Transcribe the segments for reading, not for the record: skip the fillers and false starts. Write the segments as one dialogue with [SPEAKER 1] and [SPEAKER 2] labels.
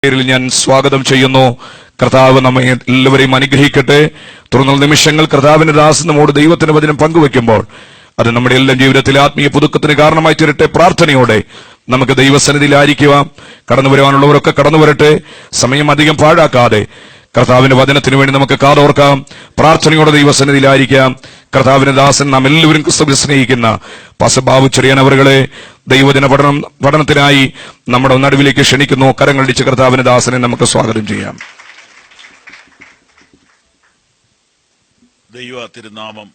[SPEAKER 1] പേരിൽ ഞാൻ സ്വാഗതം ചെയ്യുന്നു. കർത്താവ് നമ്മെ എല്ലാവരെയും അനുഗ്രഹിക്കട്ടെ. തുടർന്നുള്ള നിമിഷങ്ങൾ കർത്താവിന്റെ ദാസൻ നമ്മോട് ദൈവത്തിന്റെ വചനം പങ്കുവെക്കുമ്പോൾ അത് നമ്മുടെ എല്ലാം ജീവിതത്തിലെ ആത്മീയ പുതുക്കത്തിന് കാരണമായി തീരട്ടെ. പ്രാർത്ഥനയോടെ നമുക്ക് ദൈവസന്നിധിയിലായിരിക്കുക. കടന്നു വരുവാനുള്ളവരൊക്കെ കടന്നു വരട്ടെ. സമയം അധികം പാഴാക്കാതെ കർത്താവിന്റെ വചനത്തിന് വേണ്ടി നമുക്ക് കാതോർക്കാം. പ്രാർത്ഥനയോടെ ദൈവസന്നിധിയിലായിരിക്കാം. കർത്താവിന്റെ ദാസൻ നാം എല്ലാവരും ക്രിസ്തുവിനെ സ്നേഹിക്കുന്ന പാസ്റ്റർ ചെറിയാൻ അവരുകളെ ദൈവദിന പഠനത്തിനായി നമ്മുടെ നടുവിലേക്ക് ക്ഷണിക്കുന്നു. കരങ്ങളടിച്ച് കർത്താവിന്റെ ദാസനെ നമുക്ക് സ്വാഗതം ചെയ്യാം.
[SPEAKER 2] ദൈവ തിരുനാമം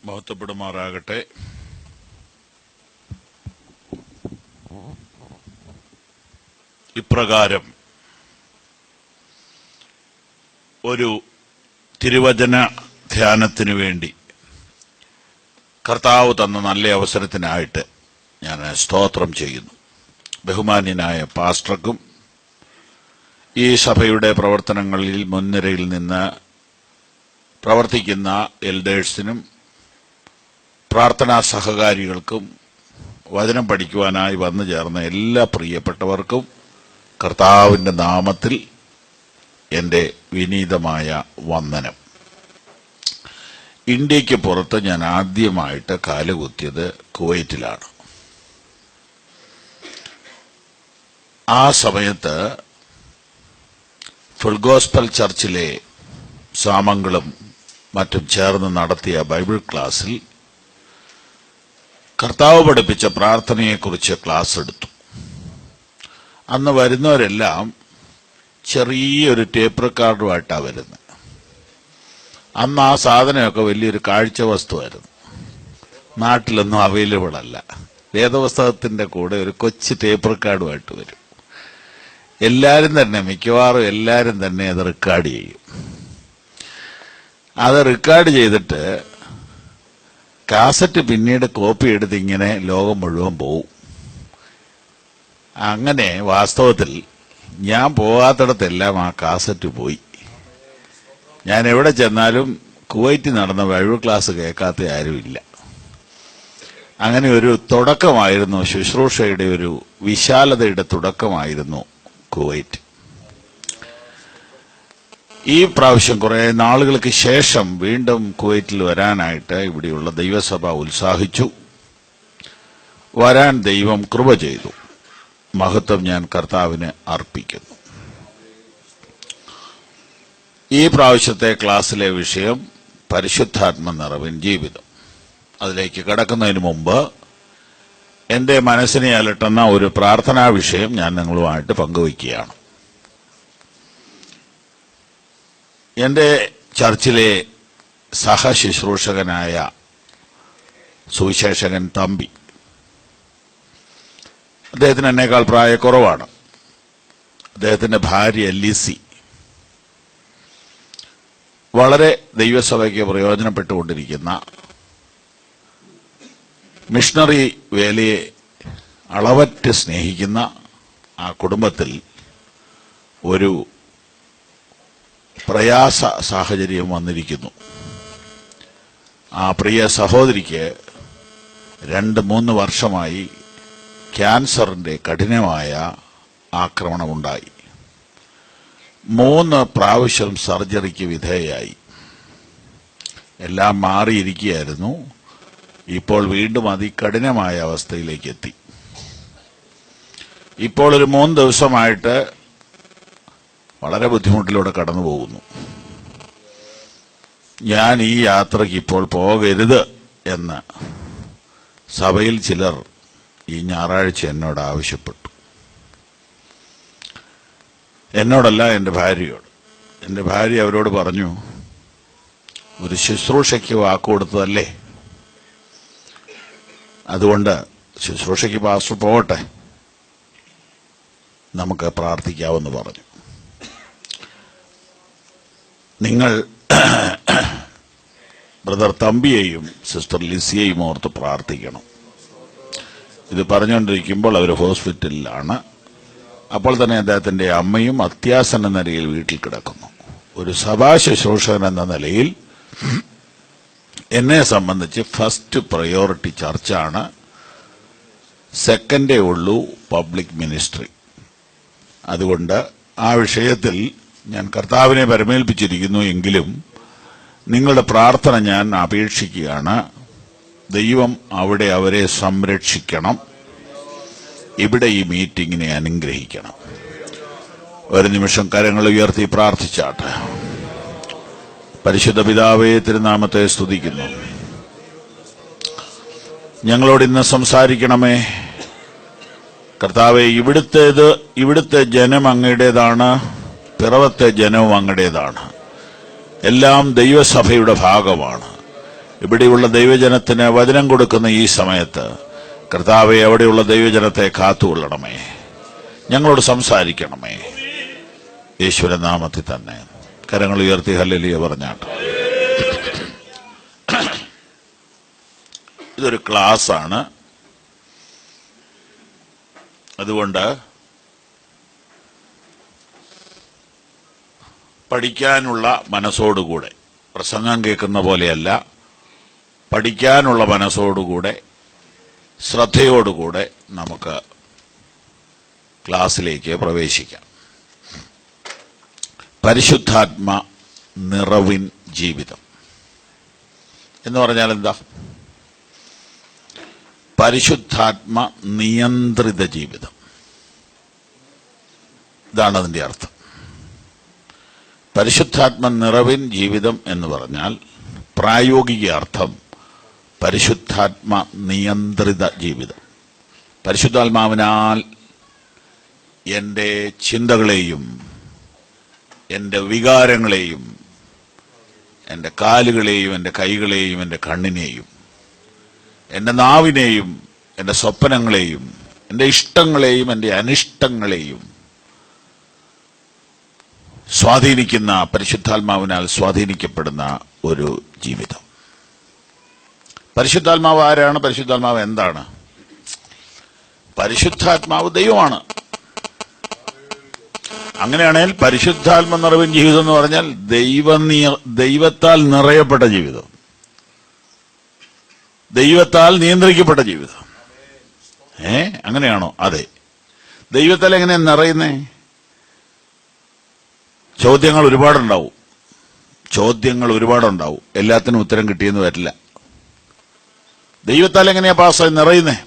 [SPEAKER 2] മഹത്വപ്പെടുമാറാകട്ടെ. ഇപ്രകാരം ഒരു തിരുവചന ധ്യാനത്തിനു വേണ്ടി കർത്താവ് തന്ന നല്ല അവസരത്തിനായിട്ട് ഞാൻ സ്തോത്രം ചെയ്യുന്നു. ബഹുമാന്യനായ പാസ്റ്റർക്കും ഈ സഭയുടെ പ്രവർത്തനങ്ങളിൽ മുൻനിരയിൽ നിന്ന് പ്രവർത്തിക്കുന്ന എൽഡേഴ്സിനും പ്രാർത്ഥനാ സഹകാരികൾക്കും വചനം പഠിക്കുവാനായി വന്നു ചേർന്ന എല്ലാ പ്രിയപ്പെട്ടവർക്കും കർത്താവിന്റെ നാമത്തിൽ എൻ്റെ വിനീതമായ വന്ദനം. ഇന്ത്യക്ക് പുറത്ത് ഞാൻ ആദ്യമായിട്ട് കാലുകുത്തിയത് കുവൈറ്റിലാണ്. ആ സമയത്ത് ഫുൾ ഗോസ്പൽ ചർച്ചിലെ സാമങ്ങളും മറ്റും ചേർന്ന് നടത്തിയ ബൈബിൾ ക്ലാസ്സിൽ കർത്താവ് പഠിപ്പിച്ച പ്രാർത്ഥനയെക്കുറിച്ച് ക്ലാസ് എടുത്തു. അന്ന് വരുന്നവരെല്ലാം ചെറിയൊരു ടേപ്പ് റെക്കോർഡുമായിട്ടാണ് വരുന്നത്. അന്ന് ആ സാധനമൊക്കെ വലിയൊരു കാഴ്ച വസ്തുവായിരുന്നു. നാട്ടിലൊന്നും അവൈലബിൾ അല്ല. വേദപുസ്തകത്തിന്റെ കൂടെ ഒരു കൊച്ചു ടേപ്പ് റെക്കോർഡുമായിട്ട് വരും. എല്ലാവരും തന്നെ, മിക്കവാറും എല്ലാവരും തന്നെ അത് റെക്കോർഡ് ചെയ്യും. അത് റെക്കോർഡ് ചെയ്തിട്ട് കാസറ്റ് പിന്നീട് കോപ്പി എടുത്ത് ഇങ്ങനെ ലോകം മുഴുവൻ പോവും. അങ്ങനെ വാസ്തവത്തിൽ ഞാൻ പോകാത്തിടത്തെല്ലാം ആ കാസറ്റ് പോയി. ഞാൻ എവിടെ ചെന്നാലും കുവൈറ്റിൽ നടന്ന ബൈബിൾ ക്ലാസ് കേൾക്കാത്ത ആരുമില്ല. അങ്ങനെ ഒരു തുടക്കമായിരുന്നു, ശുശ്രൂഷയുടെ ഒരു വിശാലതയുടെ തുടക്കമായിരുന്നു കുവൈറ്റ്. ഈ പ്രാവശ്യം കുറെ നാളുകൾക്ക് ശേഷം വീണ്ടും കുവൈറ്റിൽ വരാനായിട്ട് ഇവിടെയുള്ള ദൈവസഭ ഉത്സാഹിച്ചു. വരാൻ ദൈവം കൃപ ചെയ്തു. മഹത്വം ഞാൻ കർത്താവിന് അർപ്പിക്കുന്നു. ഈ പ്രാവശ്യത്തെ ക്ലാസ്സിലെ വിഷയം പരിശുദ്ധാത്മ നിറവിൻ ജീവിതം. അതിലേക്ക് കടക്കുന്നതിന് മുമ്പ് എന്റെ മനസ്സിനെ അലട്ടുന്ന ഒരു പ്രാർത്ഥനാ വിഷയം ഞാൻ നിങ്ങളുമായിട്ട് പങ്കുവയ്ക്കുകയാണ്. എന്റെ ചർച്ചിലെ സഹശുശ്രൂഷകനായ സുവിശേഷകൻ തമ്പി, അദ്ദേഹത്തിന് എന്നേക്കാൾ പ്രായക്കുറവാണ്. അദ്ദേഹത്തിന്റെ ഭാര്യ ലിസി വളരെ ദൈവസഭയ്ക്ക് പ്രയോജനപ്പെട്ടുകൊണ്ടിരിക്കുന്ന, മിഷണറി വേലയെ അളവറ്റ് സ്നേഹിക്കുന്ന ആ കുടുംബത്തിൽ ഒരു പ്രയാസ സാഹചര്യം വന്നിരിക്കുന്നു. ആ പ്രിയ സഹോദരിക്ക് 2-3 വർഷമായി ക്യാൻസറിന്റെ കഠിനമായ ആക്രമണമുണ്ടായി. 3 പ്രാവശ്യം സർജറിക്ക് വിധേയയായി. എല്ലാം മാറിയിരിക്കുകയായിരുന്നു. ഇപ്പോൾ വീണ്ടും അതികഠിനമായ അവസ്ഥയിലേക്ക് എത്തി. ഇപ്പോൾ ഒരു 3 ദിവസമായിട്ട് വളരെ ബുദ്ധിമുട്ടിലൂടെ കടന്നു പോകുന്നു. ഞാൻ ഈ യാത്രയ്ക്ക് ഇപ്പോൾ പോകരുത് എന്ന് സഭയിൽ ചിലർ ഈ ഞായറാഴ്ച എന്നോട് ആവശ്യപ്പെട്ടു. എന്നോടല്ല, എൻ്റെ ഭാര്യയോട്. എൻ്റെ ഭാര്യ അവരോട് പറഞ്ഞു, ഒരു ശുശ്രൂഷയ്ക്ക് വാക്കുകൊടുത്തതല്ലേ, അതുകൊണ്ട് ശുശ്രൂഷയ്ക്ക് പാസ്റ്റർ പോകട്ടെ, നമുക്ക് പ്രാർത്ഥിക്കാമെന്ന് പറഞ്ഞു. നിങ്ങൾ ബ്രദർ തമ്പിയെയും സിസ്റ്റർ ലിസിയെയും ഓർത്ത് പ്രാർത്ഥിക്കണം. ഇത് പറഞ്ഞുകൊണ്ടിരിക്കുമ്പോൾ അവർ ഹോസ്പിറ്റലിലാണ്. അപ്പോൾ തന്നെ അദ്ദേഹത്തിന്റെ അമ്മയും അത്യാസന്ന നിലയിൽ വീട്ടിൽ കിടക്കുന്നു. ഒരു സഭാ ശുശ്രൂഷകൻ എന്ന നിലയിൽ എന്നെ സംബന്ധിച്ച് ഫസ്റ്റ് പ്രയോറിറ്റി ചർച്ചാണ്. സെക്കൻഡേ ഉള്ളൂ പബ്ലിക് മിനിസ്ട്രി. അതുകൊണ്ട് ആ വിഷയത്തിൽ ഞാൻ കർത്താവിനെ പരമേൽപ്പിച്ചിരിക്കുന്നു. എങ്കിലും നിങ്ങളുടെ പ്രാർത്ഥന ഞാൻ അപേക്ഷിക്കുകയാണ്. ദൈവം അവിടെ അവരെ സംരക്ഷിക്കണം, ഇവിടെ ഈ മീറ്റിംഗിനെ അനുഗ്രഹിക്കണം. ഒരു നിമിഷം കരങ്ങൾ ഉയർത്തി പ്രാർത്ഥിച്ചാട്ടെ. പരിശുദ്ധ പിതാവേ, തിരുനാമത്തെ സ്തുതിക്കുന്നു. ഞങ്ങളോട് ഇന്ന് സംസാരിക്കണമേ കർത്താവേ. ഇവിടുത്തെ ജനം അങ്ങയുടേതാണ്, പിറവത്തെ ജനവും അങ്ങയുടേതാണ്. എല്ലാം ദൈവസഭയുടെ ഭാഗമാണ്. ഇവിടെയുള്ള ദൈവജനത്തിന് വചനം കൊടുക്കുന്ന ഈ സമയത്ത് കർത്താവെ, അവിടെയുള്ള ദൈവജനത്തെ കാത്തുകൊള്ളണമേ, ഞങ്ങളോട് സംസാരിക്കണമേ. യേശുവിന്റെ നാമത്തിൽ തന്നെ കരങ്ങൾ ഉയർത്തി ഹല്ലേലൂയ പറഞ്ഞാട്ട്. ഇതൊരു ക്ലാസ്സാണ്. അതുകൊണ്ട് പഠിക്കാനുള്ള മനസ്സോടുകൂടെ, പ്രസംഗം കേൾക്കുന്ന പോലെയല്ല, പഠിക്കാനുള്ള മനസ്സോടുകൂടെ ശ്രദ്ധയോടുകൂടെ നമുക്ക് ക്ലാസ്സിലേക്ക് പ്രവേശിക്കാം. പരിശുദ്ധാത്മ നിറവിൻ ജീവിതം എന്ന് പറഞ്ഞാൽ എന്താ? പരിശുദ്ധാത്മ നിയന്ത്രിത ജീവിതം, ഇതാണ് അതിന്റെ അർത്ഥം. പരിശുദ്ധാത്മ നിറവിൻ ജീവിതം എന്ന് പറഞ്ഞാൽ പ്രായോഗിക അർത്ഥം പരിശുദ്ധാത്മ നിയന്ത്രിത ജീവിതം. പരിശുദ്ധാത്മാവിനാൽ എൻ്റെ ചിന്തകളെയും എൻ്റെ വികാരങ്ങളെയും എൻ്റെ കാലുകളെയും എൻ്റെ കൈകളെയും എൻ്റെ കണ്ണിനെയും എൻ്റെ നാവിനെയും എൻ്റെ സ്വപ്നങ്ങളെയും എൻ്റെ ഇഷ്ടങ്ങളെയും എൻ്റെ അനിഷ്ടങ്ങളെയും സ്വാധീനിക്കുന്ന, പരിശുദ്ധാത്മാവിനാൽ സ്വാധീനിക്കപ്പെടുന്ന ഒരു ജീവിതം. പരിശുദ്ധാത്മാവ് ആരാണ്? പരിശുദ്ധാത്മാവ് എന്താണ്? പരിശുദ്ധാത്മാവ് ദൈവമാണ്. അങ്ങനെയാണെങ്കിൽ പരിശുദ്ധാത്മ നിറവിൻ ജീവിതം എന്ന് പറഞ്ഞാൽ ദൈവത്താൽ നിറയപ്പെട്ട ജീവിതം, ദൈവത്താൽ നിയന്ത്രിക്കപ്പെട്ട ജീവിതം. അങ്ങനെയാണോ? അതെ. ദൈവത്താൽ എങ്ങനെ നിറയുന്നേ? ചോദ്യങ്ങൾ ഒരുപാടുണ്ടാവും. എല്ലാത്തിനും ഉത്തരം കിട്ടിയെന്ന് വരില്ല. ദൈവത്താൽ എങ്ങനെയാ പാസ്സായി നിറയുന്നേ?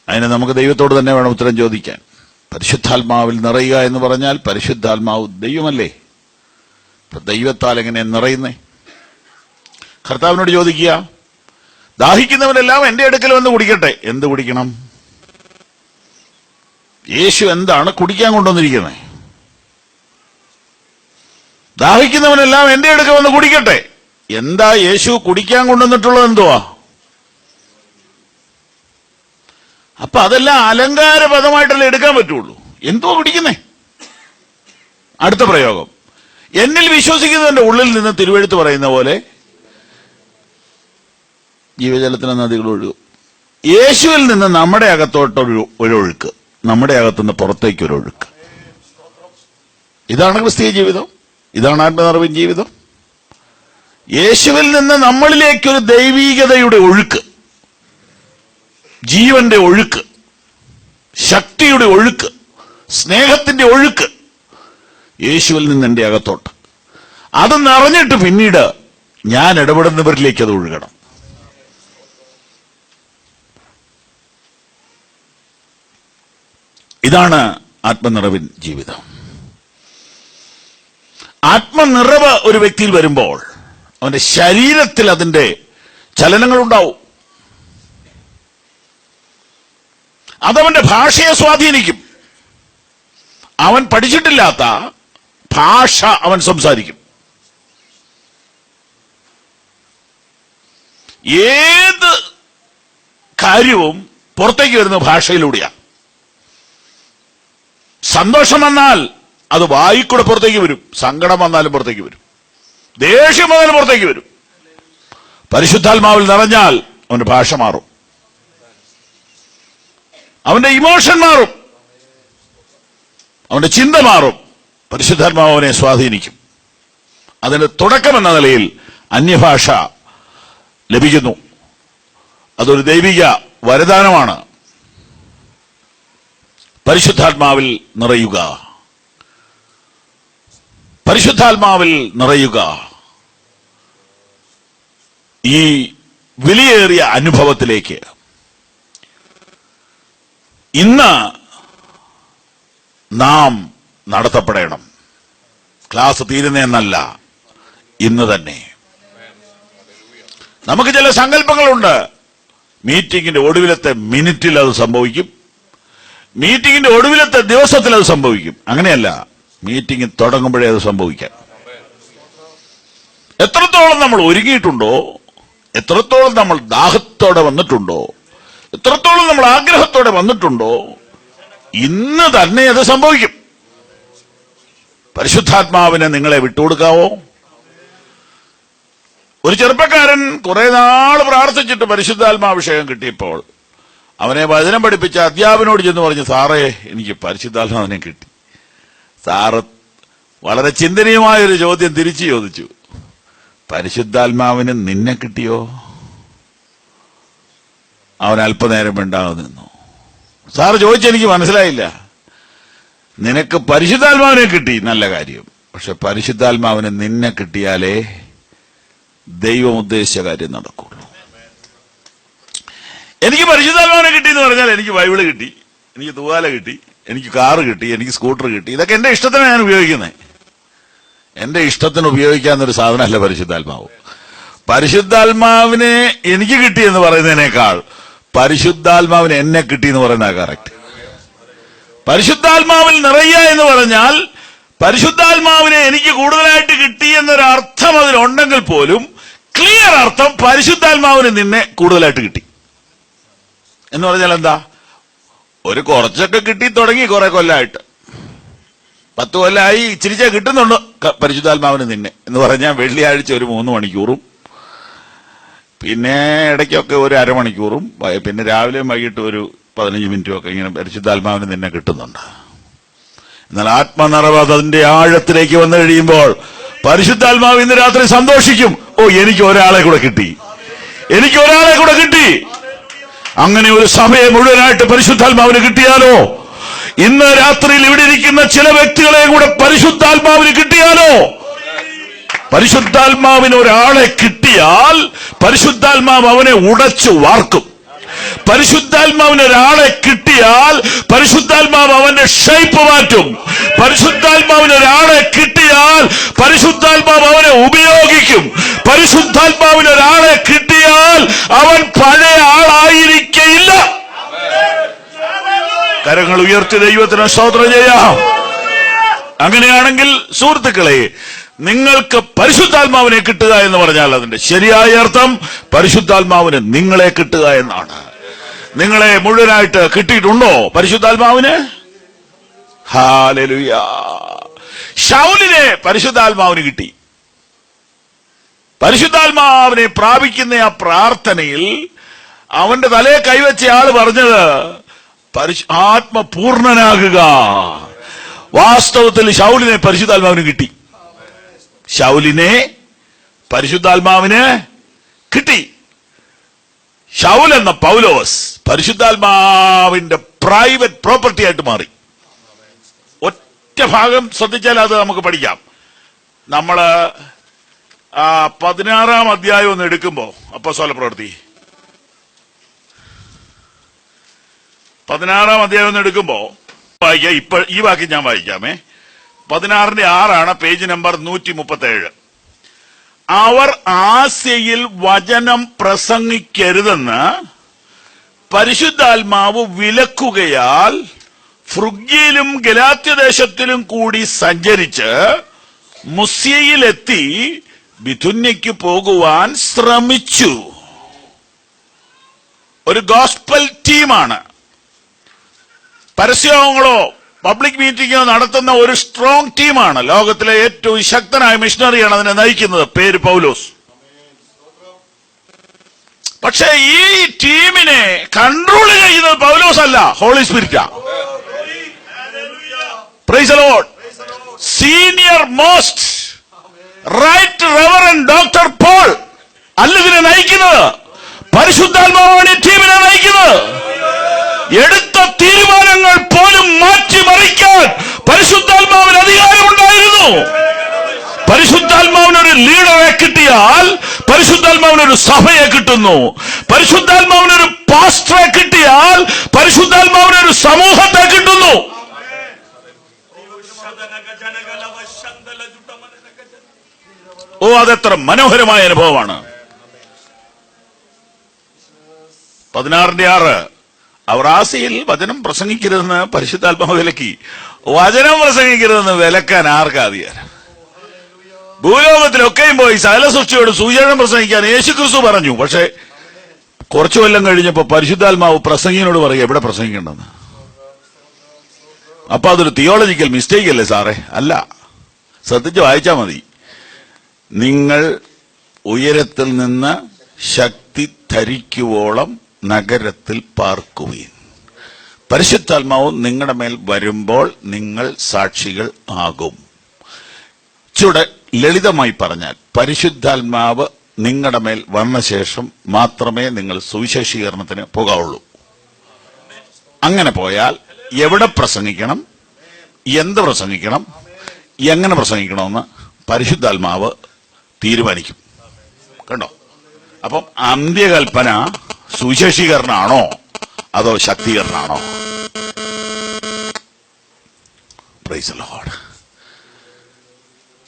[SPEAKER 2] അതിന് നമുക്ക് ദൈവത്തോട് തന്നെ വേണം ഉത്തരം ചോദിക്കാൻ. പരിശുദ്ധാത്മാവിൽ നിറയുക എന്ന് പറഞ്ഞാൽ പരിശുദ്ധാത്മാവ് ദൈവമല്ലേ? ദൈവത്താൽ എങ്ങനെ നിറയുന്നേ? കർത്താവിനോട് ചോദിക്കുക, ദാഹിക്കുന്നവനെല്ലാം എന്റെ അടുക്കൽ വന്ന് കുടിക്കട്ടെ. എന്ത് കുടിക്കണം? യേശു എന്താണ് കുടിക്കാൻ കൊണ്ടുവന്നിരിക്കുന്നത്? ദാഹിക്കുന്നവനെല്ലാം എന്റെ അടുക്കൽ വന്ന് കുടിക്കട്ടെ. എന്താ യേശു കുടിക്കാൻ കൊണ്ടുവന്നിട്ടുള്ളത്? എന്തുവാ? അപ്പൊ അതെല്ലാം അലങ്കാര പദമായിട്ടല്ലേ എടുക്കാൻ പറ്റുള്ളൂ. എന്തോ കുടിക്കുന്നേ? അടുത്ത പ്രയോഗം, എന്നിൽ വിശ്വസിക്കുന്നതിന്റെ ഉള്ളിൽ നിന്ന് തിരുവെഴുത്ത് പറയുന്ന പോലെ ജീവജലത്തിന് നദികൾ ഒഴുകും. യേശുവിൽ നിന്ന് നമ്മുടെ അകത്തോട്ടൊരൊഴുക്ക്, നമ്മുടെ അകത്തുനിന്ന് പുറത്തേക്ക് ഒരു ഒഴുക്ക്. ഇതാണ് ക്രിസ്തീയ ജീവിതം, ഇതാണ് ആത്മനിറവിൻ ജീവിതം. യേശുവിൽ നിന്ന് നമ്മളിലേക്കൊരു ദൈവീകതയുടെ ഒഴുക്ക്, ജീവന്റെ ഒഴുക്ക്, ശക്തിയുടെ ഒഴുക്ക്, സ്നേഹത്തിന്റെ ഒഴുക്ക് യേശുവിൽ നിന്ന് എന്റെ അകത്തോട്ട്. അത് നിറഞ്ഞിട്ട് പിന്നീട് ഞാൻ ഇടപെടുന്നവരിലേക്ക് അത് ഒഴുകണം. ഇതാണ് ആത്മനിറവിൻ ജീവിതം. ആത്മനിറവ് ഒരു വ്യക്തിയിൽ വരുമ്പോൾ അവന്റെ ശരീരത്തിൽ അതിന്റെ ചലനങ്ങളുണ്ടാവും. അതവന്റെ ഭാഷയെ സ്വാധീനിക്കും. അവൻ പഠിച്ചിട്ടില്ലാത്ത ഭാഷ അവൻ സംസാരിക്കും. ഏത് കാര്യവും പുറത്തേക്ക് വരുന്ന ഭാഷയിലൂടെയാണ്. സന്തോഷം വന്നാൽ അത് വായിക്കൂടെ പുറത്തേക്ക് വരും, സങ്കടം വന്നാലും പുറത്തേക്ക് വരും, ദേഷ്യം വന്നാലും പുറത്തേക്ക് വരും. പരിശുദ്ധാത്മാവിൽ നിറഞ്ഞാൽ അവന്റെ ഭാഷ മാറും, അവന്റെ ഇമോഷൻ മാറും, അവന്റെ ചിന്ത മാറും. പരിശുദ്ധാത്മാവ് അവനെ സ്വാധീനിക്കും. അതിന്റെ തുടക്കമെന്ന നിലയിൽ അന്യഭാഷ ലഭിക്കുന്നു. അതൊരു ദൈവിക വരദാനമാണ്. പരിശുദ്ധാത്മാവിൽ നിറയുക, പരിശുദ്ധാത്മാവിൽ നിറയുക. ഈ വിലയേറിയ അനുഭവത്തിലേക്ക് ഇന്ന് നാം നടത്തപ്പെടണം. ക്ലാസ് തീരുന്നതെന്നല്ല, ഇന്ന് തന്നെ. നമുക്ക് ചില സങ്കല്പങ്ങളുണ്ട്. മീറ്റിംഗിന്റെ ഒടുവിലത്തെ മിനിറ്റിൽ അത് സംഭവിക്കും, മീറ്റിംഗിന്റെ ഒടുവിലത്തെ ദിവസത്തിൽ അത് സംഭവിക്കും. അങ്ങനെയല്ല, മീറ്റിംഗ് തുടങ്ങുമ്പോഴേ അത് സംഭവിക്കാം. എത്രത്തോളം നമ്മൾ ഒരുങ്ങിയിട്ടുണ്ടോ, എത്രത്തോളം നമ്മൾ ദാഹത്തോടെ വന്നിട്ടുണ്ടോ, എത്രത്തോളം നമ്മൾ ആഗ്രഹത്തോടെ വന്നിട്ടുണ്ടോ, ഇന്ന് തന്നെ അത് സംഭവിക്കും. പരിശുദ്ധാത്മാവിനെ നിങ്ങളെ വിട്ടുകൊടുക്കാവോ? ഒരു ചെറുപ്പക്കാരൻ കുറെ നാൾ പ്രാർത്ഥിച്ചിട്ട് പരിശുദ്ധാത്മാഭിഷേകം കിട്ടിയപ്പോൾ അവനെ വചനം പഠിപ്പിച്ച അധ്യാപനോട് ചെന്ന് പറഞ്ഞു, സാറേ എനിക്ക് പരിശുദ്ധാത്മാവിനെ കിട്ടി. സാറ് വളരെ ചിന്തനീയമായൊരു ചോദ്യം തിരിച്ചു ചോദിച്ചു, പരിശുദ്ധാത്മാവിന് നിന്നെ കിട്ടിയോ? അവൻ അല്പനേരം മിണ്ടാതെ നിന്നു. സാറ് ചോദിച്ചെനിക്ക് മനസ്സിലായില്ല. നിനക്ക് പരിശുദ്ധാത്മാവിനെ കിട്ടി, നല്ല കാര്യം. പക്ഷെ പരിശുദ്ധാത്മാവിന് നിന്നെ കിട്ടിയാലേ ദൈവം ഉദ്ദേശിച്ച കാര്യം നടക്കുള്ളൂ. എനിക്ക് പരിശുദ്ധാത്മാവിനെ കിട്ടി എന്ന് പറഞ്ഞാൽ എനിക്ക് ബൈബിള് കിട്ടി, എനിക്ക് തൂവാല കിട്ടി, എനിക്ക് കാറ് കിട്ടി, എനിക്ക് സ്കൂട്ടർ കിട്ടി. ഇതൊക്കെ എന്റെ ഇഷ്ടത്തിനാണ് ഞാൻ ഉപയോഗിക്കുന്നത്. എന്റെ ഇഷ്ടത്തിന് ഉപയോഗിക്കാവുന്നൊരു സാധനമല്ല പരിശുദ്ധാത്മാവ്. പരിശുദ്ധാത്മാവിനെ എനിക്ക് കിട്ടി എന്ന് പറയുന്നതിനേക്കാൾ പരിശുദ്ധാത്മാവിന് എന്നെ കിട്ടി എന്ന് പറയുന്ന കറക്റ്റ്. പരിശുദ്ധാത്മാവിൽ നിറയുക എന്ന് പറഞ്ഞാൽ പരിശുദ്ധാത്മാവിനെ എനിക്ക് കൂടുതലായിട്ട് കിട്ടി എന്നൊരർത്ഥം അതിലുണ്ടെങ്കിൽ പോലും ക്ലിയർ അർത്ഥം പരിശുദ്ധാത്മാവിന് നിന്നെ കൂടുതലായിട്ട് കിട്ടി എന്ന് പറഞ്ഞാൽ എന്താ? ഒരു കുറച്ചൊക്കെ കിട്ടി തുടങ്ങി കുറെ കൊല്ലമായിട്ട്, 10 കൊല്ലമായി ഇച്ചിരിച്ചേ കിട്ടുന്നുണ്ട് പരിശുദ്ധാത്മാവിന് നിന്നെ എന്ന് പറഞ്ഞാൽ വെള്ളിയാഴ്ച ഒരു 3 മണിക്കൂറും, പിന്നെ ഇടയ്ക്കൊക്കെ ഒരു അരമണിക്കൂറും, പിന്നെ രാവിലെയും വൈകിട്ട് ഒരു 15 മിനിറ്റും ഒക്കെ ഇങ്ങനെ പരിശുദ്ധാത്മാവിന് നിന്നെ കിട്ടുന്നുണ്ട്. എന്നാൽ ആത്മനിറവ് അതിന്റെ ആഴത്തിലേക്ക് വന്നു കഴിയുമ്പോൾ പരിശുദ്ധാത്മാവ് ഇന്ന് രാത്രി സന്തോഷിക്കും. ഓ, എനിക്ക് ഒരാളെ കൂടെ കിട്ടി, എനിക്ക് ഒരാളെ കൂടെ കിട്ടി. അങ്ങനെ ഒരു സഭയെ മുഴുവനായിട്ട് പരിശുദ്ധാത്മാവിന് കിട്ടിയാലോ? ഇന്ന് രാത്രിയിൽ ഇവിടെ ഇരിക്കുന്ന ചില വ്യക്തികളെ കൂടെ പരിശുദ്ധാത്മാവിന് കിട്ടിയാലോ? പരിശുദ്ധാത്മാവിന് ഒരാളെ കിട്ടിയാൽ പരിശുദ്ധാത്മാവ് അവനെ ഉടച്ചു വാർക്കും. പരിശുദ്ധാത്മാവിന് ഒരാളെ കിട്ടിയാൽ പരിശുദ്ധാത്മാവ് അവന്റെ ഷേപ്പ് മാറ്റും. പരിശുദ്ധാത്മാവിന് ഒരാളെ കിട്ടിയാൽ പരിശുദ്ധാത്മാവ് അവനെ ഉപയോഗിക്കും. പരിശുദ്ധാത്മാവിന് ഒരാളെ കിട്ടിയാൽ അവൻ പഴയ ആളായിരിക്കയില്ല. കരങ്ങൾ ഉയർത്തി ദൈവത്തിന് സ്തോത്രം ചെയ്യാം. അങ്ങനെയാണെങ്കിൽ സുഹൃത്തുക്കളെ, നിങ്ങൾക്ക് പരിശുദ്ധാത്മാവിനെ കിട്ടുക എന്ന് പറഞ്ഞാൽ അതിന്റെ ശരിയായ അർത്ഥം പരിശുദ്ധാത്മാവിന് നിങ്ങളെ കിട്ടുക എന്നാണ്. നിങ്ങളെ മുഴുവനായിട്ട് കിട്ടിയിട്ടുണ്ടോ പരിശുദ്ധാത്മാവിന്? ഹല്ലേലൂയ. ശൗലിനെ പരിശുദ്ധാത്മാവിന് കിട്ടി. പരിശുദ്ധാത്മാവിനെ പ്രാപിക്കുന്ന ആ പ്രാർത്ഥനയിൽ അവന്റെ തലയെ കൈവച്ച ആള് പറഞ്ഞത് ആത്മപൂർണനാകുക. വാസ്തവത്തിൽ ശൗലിനെ പരിശുദ്ധാത്മാവിന് കിട്ടി. ശൗലിനെ പരിശുദ്ധാത്മാവിന് കിട്ടി. ശൗൽ എന്ന പൗലോസ് പരിശുദ്ധാത്മാവിന്റെ പ്രൈവറ്റ് പ്രോപ്പർട്ടി ആയിട്ട് മാറി. ഒറ്റ ഭാഗം ശ്രദ്ധിച്ചാൽ അത് നമുക്ക് പഠിക്കാം. നമ്മള് 16-ാം അധ്യായം ഒന്ന് എടുക്കുമ്പോ, അപ്പോസ്തലപ്രവൃത്തി 16-ാം അധ്യായം ഒന്ന് എടുക്കുമ്പോ വായിക്കാം. ഇപ്പൊ ഈ വാക്യം ഞാൻ വായിക്കാമേ. 16-6 പേജ് നമ്പർ 137. അവർ ആസ്യയിൽ വചനം പ്രസംഗിക്കരുതെന്ന് പരിശുദ്ധാത്മാവ് വിലക്കുകയാൽ ഫ്രുഗ്യയിലും ഗലാത്യദേശത്തിലും കൂടി സഞ്ചരിച്ച് മുസ്യയിലെത്തി ബിഥുന്യയ്ക്ക് പോകുവാൻ ശ്രമിച്ചു. ഒരു ഗോസ്പൽ ടീമാണ്. പരസ്യങ്ങളോ പബ്ലിക് മീറ്റിംഗോ നടത്തുന്ന ഒരു സ്ട്രോങ് ടീമാണ്. ലോകത്തിലെ ഏറ്റവും ശക്തനായ മിഷണറിയാണ് അതിനെ നയിക്കുന്നത്. പേര് പൗലോസ്. പക്ഷെ ഈ ടീമിനെ കൺട്രോൾ ചെയ്യുന്നത് പൗലോസ് അല്ല, ഹോളി സ്പിരിറ്റാ. Praise the Lord. Senior most right reverend doctor Paul അല്ല ഇതിനെ നയിക്കുന്നത്. പരിശുദ്ധാത്മാവാണ് ഈ ടീമിനെ നയിക്കുന്നത്. എടുത്ത തീരുമാനങ്ങൾ പോലും മാറ്റിമറിക്കാൻ പരിശുദ്ധാത്മാവിന് അധികാരമുണ്ടായിരുന്നു. പരിശുദ്ധാത്മാവിനൊരു ലീഡറെ കിട്ടിയാൽ പരിശുദ്ധാത്മാവിനൊരു സഭയെ കിട്ടുന്നു. പരിശുദ്ധാത്മാവിനൊരു പാസ്റ്ററെ കിട്ടിയാൽ പരിശുദ്ധാത്മാവിനൊരു സമൂഹത്തെ കിട്ടുന്നു. ഓ, അതെത്ര മനോഹരമായ അനുഭവമാണ്. 16:6 അവർ ആസിയിൽ വചനം പ്രസംഗിക്കരുതെന്ന് പരിശുദ്ധാത്മാവ് വിലക്കി. വചനം പ്രസംഗിക്കരുതെന്ന് വിലക്കാൻ ആർക്കധികാരം? ഭൂലോകത്തിലൊക്കെയും പോയി സകല സൃഷ്ടിയോട് സുവിശേഷം പ്രസംഗിക്കാൻ യേശുക്രിസ്തു പറഞ്ഞു. പക്ഷെ കുറച്ചു കൊല്ലം കഴിഞ്ഞപ്പോ പരിശുദ്ധാത്മാവ് പ്രസംഗിനോട് പറയുക എവിടെ പ്രസംഗിക്കേണ്ടെന്ന്. അപ്പൊ അതൊരു തിയോളജിക്കൽ മിസ്റ്റേക്ക് അല്ലേ സാറേ? അല്ല, ശ്രദ്ധിച്ച് വായിച്ചാ മതി. നിങ്ങൾ ഉയരത്തിൽ നിന്ന് ശക്തി ധരിക്കുവോളം നഗരത്തിൽ പാർക്കുവീൻ. പരിശുദ്ധാത്മാവ് നിങ്ങളുടെ മേൽ വരുമ്പോൾ നിങ്ങൾ സാക്ഷികൾ ആകും. ചൂടെ ലളിതമായി പറഞ്ഞാൽ പരിശുദ്ധാത്മാവ് നിങ്ങളുടെ മേൽ വന്ന ശേഷം മാത്രമേ നിങ്ങൾ സുവിശേഷീകരണത്തിന് പോകാവുള്ളൂ. അങ്ങനെ പോയാൽ എവിടെ പ്രസംഗിക്കണം, എന്ത് പ്രസംഗിക്കണം, എങ്ങനെ പ്രസംഗിക്കണമെന്ന് പരിശുദ്ധാത്മാവ് തീരുമാനിക്കും. കണ്ടോ? അപ്പം അന്ത്യകൽപ്പന സുവിശേഷീകരണമാണോ അതോ ശക്തീകരണമാണോ? Praise the Lord.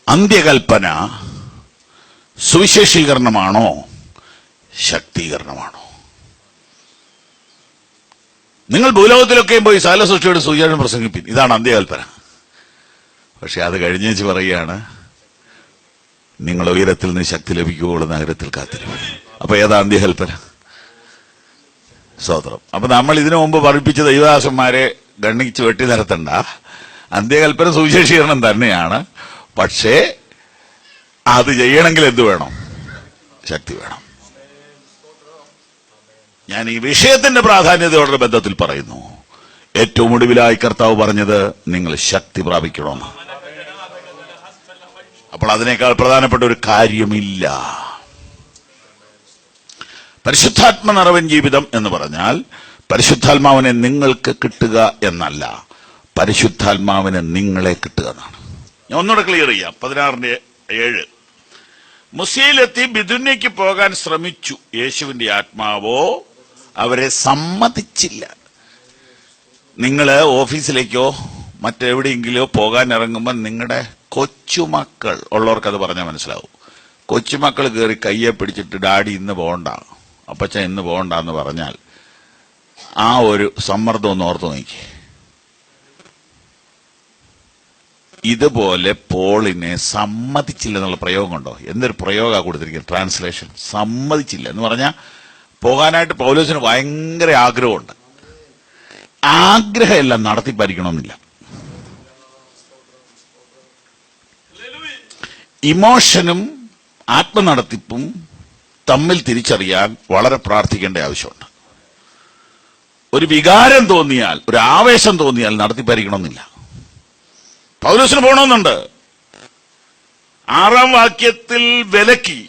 [SPEAKER 2] അന്ത്യകൽപ്പന സുവിശേഷീകരണമാണോ ശക്തീകരണമാണോ? നിങ്ങൾ ഭൂലോകത്തിലൊക്കെയും പോയി സകല സൃഷ്ടിയോട് സുവിശേഷം പ്രസംഗിപ്പിൻ, ഇതാണ് അന്ത്യകൽപ്പന. പക്ഷെ അത് കഴിഞ്ഞേച്ച് പറയുകയാണ്, നിങ്ങൾ ഉയരത്തിൽ നിന്ന് ശക്തി ലഭിക്കുമ്പോൾ നഗരത്തിൽ കാത്തിരിക്കും. അപ്പൊ ഏതാ അന്ത്യകൽപ്പന? സ്തോത്രം. അപ്പൊ നമ്മൾ ഇതിനു മുമ്പ് പഠിപ്പിച്ച ദൈവദാസന്മാരെ ഗണ്ണിച്ച് വെട്ടി നിരത്തണ്ട. അന്ത്യകൽപ്പന സുവിശേഷീകരണം തന്നെയാണ്. പക്ഷേ അത് ചെയ്യണമെങ്കിൽ എന്ത് വേണം? ശക്തി വേണം. ഞാൻ ഈ വിഷയത്തിന്റെ പ്രാധാന്യതയോടുള്ള ബന്ധത്തിൽ പറയുന്നു. ഏറ്റവും ഒടുവിലായി കർത്താവ് പറഞ്ഞത് നിങ്ങൾ ശക്തി പ്രാപിക്കണമെന്ന്. അപ്പോൾ അതിനേക്കാൾ പ്രധാനപ്പെട്ട ഒരു കാര്യമില്ല. പരിശുദ്ധാത്മ നിറവൻ ജീവിതം എന്ന് പറഞ്ഞാൽ പരിശുദ്ധാത്മാവിനെ നിങ്ങൾക്ക് കിട്ടുക എന്നല്ല, പരിശുദ്ധാത്മാവിനെ നിങ്ങളെ കിട്ടുക എന്നാണ്. ഞാൻ ഒന്നുകൂടെ ക്ലിയർ ചെയ്യാം. 16:7 മുസ്യയിലെത്തി ബിദുന്യയ്ക്ക് പോകാൻ ശ്രമിച്ചു. യേശുവിന്റെ ആത്മാവോ അവരെ സമ്മതിച്ചില്ല. നിങ്ങൾ ഓഫീസിലേക്കോ മറ്റെവിടെയെങ്കിലോ പോകാൻ ഇറങ്ങുമ്പോൾ നിങ്ങളുടെ കൊച്ചുമക്കൾ ഉള്ളവർക്ക് അത് പറഞ്ഞാൽ മനസ്സിലാവും. കൊച്ചുമക്കൾ കയറി കയ്യെ പിടിച്ചിട്ട് ഡാഡി ഇന്ന് പോകണ്ട, അപ്പച്ചൻ ഇന്ന് പോകണ്ട എന്ന് പറഞ്ഞാൽ ആ ഒരു സമ്മർദ്ദം ഒന്ന് ഓർത്തു നോക്കി. ഇതുപോലെ പോളിനെ സമ്മതിച്ചില്ല എന്നുള്ള പ്രയോഗം ഉണ്ടോ? എന്തൊരു പ്രയോഗമാണ് കൊടുത്തിരിക്കുന്നത്? ട്രാൻസ്ലേഷൻ. സമ്മതിച്ചില്ല എന്ന് പറഞ്ഞാൽ പോകാനായിട്ട് പൗലോസിന് ഭയങ്കര ആഗ്രഹമുണ്ട്. ആഗ്രഹമെല്ലാം നടത്തിപ്പാരിക്കണമെന്നില്ല. ഇമോഷനും ആത്മനടത്തിപ്പും തമ്മിൽ തിരിച്ചറിയാൻ വളരെ പ്രാർത്ഥിക്കേണ്ട ആവശ്യമുണ്ട്. ഒരു വികാരം തോന്നിയാൽ, ഒരു ആവേശം തോന്നിയാൽ നടത്തിപ്പാരിക്കണമെന്നില്ല. പൗലോസിന് പോകണമെന്നുണ്ട്. 6-ാം വാക്യത്തിൽ വിലക്കി,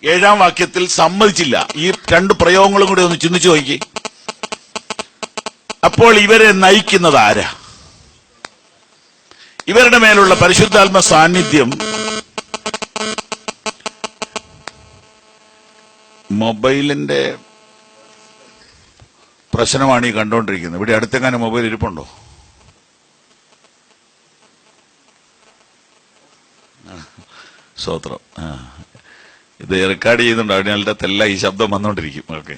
[SPEAKER 2] 7-ാം വാക്യത്തിൽ സമ്മതിച്ചില്ല. ഈ രണ്ട് പ്രയോഗങ്ങളും കൂടി ഒന്ന് ചിന്തിച്ചു നോക്കി. അപ്പോൾ ഇവരെ നയിക്കുന്നത് ആരാ? ഇവരുടെ മേലുള്ള പരിശുദ്ധാത്മ സാന്നിധ്യം മൊബൈലിന്റെ പ്രശ്നമാണ് ഈ കണ്ടുകൊണ്ടിരിക്കുന്നത്. ഇവിടെ അടുത്തെങ്ങാനും മൊബൈൽ ഇരിപ്പുണ്ടോ? സ്തോത്രം. ഇത് റെക്കോർഡ് ചെയ്യുന്നുണ്ട്. അതിൻ്റെ അകത്തെല്ലാം ഈ ശബ്ദം വന്നുകൊണ്ടിരിക്കും. ഓക്കെ.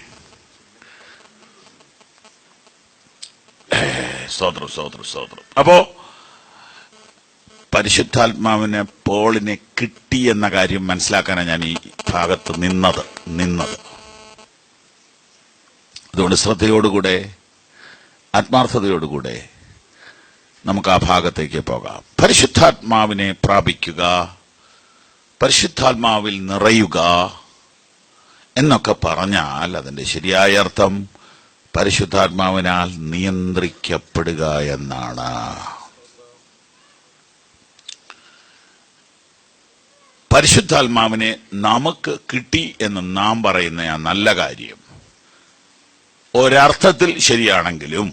[SPEAKER 2] സ്തോത്രം, സ്തോത്രം, സ്തോത്രം. അപ്പോ പരിശുദ്ധാത്മാവിനെ പോളിനെ കിട്ടി എന്ന കാര്യം മനസ്സിലാക്കാനാണ് ഞാൻ ഈ ഭാഗത്ത് നിന്നത്. അതുകൊണ്ട് ശ്രദ്ധയോടുകൂടെ, ആത്മാർത്ഥതയോടുകൂടെ നമുക്ക് ആ ഭാഗത്തേക്ക് പോകാം. പരിശുദ്ധാത്മാവിനെ പ്രാപിക്കുക, പരിശുദ്ധാത്മാവിൽ നിറയുക എന്നൊക്കെ പറഞ്ഞാൽ അതിന്റെ ശരിയായ അർത്ഥം പരിശുദ്ധാത്മാവിനാൽ നിയന്ത്രിക്കപ്പെടുക എന്നാണ്. പരിശുദ്ധാത്മാവിനെ നമുക്ക് കിട്ടി എന്ന് നാം പറയുന്ന ആ നല്ല കാര്യം ഒരർത്ഥത്തിൽ ശരിയാണെങ്കിലും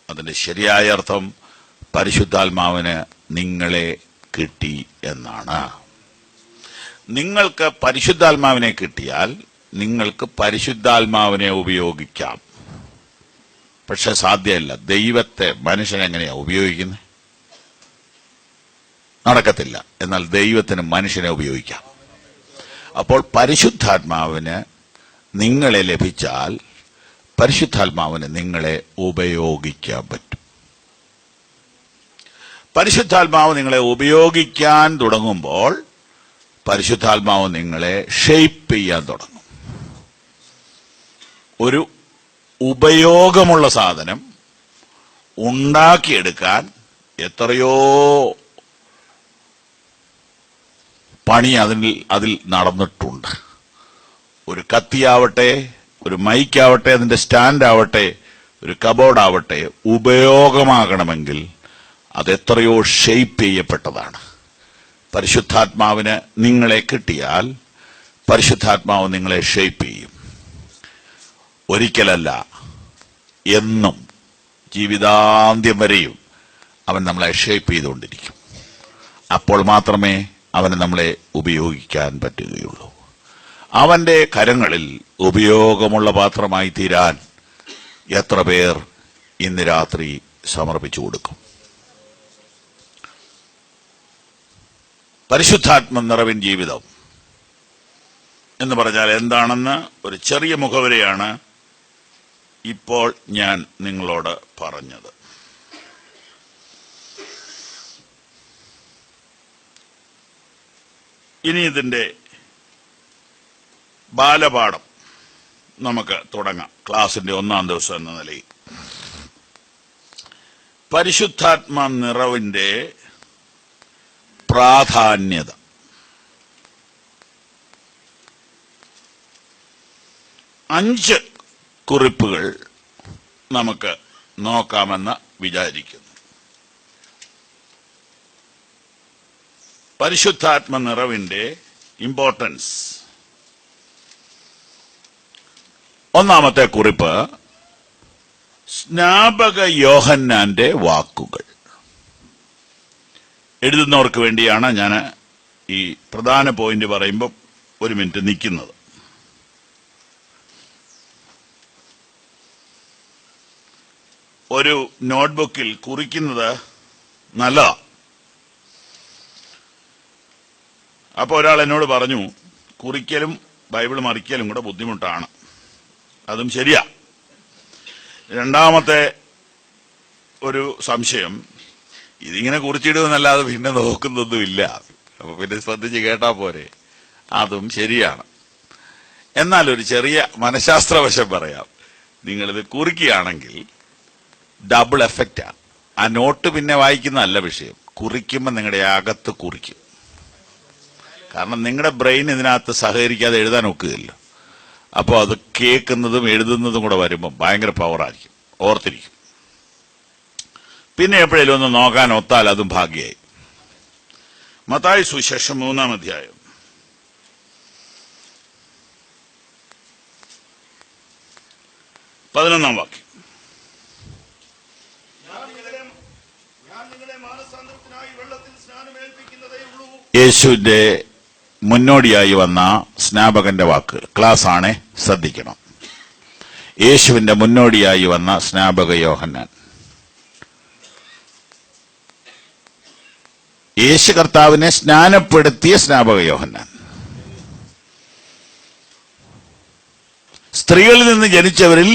[SPEAKER 2] അതിന്റെ ശരിയായ അർത്ഥം പരിശുദ്ധാത്മാവിന് നിങ്ങളെ കിട്ടി എന്നാണ്. നിങ്ങൾക്ക് പരിശുദ്ധാത്മാവിനെ കിട്ടിയാൽ നിങ്ങൾക്ക് പരിശുദ്ധാത്മാവിനെ ഉപയോഗിക്കാം. പക്ഷെ സാധ്യമല്ല. ദൈവത്തെ മനുഷ്യൻ എങ്ങനെയാ ഉപയോഗിക്കുന്നത്? നടക്കത്തില്ല. എന്നാൽ ദൈവത്തിന് മനുഷ്യനെ ഉപയോഗിക്കാം. അപ്പോൾ പരിശുദ്ധാത്മാവിന് നിങ്ങളെ ലഭിച്ചാൽ പരിശുദ്ധാത്മാവിന് നിങ്ങളെ ഉപയോഗിക്കാൻ പറ്റും. പരിശുദ്ധാത്മാവ് നിങ്ങളെ ഉപയോഗിക്കാൻ തുടങ്ങുമ്പോൾ പരിശുദ്ധാത്മാവ് നിങ്ങളെ ഷെയ്പ്പ് ചെയ്യാൻ തുടങ്ങും. ഒരു ഉപയോഗമുള്ള സാധനം ഉണ്ടാക്കിയെടുക്കാൻ എത്രയോ പണി അതിൽ നടന്നിട്ടുണ്ട്. ഒരു കത്തിയാവട്ടെ, ഒരു മൈക്കാവട്ടെ, അതിന്റെ സ്റ്റാൻഡാവട്ടെ, ഒരു കബോർഡാവട്ടെ, ഉപയോഗമാകണമെങ്കിൽ അതെത്രയോ ഷെയ്പ്പ് ചെയ്യപ്പെട്ടതാണ്. പരിശുദ്ധാത്മാവിന് നിങ്ങളെ കിട്ടിയാൽ പരിശുദ്ധാത്മാവ് നിങ്ങളെ ഷെയ്പ്പ് ചെയ്യും. ഒരിക്കലല്ല, എന്നും ജീവിതാന്ത്യം വരെയും അവൻ നമ്മളെ ഷേപ്പ് ചെയ്തുകൊണ്ടിരിക്കും. അപ്പോൾ മാത്രമേ അവന് നമ്മളെ ഉപയോഗിക്കാൻ പറ്റുകയുള്ളൂ. അവന്റെ കരങ്ങളിൽ ഉപയോഗമുള്ള പാത്രമായി തീരാൻ എത്ര പേർ ഇന്ന് രാത്രി സമർപ്പിച്ചു കൊടുക്കും? പരിശുദ്ധാത്മ നിറവിൻ ജീവിതം എന്ന് പറഞ്ഞാൽ എന്താണെന്ന് ഒരു ചെറിയ മുഖവരെയാണ് ഇപ്പോൾ ഞാൻ നിങ്ങളോട് പറഞ്ഞത്. ഇനി ഇതിന്റെ ബാലപാഠം നമുക്ക് തുടങ്ങാം. ക്ലാസിന്റെ 1-ാം ദിവസം എന്ന നിലയിൽ പരിശുദ്ധാത്മ നിറവിന്റെ പ്രാധാന്യത. അഞ്ച് കുറിപ്പുകൾ നമുക്ക് നോക്കാമെന്ന് വിചാരിക്കുന്നു. പരിശുദ്ധാത്മ നിറവിന്റെ ഇമ്പോർട്ടൻസ്. ഒന്നാമത്തെ കുറിപ്പ് സ്നാപക യോഹന്നാന്റെ വാക്കുകൾ. എഴുതുന്നവർക്ക് വേണ്ടിയാണ് ഞാൻ ഈ പ്രധാന പോയിന്റ് പറയുമ്പോൾ ഒരു മിനിറ്റ് നിൽക്കുന്നത്. ഒരു നോട്ട്ബുക്കിൽ കുറിക്കുന്നത് നല്ലതാ. അപ്പോൾ ഒരാൾ എന്നോട് പറഞ്ഞു, കുറിക്കലും ബൈബിൾ മറിക്കലും കൂടെ ബുദ്ധിമുട്ടാണ്. അതും ശരിയാ. രണ്ടാമത്തെ ഒരു സംശയം, ഇതിങ്ങനെ കുറിച്ചിടുമെന്നല്ലാതെ പിന്നെ നോക്കുന്നൊന്നുമില്ല, അപ്പൊ പിന്നെ ശ്രദ്ധിച്ച് കേട്ടാ പോരെ. അതും ശരിയാണ്. എന്നാൽ ഒരു ചെറിയ മനഃശാസ്ത്രവശം പറയാം. നിങ്ങളിത് കുറിക്കുകയാണെങ്കിൽ ഡബിൾ എഫക്റ്റാണ്. ആ നോട്ട് പിന്നെ വായിക്കുന്നതല്ല വിഷയം, കുറിക്കുമ്പോൾ നിങ്ങളുടെ അകത്ത് കുറിക്കും. കാരണം നിങ്ങളുടെ ബ്രെയിൻ ഇതിനകത്ത് സഹകരിക്കാതെ എഴുതാൻ ഒക്കുകയില്ല. അപ്പോൾ അത് കേൾക്കുന്നതും എഴുതുന്നതും കൂടെ വരുമ്പോൾ ഭയങ്കര പവറായിരിക്കും, ഓർത്തിരിക്കും. പിന്നെ എപ്പോഴേലും ഒന്ന് നോക്കാൻ ഒത്താൽ അതും ഭാഗ്യമായി. മത്തായി സുവിശേഷം 3-ാം അധ്യായം 11-ാം വാക്യം. യേശുവിന്റെ മുന്നോടിയായി വന്ന സ്നാപകന്റെ വാക്കുകൾ. ക്ലാസ് ആണേ, ശ്രദ്ധിക്കണം. യേശുവിന്റെ മുന്നോടിയായി വന്ന സ്നാപക യോഹന്നാൻ. യേശു കർത്താവിനെ സ്നാനപ്പെടുത്തിയ സ്നാപക യോഹന്നാൻ. സ്ത്രീകളിൽ നിന്ന് ജനിച്ചവരിൽ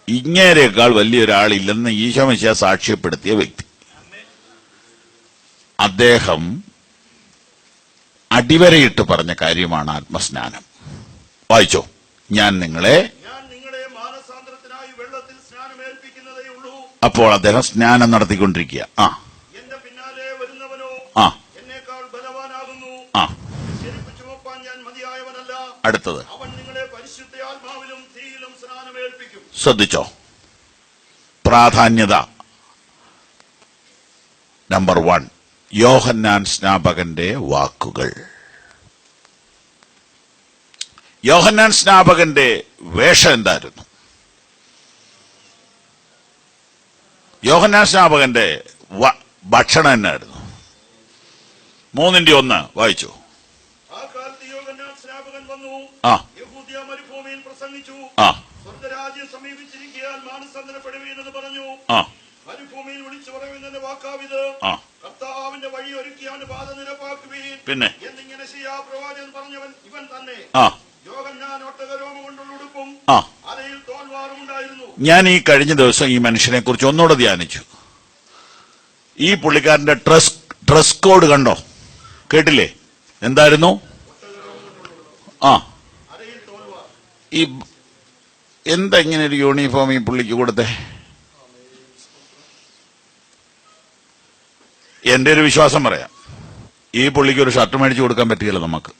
[SPEAKER 2] ഇങ്ങേരേക്കാൾ വലിയൊരാളില്ലെന്ന് ഈശോ മിശിഹാ സാക്ഷ്യപ്പെടുത്തിയ വ്യക്തി. അദ്ദേഹം അടിവരയിട്ട് പറഞ്ഞ കാര്യമാണ് ആത്മസ്നാനം. വായിച്ചോ. ഞാൻ നിങ്ങളെ അപ്പോൾ അദ്ദേഹം സ്നാനം നടത്തിക്കൊണ്ടിരിക്കുക. അടുത്തത് ശ്രദ്ധിച്ചോ. പ്രാധാന്യത നമ്പർ 1, യോഹന്നാൻ സ്നാപകന്റെ വാക്കുകൾ. യോഹന്നാൻ സ്നാപകന്റെ വേഷം എന്തായിരുന്നു? യോഹന്നാൻ സ്നാപകന്റെ ഭക്ഷണം എന്നായിരുന്നു? 3:1 വായിച്ചു.
[SPEAKER 3] ആ കാലത്ത് യോഹന്നാൻ സ്നാപകൻ വന്നു, യഹൂദ്യ മരുഭൂമിയിൽ പ്രസംഗിച്ചു, സ്വർഗ്ഗരാജ്യം സമീപിച്ചിരിക്കാൻ മാനസാന്തരപ്പെടുവീനെന്ന് പറഞ്ഞു. മരുഭൂമിയിൽ വിളിച്ചു പറയുന്നതിന്റെ വാക്കാവിത്, കർത്താവിന്റെ വഴി ഒരുക്കി അവന്റെ പാത നിരപ്പാക്കുവീൻ. പിന്നെ എന്നിങ്ങനെ യെശയ്യാ പ്രവാചകൻ പറഞ്ഞവൻ ഇവൻ തന്നെ. യോഹന്നാൻ ഒട്ടകരോമം കൊണ്ടുള്ള ഉടുപ്പും അരയിൽ തോൽവാറും ഉണ്ടായിരുന്നു.
[SPEAKER 2] ഞാൻ ഈ കഴിഞ്ഞ ദിവസം ഈ മനുഷ്യനെ കുറിച്ച് ഒന്നുകൂടെ ധ്യാനിച്ചു. ഈ പുള്ളിക്കാരന്റെ ഡ്രസ് കോഡ് കണ്ടോ? കേട്ടില്ലേ? എന്തായിരുന്നു? ഈ എന്താ ഇങ്ങനെ ഒരു യൂണിഫോം ഈ പുള്ളിക്ക് കൊടുത്തേ? എന്റെ ഒരു വിശ്വാസം പറയാം, ഈ പുള്ളിക്ക് ഒരു ഷർട്ട് മേടിച്ചു കൊടുക്കാൻ പറ്റുകയില്ല നമുക്ക്.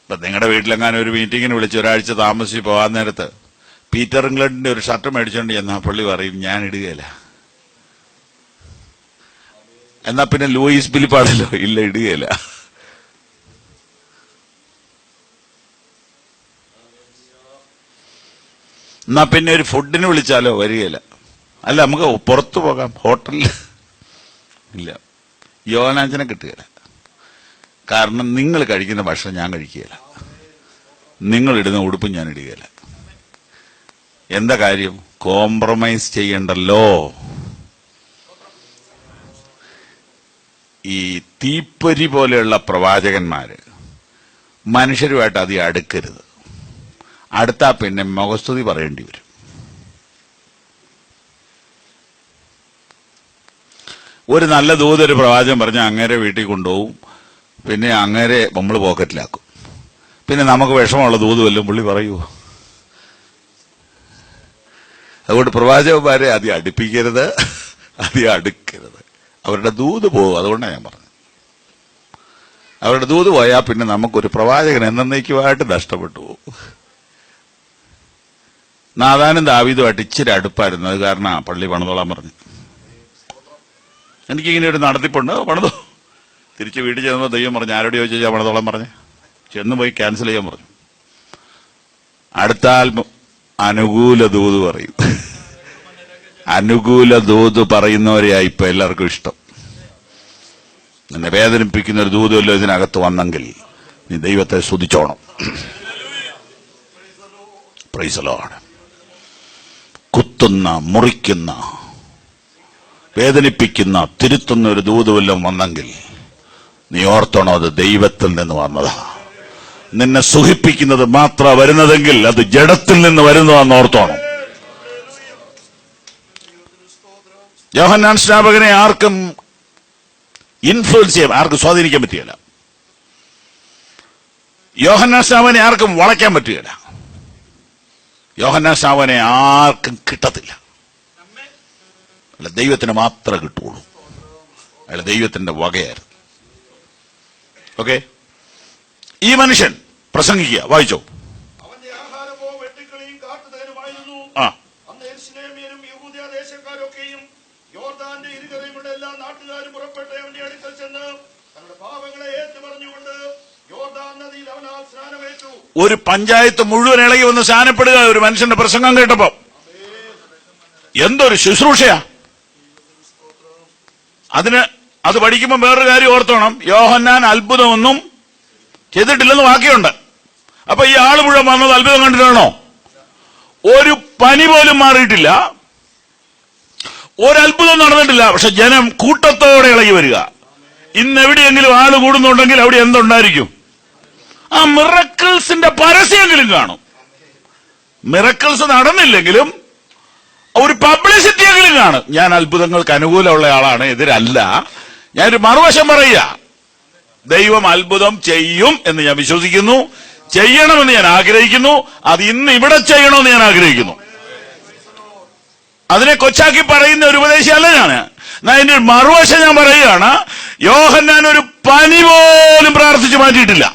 [SPEAKER 2] ഇപ്പൊ നിങ്ങളുടെ വീട്ടിലെങ്ങാനും ഒരു മീറ്റിങ്ങിന് വിളിച്ച് ഒരാഴ്ച താമസിച്ച് പോകാൻ നേരത്ത് പീറ്റർ ഇംഗ്ലണ്ടിന്റെ ഒരു ഷർട്ട് മേടിച്ചോണ്ട് എന്നാ പുള്ളി പറയും ഞാൻ ഇടുകയില്ല. എന്നാ പിന്നെ ലൂയിസ് ഫിലിപ്പാണല്ലോ, ഇല്ല ഇടുകയില്ല. എന്നാ പിന്നെ ഒരു ഫുഡിന് വിളിച്ചാലോ വരികയില്ല. അല്ല നമുക്ക് പുറത്തു പോകാം, ഹോട്ടലിൽ ഇല്ല. യോഹന്നാനെ കിട്ടുകയില്ല. കാരണം നിങ്ങൾ കഴിക്കുന്ന ഭക്ഷണം ഞാൻ കഴിക്കുകയില്ല, നിങ്ങൾ ഇടുന്ന ഉടുപ്പും ഞാൻ ഇടുകയില്ല. എന്താ കാര്യം? കോംപ്രമൈസ് ചെയ്യണ്ടല്ലോ. ഈ തീപ്പൊരി പോലെയുള്ള പ്രവാചകന്മാര് മനുഷ്യരുമായിട്ട് അധികം അടുക്കരുത്. അടുത്താ പിന്നെ മുഖസ്തുതി പറയേണ്ടി വരും. ഒരു നല്ല ദൂതൊരു പ്രവാചകൻ പറഞ്ഞ അങ്ങേരെ വീട്ടിൽ കൊണ്ടുപോകും, പിന്നെ അങ്ങേരെ നമ്മൾ പോക്കറ്റിലാക്കും. പിന്നെ നമുക്ക് വിഷമമുള്ള ദൂത് വല്ലതും പുള്ളി പറയുമോ? അതുകൊണ്ട് പ്രവാചകന്മാരെ അധികം അടുപ്പിക്കരുത്, അധികം അടുക്കരുത്. അവരുടെ ദൂത് പോകും. അതുകൊണ്ടാണ് ഞാൻ പറഞ്ഞത്, അവരുടെ ദൂത് പോയാൽ പിന്നെ നമുക്കൊരു പ്രവാചകൻ എന്നേക്കുമായിട്ട് നഷ്ടപ്പെട്ടു പോകും. നാഥാനും ദാവീദുമായിട്ട് ഇച്ചിരി അടുപ്പായിരുന്നു. അത് കാരണം പള്ളി പണിതോളാൻ പറഞ്ഞു. എനിക്കിങ്ങനെ ഒരു നടത്തിപ്പുണ്ട്, പണിതോ. തിരിച്ച് വീട്ടിൽ ചെന്നപ്പോൾ ദൈവം പറഞ്ഞു, ആരോട് ചോദിച്ചാൽ പണിതോളാൻ പറഞ്ഞ് ചെന്ന് പോയി ക്യാൻസൽ ചെയ്യാൻ പറഞ്ഞു. അടുത്താൽ അനുകൂല ദൂത് പറയും. അനുകൂല ദൂത് പറയുന്നവരെയായി ഇപ്പൊ എല്ലാവർക്കും ഇഷ്ടം. നിന്നെ വേദനിപ്പിക്കുന്ന ഒരു ദൂതല്ലോ ഇതിനകത്ത് വന്നെങ്കിൽ നീ ദൈവത്തെ സ്തുതിച്ചോണം. Price the Lord. കുത്തുന്ന, മുറിക്കുന്ന, വേദനിപ്പിക്കുന്ന, തിരുത്തുന്ന ഒരു ദൂത് വല്ലതും വന്നെങ്കിൽ നീ ഓർത്തണോ അത് ദൈവത്തിൽ നിന്ന് വന്നതാ. നിന്നെ സുഖിപ്പിക്കുന്നത് മാത്രം വരുന്നതെങ്കിൽ അത് ജഡത്തിൽ നിന്ന് വരുന്നതാന്ന് ഓർത്തോണം. യോഹന്നാൻ സ്നാപകനെ ആർക്കും ഇൻഫ്ലുവൻസ് ചെയ്യാൻ, ആർക്കും സ്വാധീനിക്കാൻ പറ്റുകയില്ല. യോഹന്നാൻ സ്നാപകനെ ആർക്കും വളയ്ക്കാൻ പറ്റുകയില്ല. യോഹന്നാൻ സ്നാപകനെ ആർക്കും കിട്ടത്തില്ല. അല്ല, ദൈവത്തിന് മാത്രമേ കിട്ടുള്ളൂ. അയാൾ ദൈവത്തിന്റെ വകയായിരുന്നു. ഓക്കെ, ഈ മനുഷ്യൻ പ്രസംഗിക്കുക, വായിച്ചോ.
[SPEAKER 3] അവന്റെ ആഹാരമോ വെട്ടുക്കിളിയും കാട്ടുതേനുമായിരുന്നു. അന്ന് യെരൂശലേമ്യരും യഹൂദ്യദേശക്കാരൊക്കെയും യോർദാന്റെ ഇരുകരയുമുള്ള എല്ലാ നാട്ടുകാരും പുറപ്പെട്ട് അവന്റെ അടുക്കൽ ചെന്ന് തങ്ങളുടെ പാപങ്ങളെ ഏറ്റുപറഞ്ഞുകൊണ്ട് യോർദാൻ നദിയിൽ അവനാൽ സ്നാനമേറ്റു.
[SPEAKER 2] ഒരു പഞ്ചായത്ത് മുഴുവൻ ഇളകി വന്ന് സ്നാനപ്പെടുക ഒരു മനുഷ്യന്റെ പ്രസംഗം കേട്ടപ്പോ. എന്തൊരു ശുശ്രൂഷയാ! അത് പഠിക്കുമ്പോൾ വേറൊരു കാര്യം ഓർത്തോണം. യോഹന്നാൻ അത്ഭുതമൊന്നും ചെയ്തിട്ടില്ലെന്ന് വാക്യമുണ്ട്. അപ്പൊ ഈ ആള് മുഴുവൻ വന്നത് അത്ഭുതം കണ്ടിട്ടാണോ? ഒരു പനി പോലും മാറിയിട്ടില്ല, ഒരത്ഭുതം നടന്നിട്ടില്ല. പക്ഷെ ജനം കൂട്ടത്തോടെ ഇളകി വരിക. ഇന്ന് എവിടെയെങ്കിലും ആള് കൂടുന്നുണ്ടെങ്കിൽ അവിടെ എന്തുണ്ടായിരിക്കും? ആ മിറക്കിൾസിന്റെ പരസ്യമെങ്കിലും കാണും. മിറക്കിൾസ് നടന്നില്ലെങ്കിലും ഒരു പബ്ലിസിറ്റി എങ്കിലും കാണും. ഞാൻ അത്ഭുതങ്ങൾക്ക് അനുകൂലമുള്ള ആളാണ്, എതിരല്ല. ഞാനൊരു മറുവശം പറയുക, ദൈവം അത്ഭുതം ചെയ്യും എന്ന് ഞാൻ വിശ്വസിക്കുന്നു, ചെയ്യണമെന്ന് ഞാൻ ആഗ്രഹിക്കുന്നു. അത് ഇന്ന് ഇവിടെ ചെയ്യണമെന്ന് ഞാൻ ആഗ്രഹിക്കുന്നു. അതിനെ കൊച്ചാക്കി പറയുന്ന ഒരു ഉപദേശിയല്ല ഞാൻ. അതിന്റെ ഒരു മറുവശം ഞാൻ പറയുകയാണ്, യോഹന്നാൻ ഒരു പനി പോലും പ്രാർത്ഥിച്ചു മാറ്റിയിട്ടില്ല.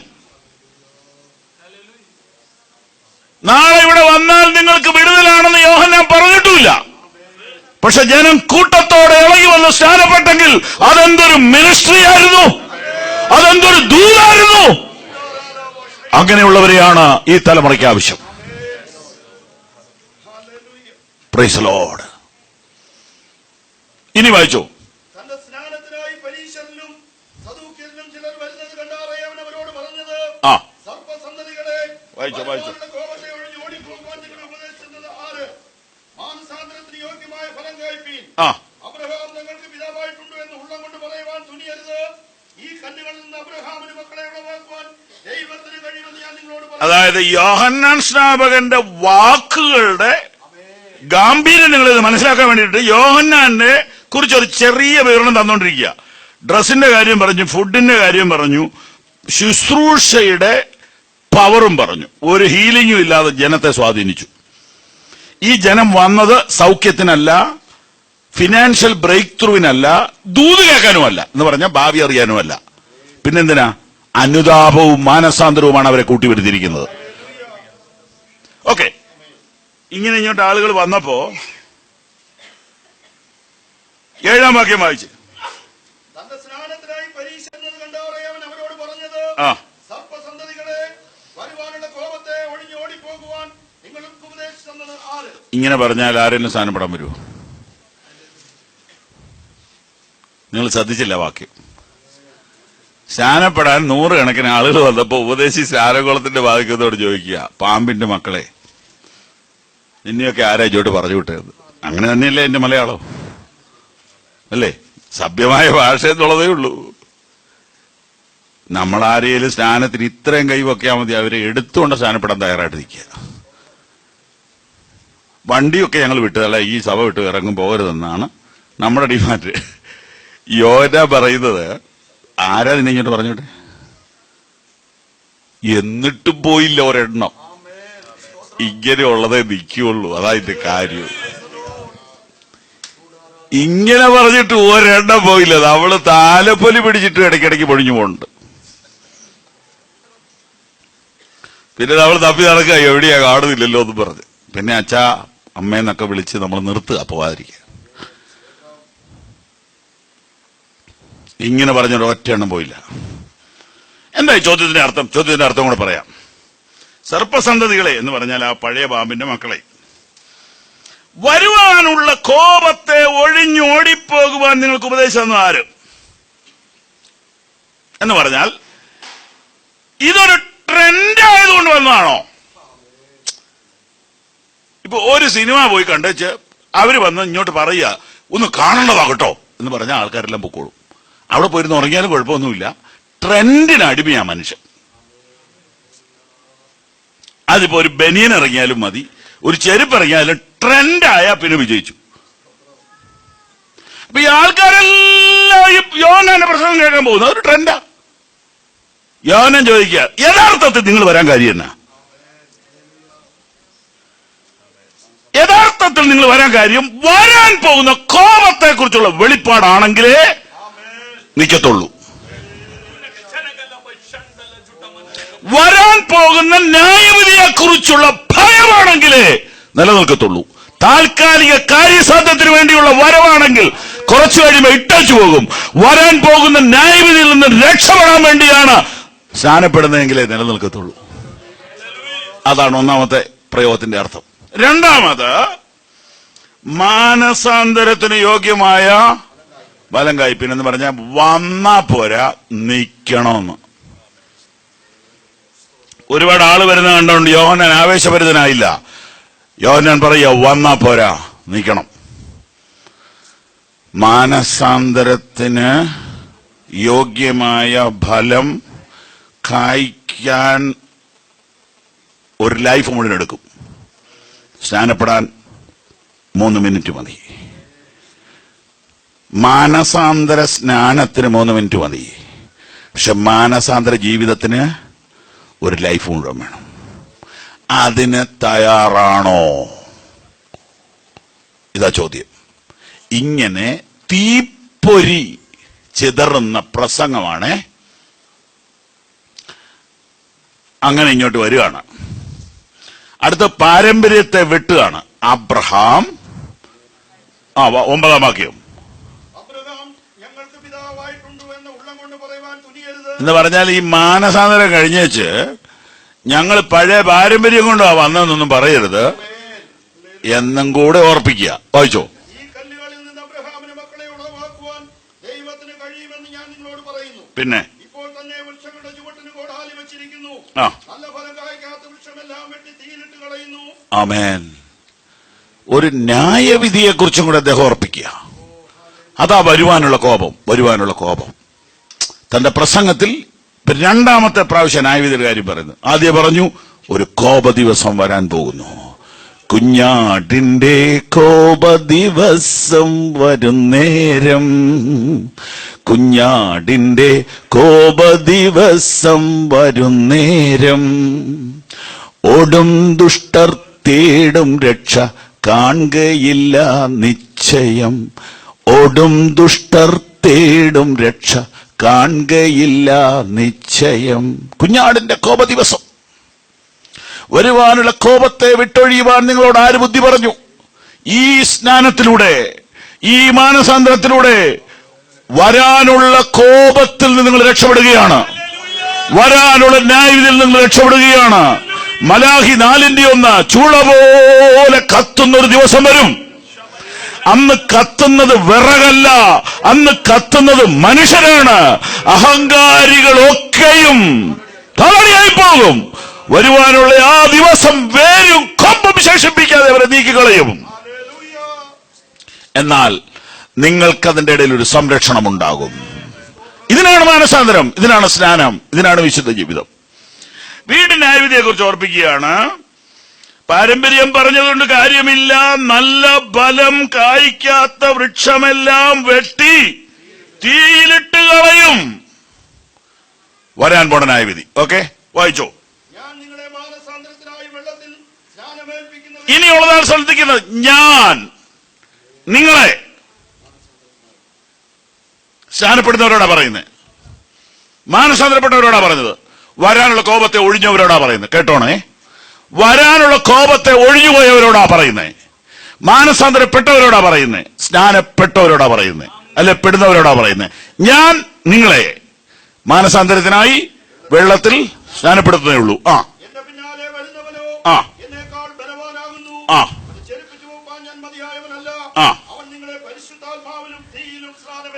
[SPEAKER 2] നാളെ ഇവിടെ വന്നാൽ നിങ്ങൾക്ക് വിടുതലാണെന്ന് യോഹന്നാൻ പറഞ്ഞിട്ടുമില്ല. പക്ഷെ ജനം കൂട്ടത്തോടെ ഇളകി വന്ന് സ്നാനപ്പെട്ടെങ്കിൽ അതെന്തൊരു മിനിസ്ട്രി ആയിരുന്നു, അതെന്തൊരു ദൂതായിരുന്നു. അങ്ങനെയുള്ളവരെയാണ് ഈ തലമുറയ്ക്ക് ആവശ്യം. Price the Lord. ഇനി വായിച്ചോ.
[SPEAKER 3] തന്റെ സ്നാനത്തിനായി പരീശരിലും സദൂക്യരിലും ചിലർ വരുന്നത് കണ്ടാറേ അവൻ അവരോട് പറഞ്ഞത്, സർപ്പസന്തതികളെ,
[SPEAKER 2] വായിച്ചോ.
[SPEAKER 3] കോപത്തെ ഒഴിഞ്ഞ് ഓടിപ്പോകുവാൻ നിങ്ങൾ ഉപദേശിച്ചത് ആര്? മാനസാന്തരത്തിന് യോഗ്യമായ ഫലം കഴിപ്പീൻ. അബ്രഹാം ഞങ്ങൾക്ക് പിതാവായിട്ടുണ്ട് എന്ന് ഉള്ളം കൊണ്ട് പറയുവാൻ തുനിയരുത്. ഈ കല്ലുകളിൽ നിന്ന് അബ്രഹാമിന് മക്കളെ ഉളവാക്കുവാൻ ദൈവത്തിന് കഴിയുമെന്ന് ഞാൻ നിങ്ങളോട് പറഞ്ഞു.
[SPEAKER 2] അതായത് യോഹന്നാൻ സ്നാപകന്റെ വാക്കുകളുടെ ഗാംഭീര്യം നിങ്ങൾ ഇത് മനസ്സിലാക്കാൻ വേണ്ടിയിട്ട് യോഹന്നാനെ കുറിച്ച് ഒരു ചെറിയ വിവരണം തന്നുകൊണ്ടിരിക്കുക. ഡ്രസ്സിന്റെ കാര്യം പറഞ്ഞു, ഫുഡിന്റെ കാര്യം പറഞ്ഞു, ശുശ്രൂഷയുടെ പവറും പറഞ്ഞു. ഒരു ഹീലിംഗും ഇല്ലാതെ ജനത്തെ സ്വാധീനിച്ചു. ഈ ജനം വന്നത് സൗഖ്യത്തിനല്ല, ഫിനാൻഷ്യൽ ബ്രേക്ക് ത്രൂവിനല്ല, ദൂത് കേൾക്കാനുമല്ല എന്ന് പറഞ്ഞാൽ ഭാവി അറിയാനുമല്ല. പിന്നെന്തിനാ? അനുതാപവും മാനസാന്തരവുമാണ് അവരെ കൂട്ടിവരുത്തിയിരിക്കുന്നത്. ഓക്കെ, ഇങ്ങനെ ഇങ്ങോട്ട് ആളുകൾ വന്നപ്പോ 7-ാം വാക്യം വായിച്ച്.
[SPEAKER 3] തന്റെ സ്നാനത്തിനായി പരീശിക്കുന്നത് കണ്ടവരെ അവൻ അവരോട് പറഞ്ഞത്, സർപ്പസന്തതികളെ, വരുവാനുള്ള കോപത്തെ ഒഴിഞ്ഞ് ഓടിപ്പോകുവാൻ നിങ്ങൾക്ക് ഉപദേശിച്ചത് ആര്?
[SPEAKER 2] ഇങ്ങനെ പറഞ്ഞാൽ ആരെങ്കിലും സ്ഥാനപ്പെടാൻ വരുമോ? നിങ്ങൾ ശ്രദ്ധിച്ചില്ല വാക്യം. സ്നാനപ്പെടാൻ 100 കണക്കിന് ആളുകൾ വന്നപ്പോ ഉപദേശി സ്നാനകുളത്തിന്റെ വാക്യത്തോട് ചോദിക്കുക, പാമ്പിന്റെ മക്കളെ, നിന്നെയൊക്കെ ആരാ ഇങ്ങോട്ട് പറഞ്ഞു വിട്ടത്? അങ്ങനെ തന്നെയല്ലേ എന്റെ മലയാളം, അല്ലേ? സഭ്യമായ ഭാഷ എന്നുള്ളതേ ഉള്ളൂ. നമ്മളാരെയും സ്നാനത്തിന് ഇത്രയും കൈവയ്ക്കാൻ മതി, അവരെ എടുത്തുകൊണ്ട് സ്നാനപ്പെടാൻ തയ്യാറായിട്ട് നിൽക്കുക. വണ്ടിയൊക്കെ ഞങ്ങൾ വിട്ടതല്ല, ഈ സഭ വിട്ട് ഇറങ്ങും പോകരുതെന്നാണ് നമ്മുടെ ഡിമാൻഡ്. യോന പറയുന്നത്, ആരാ നിന്നെ ഇങ്ങോട്ട് പറഞ്ഞോട്ടെ? എന്നിട്ടും പോയില്ല ഒരെണ്ണം. ഇങ്ങനെയുള്ളതേ നിൽക്കുള്ളൂ, അതാ ഇതിന്റെ കാര്യം. ഇങ്ങനെ പറഞ്ഞിട്ട് ഒരെണ്ണം പോയില്ല. നമ്മള് താലപ്പൊലി പിടിച്ചിട്ട് ഇടയ്ക്കിടയ്ക്ക് പൊഴിഞ്ഞു പോകുന്നുണ്ട്. പിന്നെ നമ്മൾ തപ്പി നടക്കുക, എവിടെയാ കാണുന്നില്ലല്ലോ എന്ന് പറഞ്ഞ്. പിന്നെ അച്ഛാ അമ്മേന്നൊക്കെ വിളിച്ച് നമ്മൾ നിർത്തുക, പോവാതിരിക്കുക. ഇങ്ങനെ പറഞ്ഞൊരു ഒറ്റ എണ്ണം പോയില്ല. എന്തായി ചോദ്യത്തിന്റെ അർത്ഥം? ചോദ്യത്തിന്റെ അർത്ഥം കൂടെ പറയാം. സർപ്പസന്തതികളെ എന്ന് പറഞ്ഞാൽ ആ പഴയ പാമ്പിന്റെ മക്കളെ, വരുവാനുള്ള കോപത്തെ ഒഴിഞ്ഞോടിപ്പോകുവാൻ നിങ്ങൾക്ക് ഉപദേശിച്ചെന്ന് ആര്? എന്ന് പറഞ്ഞാൽ ഇതൊരു ട്രെൻഡ് ആയതുകൊണ്ട് വന്നതാണോ? ഇപ്പൊ ഒരു സിനിമ പോയി കണ്ടുവെച്ച് അവര് വന്ന് ഇങ്ങോട്ട് പറയുക, ഒന്ന് കാണേണ്ടതാ കേട്ടോ എന്ന് പറഞ്ഞാൽ ആൾക്കാരെല്ലാം പൊക്കോളും. അവിടെ പോയിരുന്ന് ഉറങ്ങിയാലും കുഴപ്പമൊന്നുമില്ല. ട്രെൻഡിന് അടിമയാ മനുഷ്യൻ. അതിപ്പോ ഒരു ബനിയൻ ഇറങ്ങിയാലും മതി, ഒരു ചെരുപ്പ് ഇറങ്ങിയാലും ട്രെൻഡായ പിന്നെ വിജയിച്ചു. അപ്പൊ ഈ ആൾക്കാരെല്ലാം ഈ യോഹന്നാന്റെ പ്രസംഗം കേൾക്കാൻ പോകുന്നത് ഒരു ട്രെൻഡാ. യോഹന്നാൻ ചോദിക്കുക, യഥാർത്ഥത്തിൽ നിങ്ങൾ വരാൻ കാര്യം എന്നാ? യഥാർത്ഥത്തിൽ നിങ്ങൾ വരാൻ കാര്യം വരാൻ പോകുന്ന കോപത്തെ കുറിച്ചുള്ള വെളിപ്പാടാണെങ്കിലേ നിൽക്കത്തുള്ളൂ. വരാൻ പോകുന്ന ന്യായവിധിയെ കുറിച്ചുള്ള ഭയമാണെങ്കിലേ നിലനിൽക്കത്തുള്ളൂ. താൽക്കാലിക കാര്യസാധ്യത്തിന് വേണ്ടിയുള്ള വരവാണെങ്കിൽ കുറച്ചു കഴിയുമ്പോൾ ഇട്ടച്ചു പോകും. വരാൻ പോകുന്ന ന്യായവിധിയിൽ നിന്ന് രക്ഷപ്പെടാൻ വേണ്ടിയാണ് സ്നാനപ്പെടുന്നതെങ്കിലേ നിലനിൽക്കത്തുള്ളൂ. അതാണ് ഒന്നാമത്തെ പ്രയോഗത്തിന്റെ അർത്ഥം. രണ്ടാമത്, മാനസാന്തരത്തിന് യോഗ്യമായ ബലം കായ്പിനെന്ന് പറഞ്ഞാൽ വന്നാ പോരാ, നിക്കണമെന്ന്. ഒരുപാട് ആള് വരുന്ന കണ്ടുകൊണ്ട് യോഹന്നാൻ ആവേശഭരിതനായില്ല. യോഹന്നാൻ പറയുക, വന്നാ പോരാ, നിക്കണം. മാനസാന്തരത്തിന് യോഗ്യമായ ഫലം കായ്ക്കാൻ ഒരു ലൈഫ് മുഴുവനെടുക്കും. സ്നാനപ്പെടാൻ 3 മിനിറ്റ് മതി. മാനസാന്തര സ്നാനത്തിന് 3 മിനിറ്റ് മതി. പക്ഷെ മാനസാന്തര ജീവിതത്തിന് ഒരു ലൈഫ് മുഴുവൻ വേണം. അതിന് തയ്യാറാണോ? ഇതാ ചോദ്യം. ഇങ്ങനെ തീപ്പൊരി ചിതറുന്ന പ്രസംഗമാണ്. അങ്ങനെ ഇങ്ങോട്ട് വരികയാണ്. അടുത്ത പാരമ്പര്യത്തെ വെട്ടുകയാണ്. അബ്രഹാം 9-ാം വാക്യം എന്ന് പറഞ്ഞാൽ ഈ മാനസാന്തരം കഴിഞ്ഞേച്ച് ഞങ്ങൾ പഴയ പാരമ്പര്യം കൊണ്ടാ വന്നതെന്നൊന്നും പറയരുത് എന്നും കൂടെ ഓർപ്പിക്കുക. വായിച്ചോ.
[SPEAKER 3] ഈ കല്ലുകളിൽ നിന്ന് അബ്രഹാമിന് മക്കളെ ദൈവത്തിന് കഴിയുമെന്ന് ഞാൻ നിങ്ങളോട് പറയുന്നു.
[SPEAKER 2] പിന്നെ
[SPEAKER 3] ഇപ്പോൾ തന്നെ വൃക്ഷങ്ങളുടെ ചുവട്ടിന് കോടാലി വെച്ചിരിക്കുന്നു. നല്ല ഫലം കായ്ക്കാത്ത വൃക്ഷമെല്ലാം വെട്ടി തീയിലിട്ട് കളയുന്നു.
[SPEAKER 2] ആമേൻ. ഒരു ന്യായവിധിയെ കുറിച്ചും കൂടെ അദ്ദേഹം ഓർപ്പിക്കുക. അതാ വരുവാനുള്ള കോപം. തന്റെ പ്രസംഗത്തിൽ രണ്ടാമത്തെ പ്രാവശ്യം ന്യായവിധിയുടെ കാര്യം പറയുന്നു. ആദ്യം പറഞ്ഞു ഒരു കോപ ദിവസം വരാൻ പോകുന്നു. കുഞ്ഞാടിന്റെ കോപ ദിവസം വരുന്നേരം, കുഞ്ഞാടിന്റെ കോപ ദിവസം വരുന്നേരം, ഓടും ദുഷ്ടർ തേടും രക്ഷ കാണുകയില്ല നിശ്ചയം. ഓടും ദുഷ്ടർ തേടും രക്ഷ കാണുകയില്ല നിശ്ചയം. കുഞ്ഞാടിന്റെ കോപ ദിവസം വരുവാനുള്ള കോപത്തെ വിട്ടൊഴിയുവാൻ നിങ്ങളോട് ആര് ബുദ്ധി പറഞ്ഞു? ഈ സ്നാനത്തിലൂടെ, ഈ മാനസാന്തരത്തിലൂടെ വരാനുള്ള കോപത്തിൽ നിന്ന് നിങ്ങൾ രക്ഷപ്പെടുകയാണ്. വരാനുള്ള ന്യായവിധിയിൽ നിങ്ങൾ രക്ഷപ്പെടുകയാണ്. മലാഖി 4:1 ചൂള പോലെ കത്തുന്നൊരു ദിവസം വരും. അന്ന് കത്തുന്നത് വിറകല്ല, അന്ന് കത്തുന്നത് മനുഷ്യരാണ്. അഹങ്കാരികളൊക്കെയും തളടിയായി പോകും. വരുവാനുള്ള ആ ദിവസം വേരും കൊമ്പും ശേഷിപ്പിക്കാതെ അവരെ നീക്കിക്കളയും. എന്നാൽ നിങ്ങൾക്കതിന്റെ ഇടയിൽ ഒരു സംരക്ഷണം ഉണ്ടാകും. ഇതിനാണ് മാനസാന്തരം, ഇതിനാണ് സ്നാനം, ഇതിനാണ് വിശുദ്ധ ജീവിതം. വീട് ന്യായവിധിയെ കുറിച്ച് ഓർപ്പിക്കുകയാണ്. പാരമ്പര്യം പറഞ്ഞതുകൊണ്ട് കാര്യമില്ല. നല്ല ഫലം കായ്ക്കാത്ത വൃക്ഷമെല്ലാം വെട്ടി തീയിലിട്ട് കളയും. വരാൻ പോണ ന്യായവിധി. ഓക്കെ, വായിച്ചോ. ഇനിയുള്ളതാണ് ശ്രദ്ധിക്കുന്നത്. ഞാൻ നിങ്ങളെ സ്നാനപ്പെടുന്നവരോടാ പറയുന്നത്, മാനസാന്തരപ്പെട്ടവരോടാ പറഞ്ഞത്. വരാനുള്ള കോപത്തെ ഒഴിഞ്ഞവരോടാ പറയുന്നത്. കേട്ടോണേ, വരാനുള്ള കോപത്തെ ഒഴിഞ്ഞുപോയവരോടാ പറയുന്നത്. മാനസാന്തരപ്പെട്ടവരോടാ പറയുന്നത്, സ്നാനപ്പെട്ടവരോടാ പറയുന്നത്, അല്ലെ പെടുന്നവരോടാ പറയുന്നത്. ഞാൻ നിങ്ങളെ മാനസാന്തരത്തിനായി വെള്ളത്തിൽ സ്നാനപ്പെടുത്തുന്നേ ഉള്ളൂ.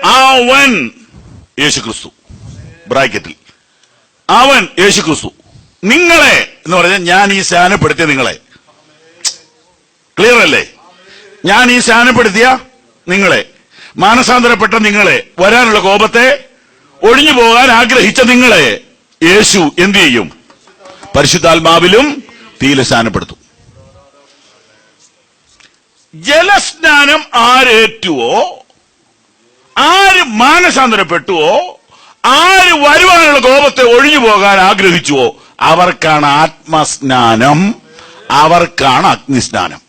[SPEAKER 2] അവൻ യേശുക്രിസ്തു, ബ്രാക്കറ്റിൽ അവൻ യേശുക്രിസ്തു. നിങ്ങളെ എന്ന് പറഞ്ഞാൽ ഞാൻ ഈ സ്നാനപ്പെടുത്തിയ നിങ്ങളെ. ക്ലിയർ അല്ലേ? ഞാൻ ഈ സ്നാനപ്പെടുത്തിയ നിങ്ങളെ, മാനസാന്തരപ്പെട്ട നിങ്ങളെ, വരാനുള്ള കോപത്തെ ഒഴിഞ്ഞു പോകാൻ ആഗ്രഹിച്ച നിങ്ങളെ യേശു എന്ത് ചെയ്യും? പരിശുദ്ധാത്മാവിലും തീയിലും സ്നാനപ്പെടുത്തും. ജലസ്നാനം ആരേറ്റുവോ, ആര് മാനസാന്തരപ്പെട്ടുവോ, ആര് വരുവാനുള്ള കോപത്തെ ഒഴിഞ്ഞു പോകാൻ ആഗ്രഹിച്ചുവോ അവർക്കാണ് ആത്മസ്നാനം, അവർക്കാണ് അഗ്നിസ്നാനം.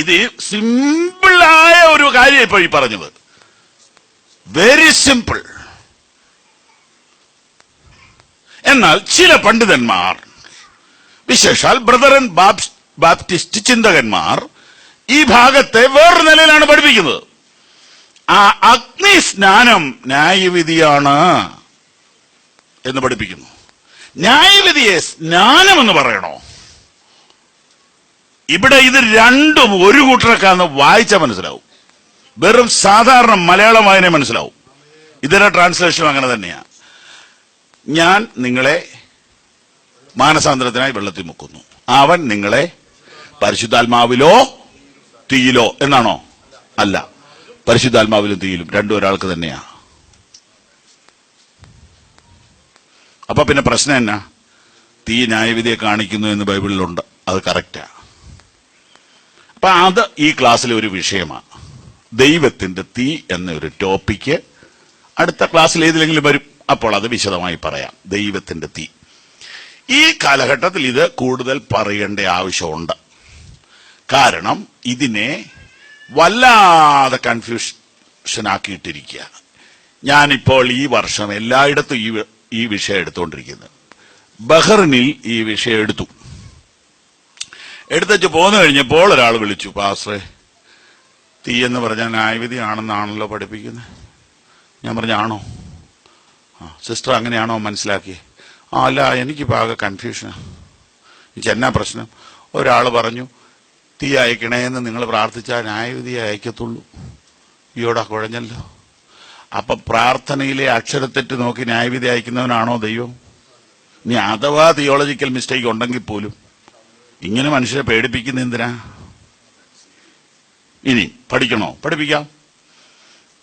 [SPEAKER 2] ഇത് സിമ്പിളായ ഒരു കാര്യം ഇപ്പോൾ ഈ പറഞ്ഞത്. Very simple. എന്നാൽ ചില പണ്ഡിതന്മാർ, വിശേഷാൽ ബ്രദറൻ ബാപ്റ്റിസ്റ്റ് ചിന്തകന്മാർ ഈ ഭാഗത്തെ വേറൊരു നിലയിലാണ് പഠിപ്പിക്കുന്നത്. ആ അഗ്നിസ്നാനം ന്യായവിധിയാണ് എന്ന് പഠിപ്പിക്കുന്നു. ന്യായവിധിയെ സ്നാനമെന്ന് പറയണോ? ഇവിടെ ഇത് രണ്ടും ഒരു കൂട്ടരക്കാന്ന് വായിച്ചാൽ മനസ്സിലാവും. വെറും സാധാരണ മലയാളം വായന മനസ്സിലാവും. ഇതര ട്രാൻസ്ലേഷനും അങ്ങനെ തന്നെയാണ്. ഞാൻ നിങ്ങളെ മാനസാന്തരത്തിനായി വെള്ളത്തിൽ മുക്കുന്നു, അവൻ നിങ്ങളെ പരിശുദ്ധാത്മാവിലോ തീയിലോ എന്നാണോ? അല്ല, പരിശുദ്ധാത്മാവിലും തീയിലും രണ്ടും ഒരാൾക്ക് തന്നെയാ. അപ്പൊ പിന്നെ പ്രശ്നം എന്നാ? തീ ന്യായവിധിയെ കാണിക്കുന്നു എന്ന് ബൈബിളിലുണ്ട്, അത് കറക്റ്റാ. അപ്പൊ അത് ഈ ക്ലാസ്സിലെ ഒരു വിഷയമാണ്. ദൈവത്തിന്റെ തീ എന്നൊരു ടോപ്പിക്ക് അടുത്ത ക്ലാസ്സിൽ ഏതിലെങ്കിലും വരും. അപ്പോൾ അത് വിശദമായി പറയാം. ദൈവത്തിന്റെ തീ. ഈ കാലഘട്ടത്തിൽ ഇത് കൂടുതൽ പറയേണ്ട ആവശ്യമുണ്ട്. കാരണം ഇതിനെ വല്ലാതെ കൺഫ്യൂഷനാക്കിയിട്ടിരിക്കുക. ഞാനിപ്പോൾ ഈ വർഷം എല്ലായിടത്തും ഈ വിഷയം എടുത്തുകൊണ്ടിരിക്കുന്നത്. ബഹ്റിനിൽ ഈ വിഷയം എടുത്തു പോന്നു കഴിഞ്ഞപ്പോൾ ഒരാൾ വിളിച്ചു, പാസ്റ്ററെ, തീ എന്ന് പറഞ്ഞാൽ ന്യായവിധി ആണെന്നാണല്ലോ പഠിപ്പിക്കുന്നത്. ഞാൻ പറഞ്ഞു, ആണോ? സിസ്റ്റർ അങ്ങനെയാണോ മനസ്സിലാക്കി? അല്ല, എനിക്ക് ആകെ കൺഫ്യൂഷനാണ്. എനിക്ക് എന്നാ പ്രശ്നം? ഒരാൾ പറഞ്ഞു, തീ അയക്കണേന്ന് നിങ്ങൾ പ്രാർത്ഥിച്ചാൽ ന്യായവിധി അയക്കത്തുള്ളൂ. ഈയോടാ കുഴഞ്ഞല്ലോ. അപ്പൊ പ്രാർത്ഥനയിലെ അക്ഷരത്തെറ്റ് നോക്കി ന്യായവിധി അയക്കുന്നവനാണോ ദൈവം? ഇനി അഥവാ തിയോളജിക്കൽ മിസ്റ്റേക്ക് ഉണ്ടെങ്കിൽ പോലും ഇങ്ങനെ മനുഷ്യരെ പേടിപ്പിക്കുന്ന എന്തിനാ? ഇനി പഠിക്കണോ? പഠിപ്പിക്കാം.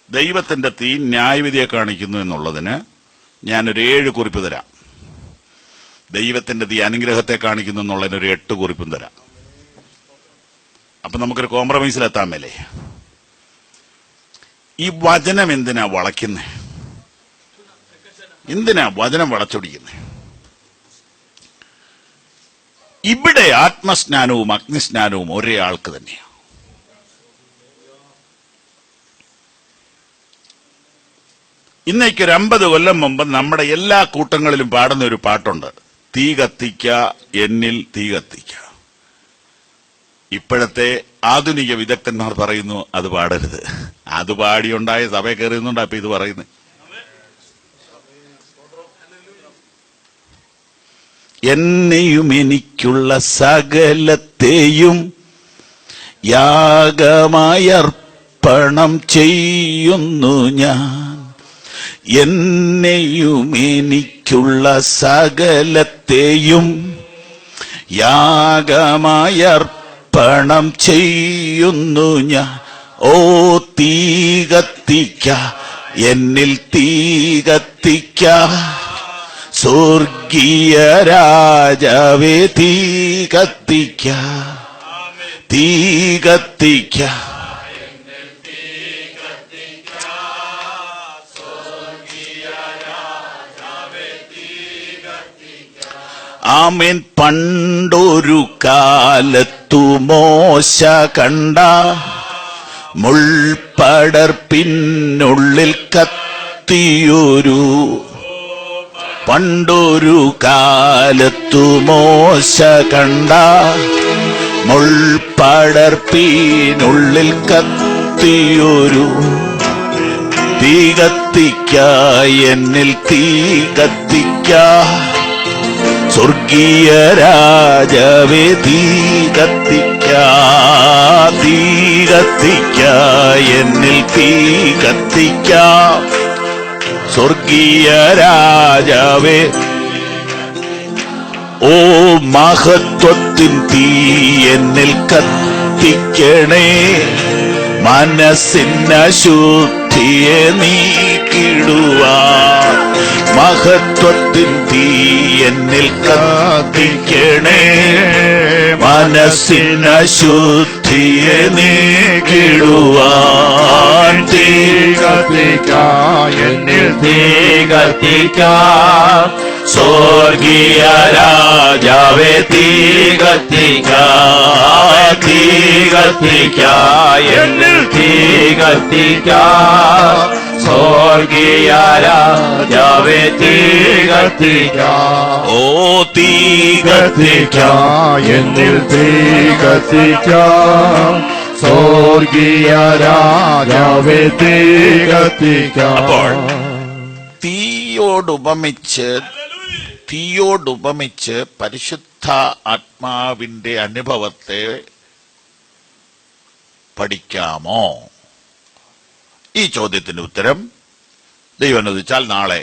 [SPEAKER 2] ദൈവത്തിന്റെ തീ ന്യായവിധിയെ കാണിക്കുന്നു എന്നുള്ളതിന് ഞാനൊരു 7 കുറിപ്പ് തരാം. ദൈവത്തിന്റെ തീ അനുഗ്രഹത്തെ കാണിക്കുന്നു എന്നുള്ളതിന് ഒരു 8 കുറിപ്പും തരാം. അപ്പൊ നമുക്കൊരു കോംപ്രമൈസിലെത്താൻ മേലേ. ഈ വചനം എന്തിനാ വളയ്ക്കുന്നേ? എന്തിനാ വചനം വളച്ചൊടിക്കുന്നേ? ഇവിടെ ആത്മസ്നാനവും അഗ്നിസ്നാനവും ഒരേ ആൾക്ക് തന്നെയാണ്. ഇന്നേക്കൊരു 50 കൊല്ലം മുമ്പ് നമ്മുടെ എല്ലാ കൂട്ടങ്ങളിലും പാടുന്ന ഒരു പാട്ടുണ്ട്, തീ കത്തിക്ക എന്നിൽ തീ കത്തിക്ക. ഇപ്പോഴത്തെ ആധുനിക വിദഗ്ധന്മാർ പറയുന്നു അത് പാടരുത്. അത് പാടിയുണ്ടായ സഭയെ കയറുന്നുണ്ട്. അപ്പൊ ഇത് പറയുന്നത് എന്നെയും എനിക്കുള്ള സകലത്തെയും യാഗമായി അർപ്പണം ചെയ്യുന്നു ഞാൻ. എന്നെയും എനിക്കുള്ള സകലത്തെയും യാഗമായി അർപ്പണം ചെയ്യുന്നു ഞാൻ. ഓ തീ കത്തിക്ക എന്നിൽ തീ കത്തിക്ക, സ്വർഗീയ രാജാവേ തീ കത്തിക്ക, തീ കത്തിക്ക. ആമേൻ. പണ്ടൊരു കാലത്തു മോശ കണ്ട മുൾപടർപ്പിനുള്ളിൽ കത്തിയൊരു, പണ്ടൊരു കാലത്തു മോശ കണ്ട മുൾപടർപ്പിനുള്ളിൽ കത്തിയൊരു, തീ കത്തിക്ക എന്നിൽ തീ കത്തിക്ക, സ്വർഗീയ രാജാവേ തീ കത്തിക്ക, തീ കത്തിക്ക എന്നിൽ തീ കത്തിക്ക, സ്വർഗീയ രാജാവേ. ഓ മഹത്വത്തിൻ തീ എന്നിൽ കത്തിക്കണേ, മനസ്സിനശുദ്ധിയെ നീക്കിടുവാൻ. മഹത്വത്തിൻ തീ എന്നിൽ കത്തിക്കണേ, മനസ്സിനശുദ്ധിയെ നീക്കിടുവാൻ. തീ
[SPEAKER 4] കത്തിക്ക എന്നിൽ തീ കത്തിക്ക,
[SPEAKER 2] സ്വർഗീയ രാജാവേ തീ കത്തിക്ക, തീ കത്തിക്ക എന്നിൽ
[SPEAKER 4] തീ കത്തിക്ക, സ്വർഗീയ രാജാവേ തീ കത്തിക്ക.
[SPEAKER 2] ഓ തീ
[SPEAKER 4] കത്തിക്ക എന്നിൽ തീ കത്തിക്ക, സ്വർഗീയ രാജാവേ തീ കത്തിക്ക.
[SPEAKER 2] അപ്പോൾ തീയോടുപമിച്ച് പരിശുദ്ധ ആത്മാവിന്റെ അനുഭവത്തെ പഠിക്കാമോ? ഈ ചോദ്യത്തിന് ഉത്തരം ദൈവം അനുവദിച്ചാൽ നാളെ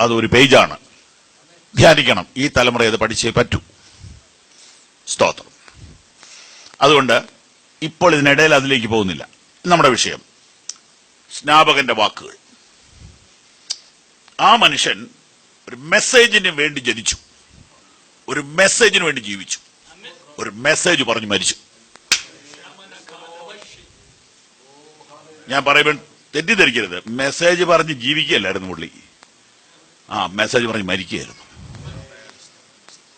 [SPEAKER 2] അതൊരു പേജാണ്. ധ്യാനിക്കണം. ഈ തലമുറ അത് പഠിച്ചേ പറ്റൂ. സ്തോത്രം. അതുകൊണ്ട് ഇപ്പോൾ ഇതിനിടയിൽ അതിലേക്ക് പോകുന്നില്ല. നമ്മുടെ വിഷയം സ്നാപകന്റെ വാക്കുകൾ. ആ മനുഷ്യൻ ഒരു മെസ്സേജിന് വേണ്ടി ജനിച്ചു, ഒരു മെസ്സേജിന് വേണ്ടി ജീവിച്ചു, ഒരു മെസ്സേജ് പറഞ്ഞു മരിച്ചു. ഞാൻ പറയുമ്പോൾ തെറ്റിദ്ധരിക്കരുത്, മെസ്സേജ് പറഞ്ഞ് ജീവിക്കുകയല്ലായിരുന്നു പുള്ളി, മെസ്സേജ് പറഞ്ഞ് മരിക്കുകയായിരുന്നു.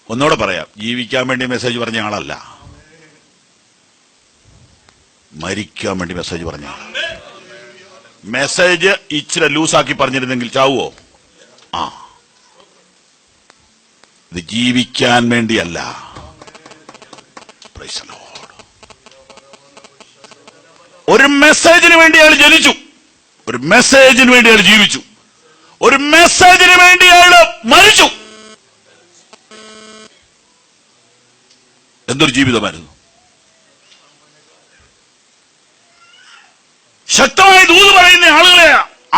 [SPEAKER 2] ഒന്നുകൂടെ പറയാം, ജീവിക്കാൻ വേണ്ടി മെസ്സേജ് പറഞ്ഞ ആളല്ല, മരിക്കാൻ വേണ്ടി മെസ്സേജ് പറഞ്ഞ ആൾ. മെസ്സേജ് ഇച്ചിരി ലൂസാക്കി പറഞ്ഞിരുന്നെങ്കിൽ ചാവുവോ? ഇത് ജീവിക്കാൻ വേണ്ടിയല്ല. Price the Lord. ഒരു മെസ്സേജിന് വേണ്ടി അയാൾ ജനിച്ചു, ഒരു മെസ്സേജിന് വേണ്ടി അയാൾ ജീവിച്ചു, ഒരു മെസ്സേജിന് വേണ്ടി അയാൾ മരിച്ചു. എന്തൊരു ജീവിതമായിരുന്നു! ശക്തമായി ദൂത് പറയുന്ന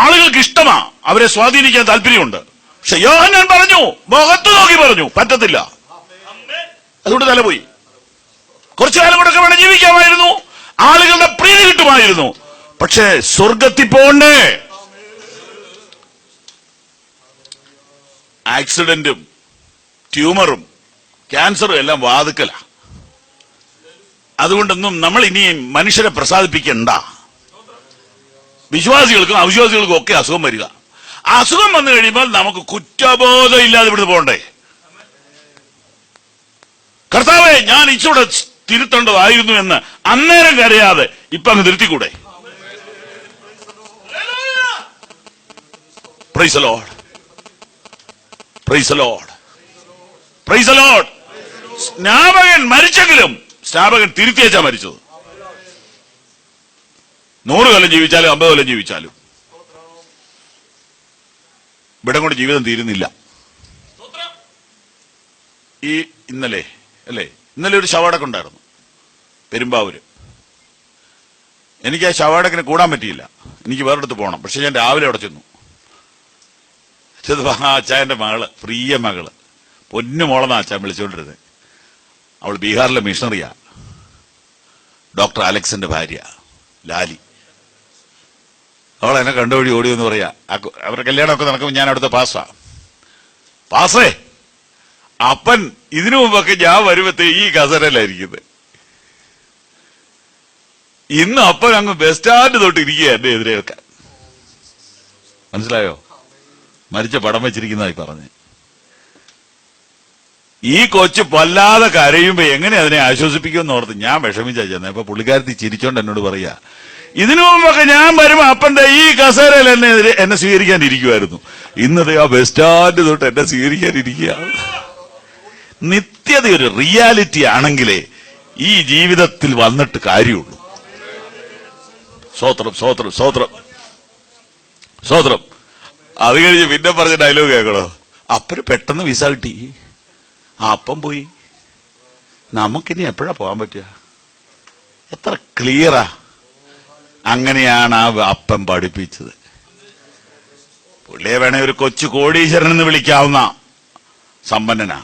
[SPEAKER 2] ആളുകൾക്ക് ഇഷ്ടമാ, അവരെ സ്വാധീനിക്കാൻ താല്പര്യമുണ്ട്. പക്ഷെ യോഹന്നാൻ പറഞ്ഞു, മുഖത്ത് നോക്കി പറഞ്ഞു, പറ്റത്തില്ല. അതുകൊണ്ട് തലപോയി. കുറച്ചു കാലം കൂടെ വേണം ജീവിക്കാമായിരുന്നു, ആളുകളുടെ പ്രീതി കിട്ടുമായിരുന്നു. പക്ഷേ സ്വർഗത്തിൽ പോണ്ടേ? ആക്സിഡന്റും ട്യൂമറും ക്യാൻസറും എല്ലാം വാതുക്കല. അതുകൊണ്ടൊന്നും നമ്മൾ ഇനിയും മനുഷ്യരെ പ്രസാദിപ്പിക്കണ്ട. വിശ്വാസികൾക്കും അവിശ്വാസികൾക്കും ഒക്കെ അസുഖം വരിക. അസുഖം വന്നു കഴിയുമ്പോൾ നമുക്ക് കുറ്റബോധം ഇല്ലാതെ ഇവിടുന്ന് പോകണ്ടേ? കർത്താവേ, ഞാൻ ഇച്ചിവിടെ തിരുത്തേണ്ടതായിരുന്നു എന്ന് അന്നേരം കരയാതെ ഇപ്പൊ അങ്ങ് തിരുത്തിക്കൂടെ? Praise the Lord, praise the Lord, praise the Lord. സ്നാപകൻ മരിച്ചെങ്കിലും സ്നാപകൻ തിരുത്തിയേച്ചാ മരിച്ചത്. 100 കൊല്ലം ജീവിച്ചാലും 50 കൊല്ലം ജീവിച്ചാലും ഇവിടെ കൊണ്ട് ജീവിതം തീരുന്നില്ല. ഈ ഇന്നലെ ഒരു ശവടക്കം ഉണ്ടായിരുന്നു പെരുമ്പാവൂര്. എനിക്ക് ആ ശവടക്കിന് കൂടാൻ പറ്റിയില്ല, എനിക്ക് വേറെടുത്ത് പോകണം. പക്ഷെ ഞാൻ രാവിലെ അവിടെ ചെന്നു. ആ അച്ചായന്റെ മകള്, പ്രിയ മകള്, പൊന്നു മോളെന്നാ അച്ചാൻ വിളിച്ചുകൊണ്ടിരുന്നത്. അവൾ ബീഹാറിലെ മിഷണറിയാ, ഡോക്ടർ അലക്സിന്റെ ഭാര്യ ലാലി. അവൾ എന്നെ കണ്ടുവഴി ഓടിയെന്ന് പറയാ. അവരുടെ കല്യാണമൊക്കെ നടക്കുമ്പോൾ ഞാൻ അവിടുത്തെ പാസേ അപ്പൻ ഇതിനു മുമ്പൊക്കെ ഞാൻ വരുമ്പത്തെ ഈ കസരയിലായിരിക്കുന്നത്. ഇന്ന് അപ്പൻ അങ്ങ് ബസ് സ്റ്റാൻഡ് തൊട്ട് ഇരിക്കുക എന്റെ എതിരെ വെക്കാൻ. മനസ്സിലായോ? മരിച്ച പടം വെച്ചിരിക്കുന്നതായി പറഞ്ഞ്. ഈ കൊച്ചു വല്ലാതെ കരയുമ്പോ എങ്ങനെ അതിനെ ആശ്വസിപ്പിക്കുമെന്ന് ഓർത്ത് ഞാൻ വിഷമിച്ചാ ചെന്നെ. അപ്പൊ പുള്ളിക്കാരത്തി ചിരിച്ചോണ്ട് എന്നോട് പറയാ, ഇതിനു മുമ്പൊക്കെ ഞാൻ വരുമ്പോ അപ്പന്റെ ഈ കസേരയിൽ എന്നെ സ്വീകരിക്കാനിരിക്കുമായിരുന്നു. ഇന്നത് ആ ബസ് സ്റ്റാൻഡ് തൊട്ട് എന്നെ സ്വീകരിക്കാനിരിക്കുക. നിത്യത ഒരു റിയാലിറ്റി ആണെങ്കിലേ ഈ ജീവിതത്തിൽ വന്നിട്ട് കാര്യമുള്ളൂ. സ്വോത്രം സ്വോത്രം സ്വോത്രം സ്വോത്രം. അത് കഴിഞ്ഞ് പിന്നെ പറഞ്ഞ ഡയലോഗ് കേൾക്കണോ? അപ്പന് പെട്ടെന്ന് വിസ കിട്ടി, അപ്പം പോയി, നമുക്കിനി എപ്പോഴാ പോകാൻ പറ്റുക? എത്ര ക്ലിയറാ. അങ്ങനെയാണ് ആ അപ്പൻ പഠിപ്പിച്ചത്. പുള്ളിയെ വേണേ ഒരു കൊച്ചു കോടീശ്വരൻ എന്ന് വിളിക്കാവുന്ന സമ്പന്നനാ.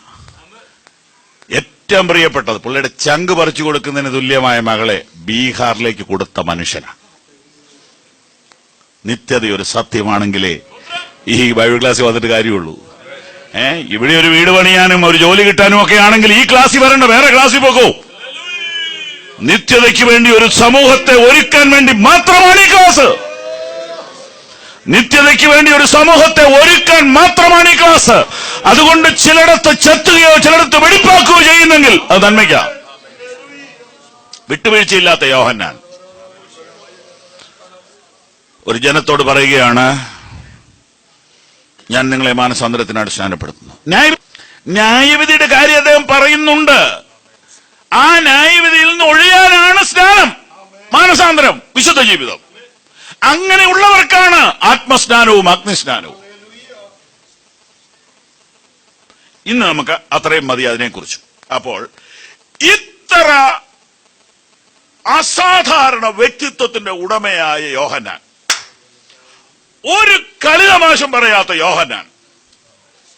[SPEAKER 2] ഏറ്റവും പ്രിയപ്പെട്ടത് പുള്ളിയുടെ ചങ്ക് പറിച്ചു കൊടുക്കുന്നതിന് തുല്യമായ മകളെ ബീഹാറിലേക്ക് കൊടുത്ത മനുഷ്യനാ. നിത്യത ഒരു സത്യമാണെങ്കിലേ ഈ ബൈബിൾ ക്ലാസ്സിൽ വന്നിട്ട് കാര്യമുള്ളൂ. ഇവിടെ ഒരു വീട് പണിയാനും ഒരു ജോലി കിട്ടാനും ഒക്കെ ആണെങ്കിൽ ഈ ക്ലാസ്സിൽ വരണ്ട, വേറെ ക്ലാസ്സിൽ പോകൂ. നിത്യതയ്ക്ക് വേണ്ടി ഒരു സമൂഹത്തെ ഒരുക്കാൻ വേണ്ടി മാത്രമാണ് ഈ ക്ലാസ്. നിത്യതയ്ക്ക് വേണ്ടി ഒരു സമൂഹത്തെ ഒരുക്കാൻ മാത്രമാണ് ഈ ക്ലാസ്. അതുകൊണ്ട് ചിലയിടത്ത് ചെത്തുകയോ ചിലയിടത്ത് വെടിപ്പാക്കുകയോ ചെയ്യുന്നെങ്കിൽ അത് നന്മയ്ക്കാം. വിട്ടുവീഴ്ചയില്ലാത്ത യോഹന്നാൻ ഒരു ജനത്തോട് പറയുകയാണ്, ഞാൻ നിങ്ങളെ മാനസാന്തരത്തിനായിട്ട് സ്നാനപ്പെടുത്തുന്നു. ന്യായവിധിയുടെ കാര്യം അദ്ദേഹം പറയുന്നുണ്ട്. ആ ന്യായവിധിയിൽ നിന്ന് ഒഴിയാനാണ് സ്നാനം, മാനസാന്തരം, വിശുദ്ധ ജീവിതം. അങ്ങനെയുള്ളവർക്കാണ് ആത്മസ്നാനവും അഗ്നിസ്നാനവും. ഇന്ന് നമുക്ക് അത്രയും മതി അതിനെക്കുറിച്ച്. അപ്പോൾ ഇത്ര അസാധാരണ വ്യക്തിത്വത്തിന്റെ ഉടമയായ യോഹന്നാൻ, ഒരു കളിതമാശം പറയാത്ത യോഹന്നാൻ,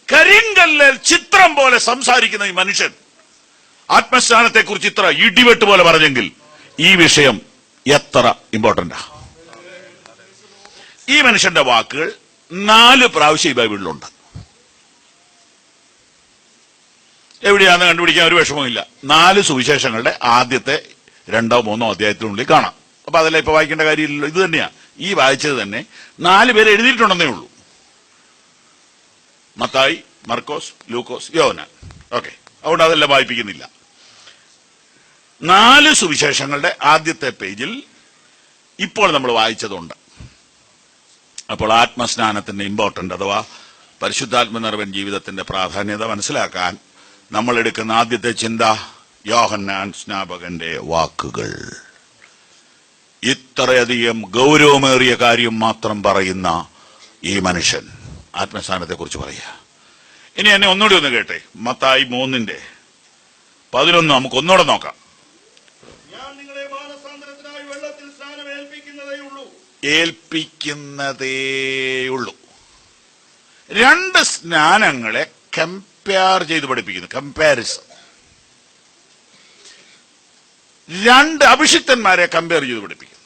[SPEAKER 2] കരിങ്കല്ലിൽ ചിത്രം പോലെ സംസാരിക്കുന്ന ഈ മനുഷ്യൻ ആത്മസ്നാനത്തെക്കുറിച്ച് ഇത്ര ഇടിവെട്ട് പോലെ പറഞ്ഞെങ്കിൽ ഈ വിഷയം എത്ര ഇമ്പോർട്ടന്റാ. ഈ മനുഷ്യന്റെ വാക്കുകൾ 4 പ്രാവശ്യം ഈ ബൈബിളിലുണ്ട്. എവിടെയാണെന്ന് കണ്ടുപിടിക്കാൻ ഒരു വിഷമമില്ല. 4 സുവിശേഷങ്ങളുടെ ആദ്യത്തെ 2ഓ 3ഓ അധ്യായത്തിനുള്ളിൽ കാണാം. അപ്പൊ അതെല്ലാം ഇപ്പൊ വായിക്കേണ്ട കാര്യമില്ലല്ലോ. ഇത് തന്നെയാ ഈ വായിച്ചത് തന്നെ 4 പേര് എഴുതിയിട്ടുണ്ടെന്നേ ഉള്ളൂ. മത്തായി, മർക്കോസ്, ലൂക്കോസ്, യോഹന്നാൻ. ഓക്കെ, അതുകൊണ്ട് അതെല്ലാം വായിപ്പിക്കുന്നില്ല. 4 സുവിശേഷങ്ങളുടെ ആദ്യത്തെ പേജിൽ ഇപ്പോൾ നമ്മൾ വായിച്ചതുണ്ട്. അപ്പോൾ ആത്മസ്നാനത്തിന്റെ ഇമ്പോർട്ടന്റ് അഥവാ പരിശുദ്ധാത്മ നിറവൻ ജീവിതത്തിന്റെ പ്രാധാന്യത മനസ്സിലാക്കാൻ നമ്മൾ എടുക്കുന്ന ആദ്യത്തെ ചിന്ത യോഹന്നാൻ സ്നാപകന്റെ വാക്കുകൾ. ഇത്രയധികം ഗൗരവമേറിയ കാര്യം മാത്രം പറയുന്ന ഈ മനുഷ്യൻ ആത്മസ്നാനത്തെ കുറിച്ച് പറയുക. ഇനി എന്നെ ഒന്നുകൂടി ഒന്ന് കേട്ടെ. മത്തായി 3:11 നമുക്ക് ഒന്നുകൂടെ നോക്കാം.
[SPEAKER 3] ഞാൻ നിങ്ങളെ മാനസാന്തരത്തിനായി വെള്ളത്തിൽ സ്നാനം ഏൽപ്പിക്കുന്നതേ ഉള്ളൂ.
[SPEAKER 2] ഏൽപ്പിക്കുന്നതേയുള്ളൂ. രണ്ട് സ്നാനങ്ങളെ കമ്പയർ ചെയ്ത് പഠിപ്പിക്കുന്നു. കമ്പാരിസൺ. രണ്ട് അഭിഷിക്തന്മാരെ കമ്പയർ ചെയ്ത് പഠിപ്പിക്കുന്നു.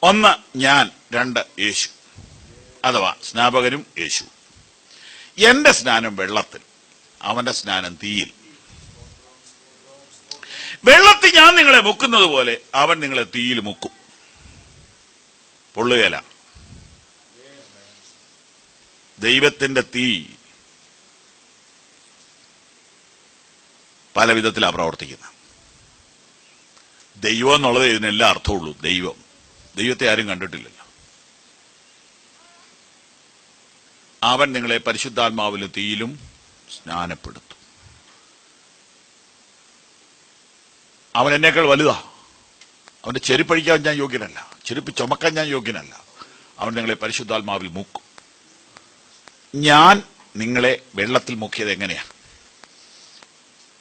[SPEAKER 2] ഒന്ന് ഞാൻ, രണ്ട് യേശു, അഥവാ സ്നാപകനും യേശു. എന്റെ സ്നാനം വെള്ളത്തിൽ, അവന്റെ സ്നാനം തീയിൽ. വെള്ളത്തിൽ ഞാൻ നിങ്ങളെ മുക്കുന്നത് പോലെ അവൻ നിങ്ങളെ തീയിൽ മുക്കും. പൊള്ളുകയില്ല. ദൈവത്തിന്റെ തീ പല വിധത്തിലാണ് പ്രവർത്തിക്കുന്നത്. ദൈവം എന്നുള്ളത് ഇതിനെല്ലാം അർത്ഥമുള്ളൂ. ദൈവത്തെ ആരും കണ്ടിട്ടില്ലല്ലോ. അവൻ നിങ്ങളെ പരിശുദ്ധാത്മാവിലും തീയിലും സ്നാനപ്പെടുത്തും. അവൻ എന്നേക്കാൾ വലുതാ. അവന്റെ ചെരുപ്പഴിക്കാൻ ഞാൻ യോഗ്യനല്ല, ചെരുപ്പ് ചുമക്കാൻ ഞാൻ യോഗ്യനല്ല. അവൻ നിങ്ങളെ പരിശുദ്ധാത്മാവിൽ മുക്കും. ഞാൻ നിങ്ങളെ വെള്ളത്തിൽ മുക്കിയത് എങ്ങനെയാ?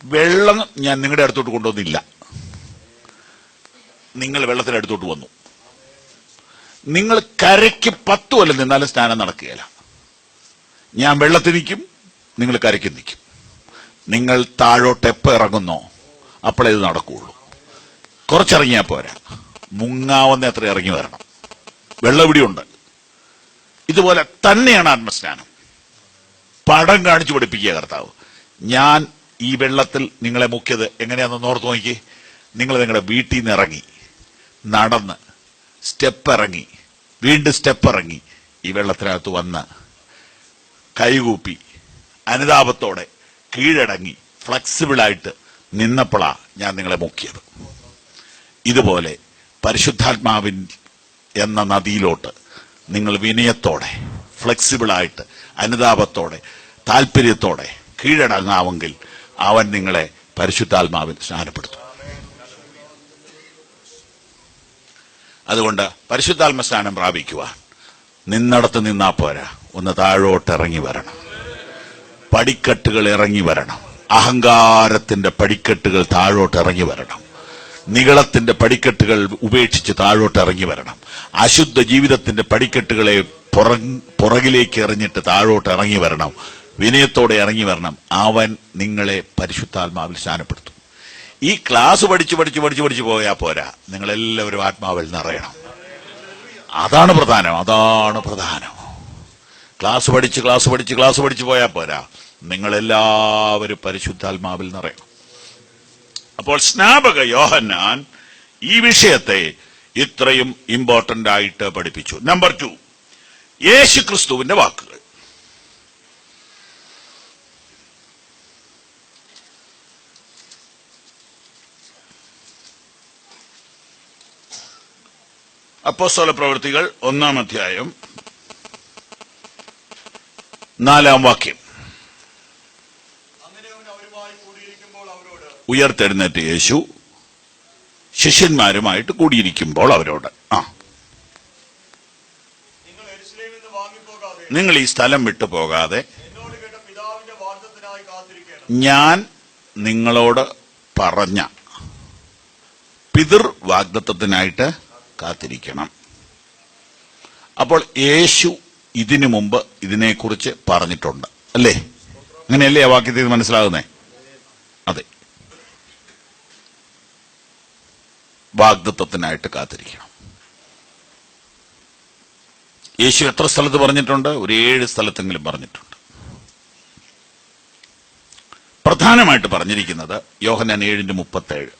[SPEAKER 2] വെള്ളം ഞാൻ നിങ്ങളുടെ അടുത്തോട്ട് കൊണ്ടുവന്നില്ല, നിങ്ങൾ വെള്ളത്തിന്റെ അടുത്തോട്ട് വന്നു. നിങ്ങൾ കരയ്ക്ക് 10 കൊല്ലം നിന്നാലും സ്നാനം നടക്കുകയില്ല. ഞാൻ വെള്ളത്തിൽ നിൽക്കും, നിങ്ങൾ കരയ്ക്ക് നിൽക്കും. നിങ്ങൾ താഴോട്ട് എപ്പോൾ ഇറങ്ങുന്നോ അപ്പോഴേ ഇത് നടക്കുകയുള്ളൂ. കുറച്ചിറങ്ങിയാൽ പോരാ, മുങ്ങാവുന്ന അത്ര ഇറങ്ങി വരണം. വെള്ളം ഇവിടെയുണ്ട്. ഇതുപോലെ തന്നെയാണ് ആത്മസ്നാനം. പടം കാണിച്ചു പഠിപ്പിക്കുക കർത്താവ്. ഞാൻ ഈ വെള്ളത്തിൽ നിങ്ങളെ മുക്കിയത് എങ്ങനെയാണെന്ന് ഓർത്ത് നോക്കി. നിങ്ങൾ നിങ്ങളുടെ വീട്ടിൽ നിന്ന് ഇറങ്ങി, നടന്ന് സ്റ്റെപ്പ് ഇറങ്ങി, വീണ്ടും സ്റ്റെപ്പ് ഇറങ്ങി, ഈ വെള്ളത്തിനകത്ത് വന്ന് കൈകൂപ്പി അനുതാപത്തോടെ കീഴടങ്ങി ഫ്ലെക്സിബിളായിട്ട് നിന്നപ്പോഴാ ഞാൻ നിങ്ങളെ മുക്കിയത്. ഇതുപോലെ പരിശുദ്ധാത്മാവിൻ എന്ന നദിയിലോട്ട് നിങ്ങൾ വിനയത്തോടെ, ഫ്ലെക്സിബിളായിട്ട്, അനുതാപത്തോടെ, താല്പര്യത്തോടെ കീഴടങ്ങാമെങ്കിൽ അവൻ നിങ്ങളെ പരിശുദ്ധാത്മാവിൽ സ്നാനപ്പെടുത്തും. അതുകൊണ്ട് പരിശുദ്ധാത്മ സ്നാനം പ്രാപിക്കുവാൻ നിന്നടത്ത് നിന്നാ പോരാ, ഒന്ന് താഴോട്ട് ഇറങ്ങി വരണം. പടിക്കെട്ടുകൾ ഇറങ്ങി വരണം. അഹങ്കാരത്തിന്റെ പടിക്കെട്ടുകൾ താഴോട്ട് ഇറങ്ങി വരണം. നിഗളത്തിന്റെ പടിക്കെട്ടുകൾ ഉപേക്ഷിച്ച് താഴോട്ട് ഇറങ്ങി വരണം. അശുദ്ധ ജീവിതത്തിന്റെ പടിക്കെട്ടുകളെ പുറകിലേക്ക് എറിഞ്ഞിട്ട് താഴോട്ട് ഇറങ്ങി വരണം. വിനയത്തോടെ ഇറങ്ങി വരണം. അവൻ നിങ്ങളെ പരിശുദ്ധാത്മാവിൽ സ്നാനപ്പെടുത്തും. ഈ ക്ലാസ് പഠിച്ചു പോയാൽ പോരാ, നിങ്ങളെല്ലാവരും ആത്മാവിൽ നിറയണം. അതാണ് പ്രധാനം. ക്ലാസ് പഠിച്ച് പോയാൽ പോരാ, നിങ്ങളെല്ലാവരും പരിശുദ്ധാത്മാവിൽ നിറയണം. അപ്പോൾ സ്നാപക യോഹന്നാൻ ഈ വിഷയത്തെ ഇത്രയും ഇമ്പോർട്ടന്റ് ആയിട്ട് പഠിപ്പിച്ചു. നമ്പർ 2, യേശുക്രിസ്തുവിന്റെ വാക്കുകൾ. അപ്പോസ്തല പ്രവൃത്തികൾ 1-ാം അധ്യായം 4-ാം വാക്യം. ഉയർത്തെഴുന്നേറ്റ് യേശു ശിഷ്യന്മാരുമായിട്ട് കൂടിയിരിക്കുമ്പോൾ അവരോട്, നിങ്ങൾ ഈ സ്ഥലം വിട്ടു പോകാതെ ഞാൻ നിങ്ങളോട് പറഞ്ഞ പിതൃ വാഗ്ദത്തത്തിനായിട്ട് കാത്തിരിക്കണം. അപ്പോൾ യേശു ഇതിനു മുമ്പ് ഇതിനെക്കുറിച്ച് പറഞ്ഞിട്ടുണ്ട്, അല്ലേ? അങ്ങനെയല്ലേ ആ വാക്യത്തിൽ മനസ്സിലാകുന്നേ? അതെ, വാഗ്ദത്തത്തിനായിട്ട് കാത്തിരിക്കണം. യേശു എത്ര സ്ഥലത്ത് പറഞ്ഞിട്ടുണ്ട്? ഒരു 7 സ്ഥലത്തെങ്കിലും പറഞ്ഞിട്ടുണ്ട്. പ്രധാനമായിട്ട് പറഞ്ഞിരിക്കുന്നത് യോഹന്നാൻ 7:37.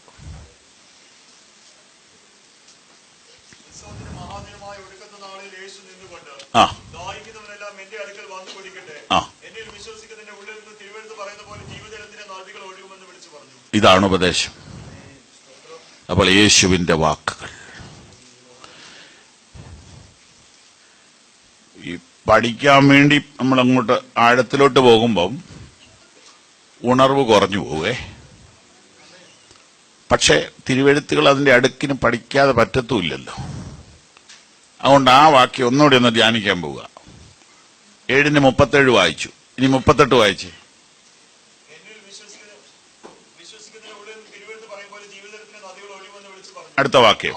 [SPEAKER 2] ഇതാണ് ഉപദേശം. അപ്പോൾ യേശുവിന്റെ വാക്കുകൾ. ഈ പഠിക്കാൻ വേണ്ടി നമ്മളങ്ങോട്ട് ആഴത്തിലോട്ട് പോകുമ്പം ഉണർവ് കുറഞ്ഞു പോവേ. പക്ഷെ തിരുവെഴുത്തുകൾ അതിന്റെ അടുക്കിന് പഠിക്കാതെ പറ്റത്തുമില്ലല്ലോ. അതുകൊണ്ട് ആ വാക്യം ഒന്നുകൂടി ഒന്ന് ധ്യാനിക്കാൻ പോവുക. 7:37 വായിച്ചു. ഇനി 38 വായിച്ചേ. അടുത്ത വാക്യം.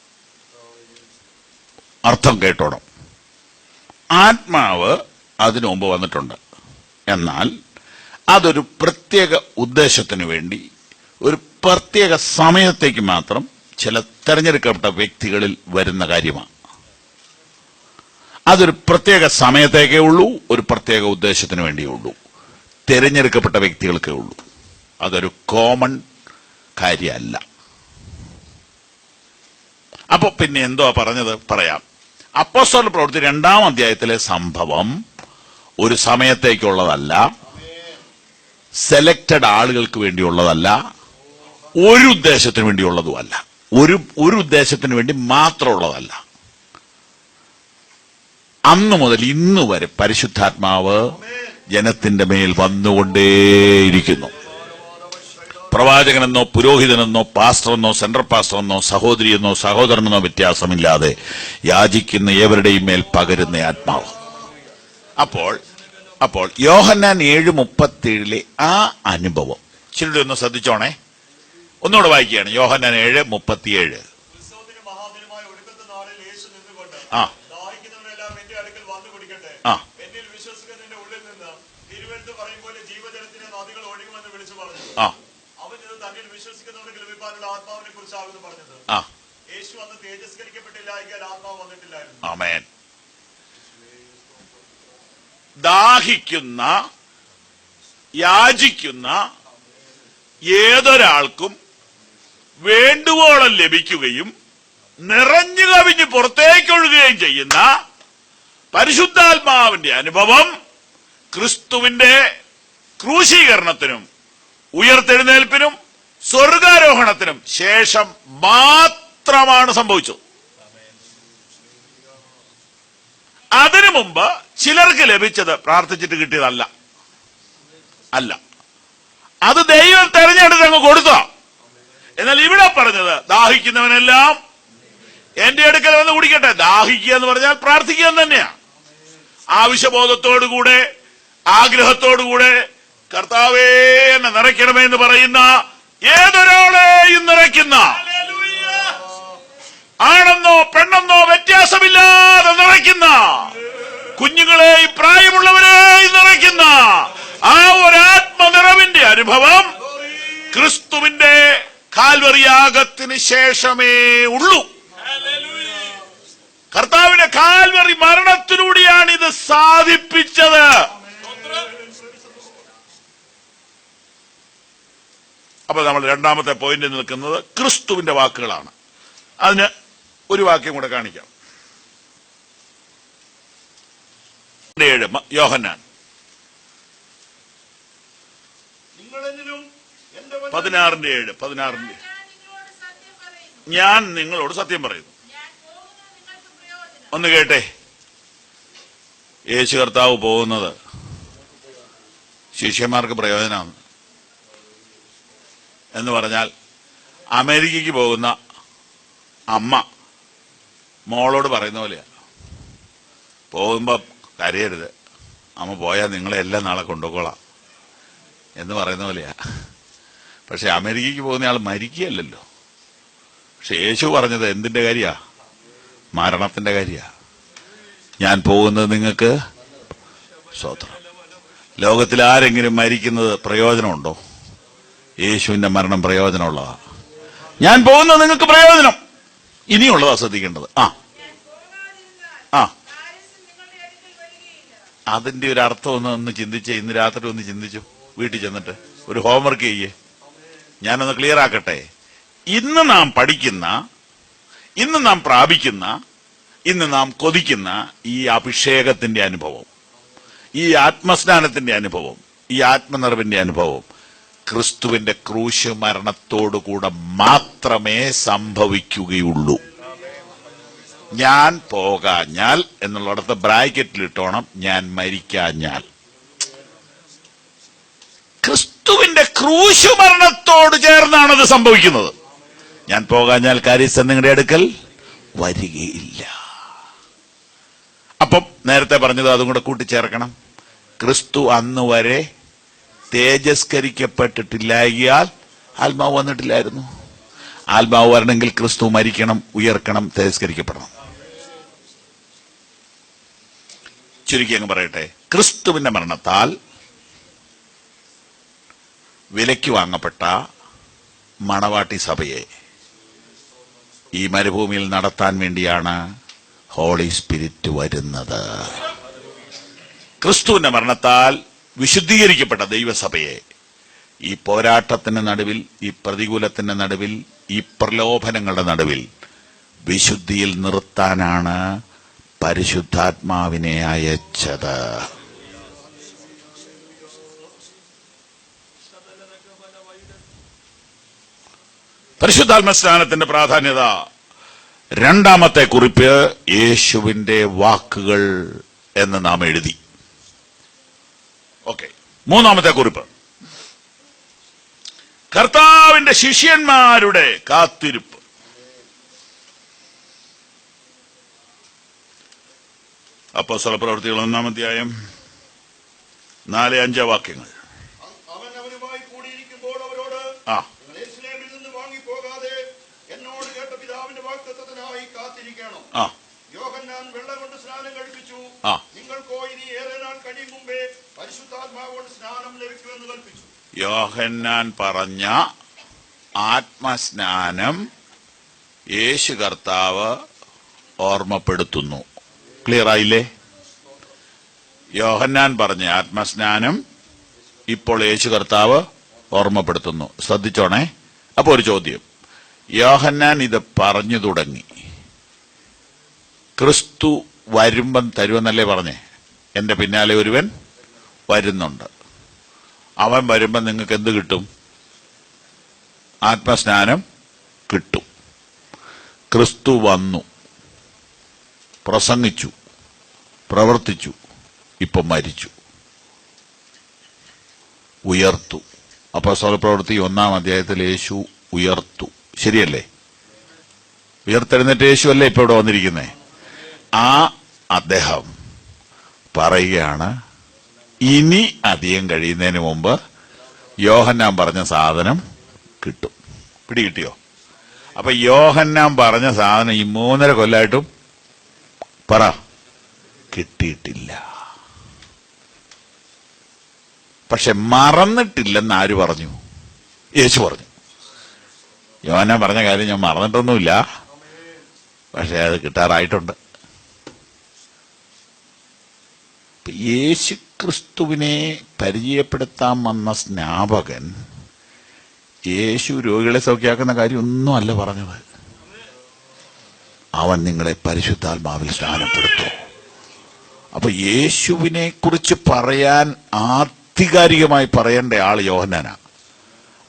[SPEAKER 2] അർത്ഥം കേട്ടോണം. ആത്മാവ് അതിനു മുമ്പ് വന്നിട്ടുണ്ട്. എന്നാൽ അതൊരു പ്രത്യേക ഉദ്ദേശത്തിന് വേണ്ടി ഒരു പ്രത്യേക സമയത്തേക്ക് മാത്രം ചില തെരഞ്ഞെടുക്കപ്പെട്ട വ്യക്തികളിൽ വരുന്ന കാര്യമാണ്. അതൊരു പ്രത്യേക സമയത്തേക്കേ ഉള്ളൂ, ഒരു പ്രത്യേക ഉദ്ദേശത്തിന് വേണ്ടിയേ ഉള്ളൂ, തിരഞ്ഞെടുക്കപ്പെട്ട വ്യക്തികൾക്കേ ഉള്ളൂ. അതൊരു കോമൺ കാര്യമല്ല. അപ്പൊ പിന്നെ എന്തോ പറഞ്ഞത് പറയാം. അപ്പോസ്തലരുടെ പ്രവൃത്തി 2-ാം അധ്യായത്തിലെ സംഭവം ഒരു സമയത്തേക്കുള്ളതല്ല, സെലക്റ്റഡ് ആളുകൾക്ക് വേണ്ടിയുള്ളതല്ല, ഒരു ഉദ്ദേശത്തിന് വേണ്ടിയുള്ളതുമല്ല, ഒരു ഉദ്ദേശത്തിന് വേണ്ടി മാത്രമുള്ളതല്ല. അന്നു മുതൽ ഇന്ന് വരെ പരിശുദ്ധാത്മാവ് ജനത്തിന്റെ മേൽ വന്നുകൊണ്ടേയിരിക്കുന്നു. പ്രവാചകനെന്നോ പുരോഹിതനെന്നോ പാസ്റ്ററെന്നോ സെൻട്രൽ പാസ്റ്ററെന്നോ സഹോദരിയെന്നോ സഹോദരനെന്നോ വ്യത്യാസമില്ലാതെ യാചിക്കുന്ന ഏവരുടെയും മേൽ പകരുന്ന ആത്മാവ്. അപ്പോൾ യോഹന്നാൻ 7:37 ആ അനുഭവം ചിലരുടെ ഒന്ന് ശ്രദ്ധിച്ചോണേ. ഒന്നുകൂടെ വായിക്കുകയാണ്. യോഹന്നാൻ 7:37. ആ ആ ആ ആമേൻ. ദാഹിക്കുന്ന യാചിക്കുന്ന ഏതൊരാൾക്കും വേണ്ടുവോളം ലഭിക്കുകയും നിറഞ്ഞു കവിഞ്ഞ് പുറത്തേക്കൊഴുകുകയും ചെയ്യുന്ന പരിശുദ്ധാത്മാവിന്റെ അനുഭവം ക്രിസ്തുവിന്റെ ക്രൂശീകരണത്തിനും ഉയർത്തെഴുന്നേൽപ്പിനും സ്വർഗാരോഹണത്തിനും ശേഷം മാത്രമാണ് സംഭവിച്ചത്. അതിനു മുമ്പ് ചിലർക്ക് ലഭിച്ചത് പ്രാർത്ഥിച്ചിട്ട് കിട്ടിയതല്ല. അത് ദൈവം തെരഞ്ഞെടുത്ത് അങ്ങ് കൊടുത്ത. എന്നാൽ ഇവിടെ പറഞ്ഞത് ദാഹിക്കുന്നവനെല്ലാം എന്റെ അടുക്കൽ വന്ന് കുടിക്കട്ടെ. ദാഹിക്കുക എന്ന് പറഞ്ഞാൽ പ്രാർത്ഥിക്കുക തന്നെയാണ്. ആവശ്യബോധത്തോടുകൂടെ ആഗ്രഹത്തോടുകൂടെ കർത്താവേ എന്നെ നിറയ്ക്കണമേ എന്ന് പറയുന്ന ഏതൊരാളെയും നിറയ്ക്കുന്ന, ആണെന്നോ പെണ്ണെന്നോ വ്യത്യാസമില്ലാതെ നിറയ്ക്കുന്ന, കുഞ്ഞുങ്ങളെയും പ്രായമുള്ളവരെയും നിറയ്ക്കുന്ന ആ ഒരു ആത്മനിറവിന്റെ അനുഭവം ക്രിസ്തുവിന്റെ കാൽവറിയാഗത്തിന് ശേഷമേ ഉള്ളൂ. കർത്താവിന്റെ കാൽവറി മരണത്തിലൂടെയാണ് ഇത് സാധിപ്പിച്ചത്. അപ്പൊ നമ്മൾ രണ്ടാമത്തെ പോയിന്റിൽ നിൽക്കുന്നത് ക്രിസ്തുവിന്റെ വാക്കുകളാണ്. അതിന് ഒരു വാക്യം കൂടെ കാണിക്കാം. 7 യോഹന്നാൻ 16:7. ഞാൻ നിങ്ങളോട് സത്യം പറയുന്നു. ഒന്ന് കേട്ടെ. യേശു കർത്താവ് പോകുന്നത് ശിഷ്യന്മാർക്ക് പ്രയോജനമാണ് എന്ന് പറഞ്ഞാൽ, അമേരിക്കയ്ക്ക് പോകുന്ന അമ്മ മോളോട് പറയുന്ന പോലെയാ, പോകുമ്പോ കരയരുത്, അമ്മ പോയാൽ നിങ്ങളെ എല്ലാം നാളെ കൊണ്ടുപോയിക്കോളാം എന്ന് പറയുന്ന പോലെയാ. പക്ഷെ അമേരിക്കയ്ക്ക് പോകുന്ന ആൾ മരിക്കുകയല്ലല്ലോ. പക്ഷെ യേശു പറഞ്ഞത് എന്തിന്റെ കാര്യാ? മരണത്തിന്റെ കാര്യാ. ഞാൻ പോകുന്നത് നിങ്ങൾക്ക് സ്വതന്ത്രം. ലോകത്തിൽ ആരെങ്കിലും മരിക്കുന്നത് പ്രയോജനമുണ്ടോ? യേശുവിന്റെ മരണം പ്രയോജനമുള്ളതാ. ഞാൻ പോകുന്നത് നിങ്ങൾക്ക് പ്രയോജനം. ഇനിയുള്ളതാ ശ്രദ്ധിക്കേണ്ടത്. അതിന്റെ ഒരു അർത്ഥം ഒന്ന് ചിന്തിച്ചേ. ഇന്ന് രാത്രി ഒന്ന് ചിന്തിച്ചു, വീട്ടിൽ ചെന്നിട്ട് ഒരു ഹോംവർക്ക് ചെയ്യേ. ഞാനൊന്ന് ക്ലിയർ ആക്കട്ടെ. ഇന്ന് നാം പഠിക്കുന്ന, ഇന്ന് നാം പ്രാപിക്കുന്ന, ഇന്ന് നാം കൊതിക്കുന്ന ഈ അഭിഷേകത്തിന്റെ അനുഭവം, ഈ ആത്മസ്നാനത്തിന്റെ അനുഭവം, ഈ ആത്മനിറവിന്റെ അനുഭവം ക്രിസ്തുവിന്റെ ക്രൂശ് മരണത്തോടുകൂടെ മാത്രമേ സംഭവിക്കുകയുള്ളൂ. ഞാൻ പോകാഞ്ഞാൽ എന്നുള്ളിടത്ത് ബ്രാക്കറ്റിലിട്ടോണം, ഞാൻ മരിക്കാഞ്ഞാൽ. ക്രിസ്തുവിന്റെ ക്രൂശ് മരണത്തോട് ചേർന്നാണത് സംഭവിക്കുന്നത്. ഞാൻ പോകാഞ്ഞാൽ കാര്യസ്ഥൻ നിങ്ങളുടെ അടുക്കൽ വരികയില്ല. അപ്പം നേരത്തെ പറഞ്ഞത് അതും കൂടെ കൂട്ടിച്ചേർക്കണം. ക്രിസ്തു അന്ന് വരെ തേജസ്കരിക്കപ്പെട്ടിട്ടില്ലായാൽ ആത്മാവ് വന്നിട്ടില്ലായിരുന്നു. ആത്മാവ് വരണമെങ്കിൽ ക്രിസ്തു മരിക്കണം, ഉയർക്കണം, തേജസ്കരിക്കപ്പെടണം. ചുരുക്കി അങ്ങ് പറയട്ടെ, ക്രിസ്തുവിന്റെ മരണത്താൽ വിലയ്ക്ക് വാങ്ങപ്പെട്ട മണവാട്ടി സഭയെ ഈ മരുഭൂമിയിൽ നടത്താൻ വേണ്ടിയാണ് ഹോളി സ്പിരിറ്റ് വരുന്നത്. ക്രിസ്തുവിന്റെ മരണത്താൽ വിശുദ്ധീകരിക്കപ്പെട്ട ദൈവസഭയെ ഈ പോരാട്ടത്തിന്റെ നടുവിൽ, ഈ പ്രതികൂലത്തിന്റെ നടുവിൽ, ഈ പ്രലോഭനങ്ങളുടെ നടുവിൽ വിശുദ്ധിയിൽ നിർത്താനാണ് പരിശുദ്ധാത്മാവിനെ അയച്ചത്. പരിശുദ്ധാത്മ സ്നാനത്തിന്റെ പ്രാധാന്യത. രണ്ടാമത്തെ കുറിപ്പ് യേശുവിന്റെ വാക്കുകൾ എന്ന് നാം എഴുതി. ഓക്കെ, മൂന്നാമത്തെ കുറിപ്പ് കർത്താവിന്റെ ശിഷ്യന്മാരുടെ കാത്തിരിപ്പ്. അപ്പോസ്തല പ്രവൃത്തികൾ 1-ാം അധ്യായം 4-5 വാക്യങ്ങൾ.
[SPEAKER 3] അവൻ അവരുമായി കൂടിയിരിക്കുമ്പോൾ അവരോട്, നിങ്ങൾ യെരൂശലേമിൽ നിന്ന് വാങ്ങിപ്പോകാതെ എന്നോട് കേട്ട പിതാവിന്റെ വാഗ്ദത്തത്തിനായി കാത്തിരിക്കണം. യോഹന്നാൻ വെള്ളം കൊണ്ട് സ്നാനം കഴിപ്പിച്ചു, നിങ്ങൾക്കോ ഇനി ഏറെ നാൾ കഴിയും മുമ്പേ പരിശുദ്ധാത്മാവ് കൊണ്ട് സ്നാനം ലഭിക്കുമെന്ന് കൽപ്പിച്ചു.
[SPEAKER 2] യോഹന്നാൻ പറഞ്ഞ ആത്മസ്നാനം യേശു കർത്താവ് ഓർമ്മപ്പെടുത്തുന്നു. ക്ലിയർ ആയില്ലേ? യോഹന്നാൻ പറഞ്ഞ ആത്മസ്നാനം ഇപ്പോൾ യേശു കർത്താവ് ഓർമ്മപ്പെടുത്തുന്നു. ശ്രദ്ധിച്ചോണേ. അപ്പൊ ഒരു ചോദ്യം, യോഹന്നാൻ ഇത് പറഞ്ഞു തുടങ്ങി, ക്രിസ്തു വരുമ്പം തരുമെന്നല്ലേ പറഞ്ഞേ? എന്റെ പിന്നാലെ ഒരുവൻ വരുന്നുണ്ട്, അവൻ വരുമ്പം നിങ്ങൾക്ക് എന്ത് കിട്ടും? ആത്മസ്നാനം കിട്ടും. ക്രിസ്തു വന്നു, പ്രസംഗിച്ചു, പ്രവർത്തിച്ചു, ഇപ്പം മരിച്ചു, ഉയർത്തു. അപ്പോസ്തല പ്രവൃത്തി 1-ാം അധ്യായത്തിൽ യേശു ഉയർത്തു. ശരിയല്ലേ? ഉയർത്തെഴുന്നേറ്റ് യേശു അല്ലേ ഇപ്പൊ ഇവിടെ വന്നിരിക്കുന്നേ? ആ അദ്ദേഹം പറയുകയാണ്, ഇനി അധികം കഴിയുന്നതിന് മുമ്പ് യോഹന്നാൻ പറഞ്ഞ സാധനം കിട്ടും. പിടികിട്ടിയോ? അപ്പൊ യോഹന്നാൻ പറഞ്ഞ സാധനം ഈ 3.5 കൊല്ലമായിട്ടും പറ കിട്ടിയിട്ടില്ല. പക്ഷെ മറന്നിട്ടില്ലെന്ന് ആര് പറഞ്ഞു? യേശു പറഞ്ഞു. യോഹന്നാൻ പറഞ്ഞ കാര്യം ഞാൻ മറന്നിട്ടൊന്നുമില്ല, പക്ഷെ അത് കിട്ടാറായിട്ടുണ്ട്. യേശു ക്രിസ്തുവിനെ പരിചയപ്പെടുത്താൻ വന്ന സ്നാപകൻ യേശു രോഗികളെ സൗഖ്യമാക്കുന്ന കാര്യം ഒന്നും അല്ല പറഞ്ഞത്. അവൻ നിങ്ങളെ പരിശുദ്ധാത്മാവിൽ സ്നാനപ്പെടുത്തും. അപ്പൊ യേശുവിനെ കുറിച്ച് പറയാൻ ആധികാരികമായി പറയേണ്ട ആള് യോഹന്നാനാ.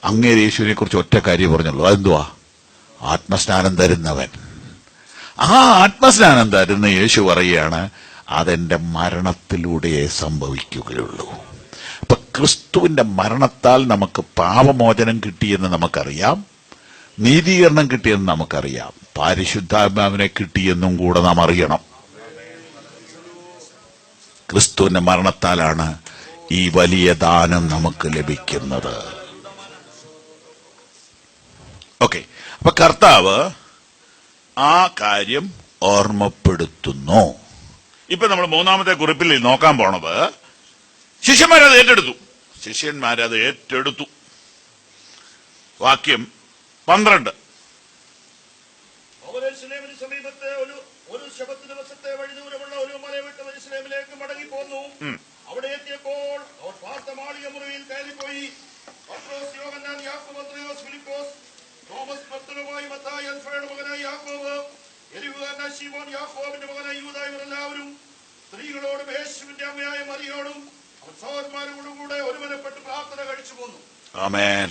[SPEAKER 2] അങ്ങേര് യേശുവിനെ കുറിച്ച് ഒറ്റ കാര്യം പറഞ്ഞുള്ളൂ. അതെന്തുവാ? ആത്മസ്നാനം തരുന്നവൻ. ആ ആത്മസ്നാനം തരുന്ന യേശു പറയുകയാണ്, അതെന്റെ മരണത്തിലൂടെയേ സംഭവിക്കുകയുള്ളൂ. അപ്പൊ ക്രിസ്തുവിന്റെ മരണത്താൽ നമുക്ക് പാപമോചനം കിട്ടിയെന്ന് നമുക്കറിയാം, നീതീകരണം കിട്ടിയെന്ന് നമുക്കറിയാം, പരിശുദ്ധാത്മാവിനെ കിട്ടിയെന്നും കൂടെ നാം അറിയണം. ക്രിസ്തുവിന്റെ മരണത്താലാണ് ഈ വലിയ ദാനം നമുക്ക് ലഭിക്കുന്നത്. ഓക്കെ, അപ്പൊ കർത്താവ് ആ കാര്യം ഓർമ്മപ്പെടുത്തുന്നു. ഇപ്പൊ നമ്മൾ 3-ാമത്തെ കുറിപ്പിൽ നോക്കാൻ പോണത്, ശിഷ്യന്മാരത് ഏറ്റെടുത്തു. ശിഷ്യന്മാരത് ഏറ്റെടുത്തു. വാക്യം 12.
[SPEAKER 3] അവർ യെരൂശലേമിന് സമീപത്തെ ഒരു ശബ്ബത്ത് ദിവസത്തെ വഴി ദൂരമുള്ള ഒരു മല വിട്ട് യെരൂശലേമിലേക്ക് മടങ്ങിപ്പോന്നു. അവിടെ എത്തിയപ്പോൾ അവർ പാർത്ത മാളിക മുറിയിൽ കയറിപ്പോയി. പത്രോസ്, യോഹന്നാൻ, യാക്കോബ്, അന്ത്രയോസ്, ഫിലിപ്പോസ്, തോമസ്, ബർത്തലോമായി, മത്തായി, അൽഫയുടെ മകനായ യാക്കോബ്, എരിവുകാരനായ ശിമോൻ, യാക്കോബിന്റെ മകനായ യൂദാ, ഇവരെല്ലാവരും സ്ത്രീകളോടും യേശുവിന്റെ അമ്മയായ മറിയോടും അവൻ സഹോദരന്മാരോടും കൂടെ ഒരുമനപ്പെട്ട് പ്രാർത്ഥന കഴിച്ചു പോന്നു.
[SPEAKER 2] ആമേൻ.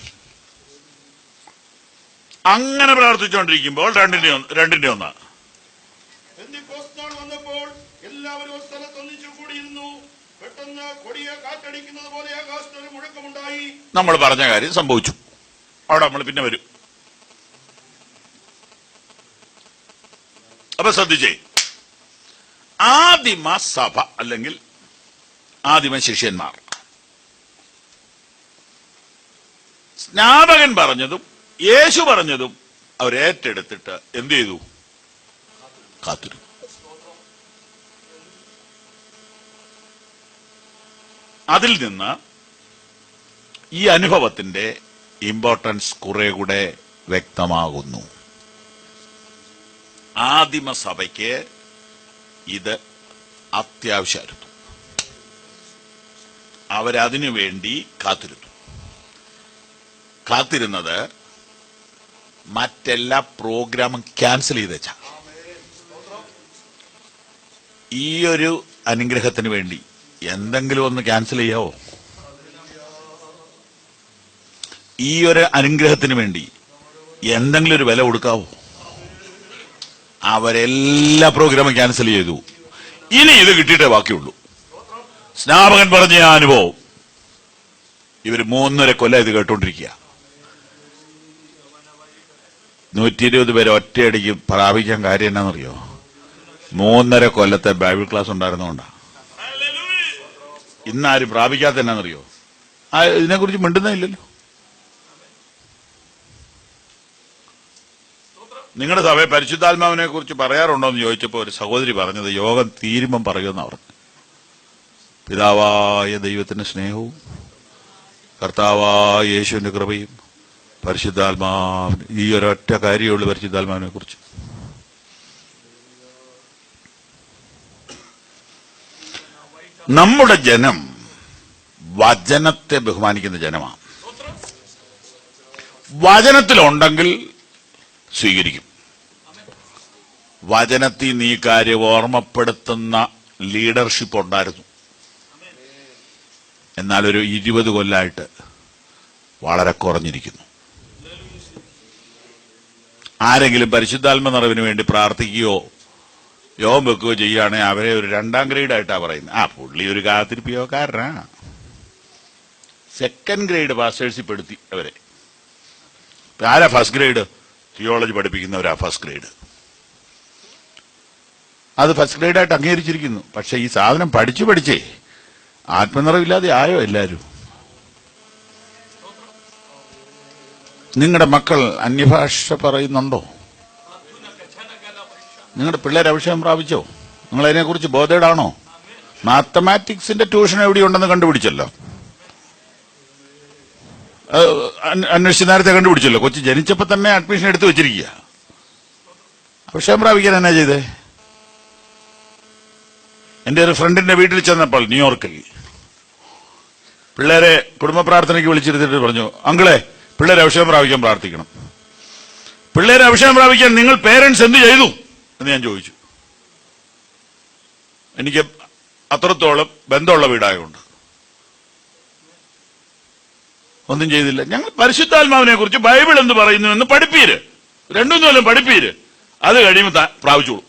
[SPEAKER 2] അങ്ങനെ പ്രാർത്ഥിച്ചുകൊണ്ടിരിക്കുമ്പോൾ രണ്ടിന്റെ ഒന്ന്
[SPEAKER 3] പെന്തക്കോസ്ത് നാൾ വന്നപ്പോൾ എല്ലാവരും ഒരു സ്ഥലത്ത് ഒന്നിച്ചു കൂടിയിരുന്നു. പെട്ടെന്ന് കൊടിയ കാറ്റടിക്കുന്നത് പോലെ ആകാശത്തൊരു മുഴക്കമുണ്ടായി.
[SPEAKER 2] നമ്മൾ പറഞ്ഞ കാര്യം സംഭവിച്ചു. അവിടെ നമ്മൾ പിന്നെ വരും. അപ്പൊ ശ്രദ്ധിച്ചേ, ആദിമ സഭ അല്ലെങ്കിൽ ആദിമ ശിഷ്യന്മാർ സ്നാപകൻ പറഞ്ഞതും യേശു പറഞ്ഞതും അവരേറ്റെടുത്തിട്ട് എന്ത് ചെയ്തു? കാത്തിരുന്നു. അതിൽ നിന്ന് ഈ അനുഭവത്തിന്റെ ഇമ്പോർട്ടൻസ് കുറെ കൂടെ വ്യക്തമാകുന്നു. ആദിമസഭയ്ക്ക് ഇത് അത്യാവശ്യമായിരുന്നു. അവരതിനു വേണ്ടി കാത്തിരുന്നത് മറ്റെല്ലാ പ്രോഗ്രാമും ക്യാൻസൽ ചെയ്തേച്ചാ. ഈ ഒരു അനുഗ്രഹത്തിന് വേണ്ടി എന്തെങ്കിലും ഒന്ന് ക്യാൻസൽ ചെയ്യാവോ? ഈ ഒരു അനുഗ്രഹത്തിന് വേണ്ടി എന്തെങ്കിലും ഒരു വില കൊടുക്കാവോ? അവരെല്ലാ പ്രോഗ്രാമും ക്യാൻസൽ ചെയ്തു. ഇനി ഇത് കിട്ടിയിട്ടേ ബാക്കിയുള്ളൂ. സ്നാപകൻ പറഞ്ഞ ആ അനുഭവം ഇവർ 3.5 കൊല്ലം ഇത് കേട്ടോണ്ടിരിക്കുക. 120 പേരെ ഒറ്റയടിക്ക് പ്രാപിക്കാൻ കാര്യം എന്നാന്നറിയോ? 3.5 കൊല്ലത്തെ ബൈബിൾ ക്ലാസ് ഉണ്ടായിരുന്നോണ്ടാ. ഇന്നാരും പ്രാപിക്കാത്ത എന്നാന്നറിയോ? ഇതിനെക്കുറിച്ച് മിണ്ടുന്നില്ലല്ലോ. നിങ്ങളുടെ സഭയെ പരിശുദ്ധാത്മാവിനെ കുറിച്ച് പറയാറുണ്ടോ എന്ന് ചോദിച്ചപ്പോൾ ഒരു സഹോദരി പറഞ്ഞത് യോഗം തീരുമ്പം പറയുമെന്നാ പറഞ്ഞു. പിതാവായ ദൈവത്തിന്റെ സ്നേഹവും കർത്താവായ യേശുവിന്റെ കൃപയും പരിശുദ്ധാത്മാവിന്, ഈ ഒരൊറ്റ കാര്യമുള്ളൂ പരിശുദ്ധാത്മാവിനെ കുറിച്ച്. നമ്മുടെ ജനം വചനത്തെ ബഹുമാനിക്കുന്ന ജനമാണ്. വചനത്തിലുണ്ടെങ്കിൽ സ്വീകരിക്കും. വചനത്തിൽ നീ കാര്യം ഓർമ്മപ്പെടുത്തുന്ന ലീഡർഷിപ്പ് ഉണ്ടായിരുന്നു. എന്നാൽ ഒരു 20 കൊല്ലമായിട്ട് വളരെ കുറഞ്ഞിരിക്കുന്നു. ആരെങ്കിലും പരിശുദ്ധാത്മ നിറവിന് വേണ്ടി പ്രാർത്ഥിക്കുകയോ യോഗം വെക്കുകയോ ചെയ്യുകയാണെങ്കിൽ അവരെ ഒരു 2ാം ഗ്രേഡായിട്ടാണ് പറയുന്നത്. പുള്ളി ഒരു കാത്തിരിപ്പിയോക്കാരനാ. 2nd ഗ്രേഡ് പാസ്റ്റേഴ്സിൽ പെടുത്തി അവരെ. ആരാ ഫസ്റ്റ് ഗ്രേഡ്? തിയോളജി പഠിപ്പിക്കുന്നവരാ ഫസ്റ്റ് ഗ്രേഡ്. അത് ഫസ്റ്റ് ഗ്രേഡായിട്ട് അംഗീകരിച്ചിരിക്കുന്നു. പക്ഷെ ഈ സാധനം പഠിച്ചേ ആത്മനിറവില്ലാതെ ആയോ എല്ലാവരും? നിങ്ങളുടെ മക്കൾ അന്യഭാഷ പറയുന്നുണ്ടോ? നിങ്ങളുടെ പിള്ളേർ അഭിഷേകം പ്രാപിച്ചോ? നിങ്ങളതിനെക്കുറിച്ച് ബോധേഡാണോ? മാത്തമാറ്റിക്സിന്റെ ട്യൂഷൻ എവിടെയുണ്ടെന്ന് കണ്ടുപിടിച്ചല്ലോ. അന്വേഷിച്ച് നേരത്തെ കണ്ടുപിടിച്ചല്ലോ. കൊച്ചു ജനിച്ചപ്പോ തന്നെ അഡ്മിഷൻ എടുത്തു വെച്ചിരിക്കുക. അഭിഷേകം പ്രാപിക്കാൻ എന്നാ ചെയ്തേ? എന്റെ ഒരു ഫ്രണ്ടിന്റെ വീട്ടിൽ ചെന്നപ്പോൾ ന്യൂയോർക്കിൽ പിള്ളേരെ കുടുംബ പ്രാർത്ഥനയ്ക്ക് വിളിച്ചിരുത്തിട്ട് പറഞ്ഞു, അങ്കിളെ പിള്ളേരെ അഭിഷേകം പ്രാപിക്കാൻ പ്രാർത്ഥിക്കണം. പിള്ളേരെ അഭിഷേകം പ്രാപിക്കാൻ നിങ്ങൾ പേരൻസ് എന്ത് ചെയ്തു എന്ന് ഞാൻ ചോദിച്ചു. എനിക്ക് അത്രത്തോളം ബന്ധമുള്ള വീടായതുകൊണ്ട് ഒന്നും ചെയ്തില്ല. ഞങ്ങൾ പരിശുദ്ധാത്മാവിനെ കുറിച്ച് ബൈബിൾ എന്ത് പറയുന്നു എന്ന് പഠിപ്പീര്, 2 കൊല്ലം പഠിപ്പീര്, അത് കഴിയുമ്പോൾ പ്രാപിച്ചോളൂ.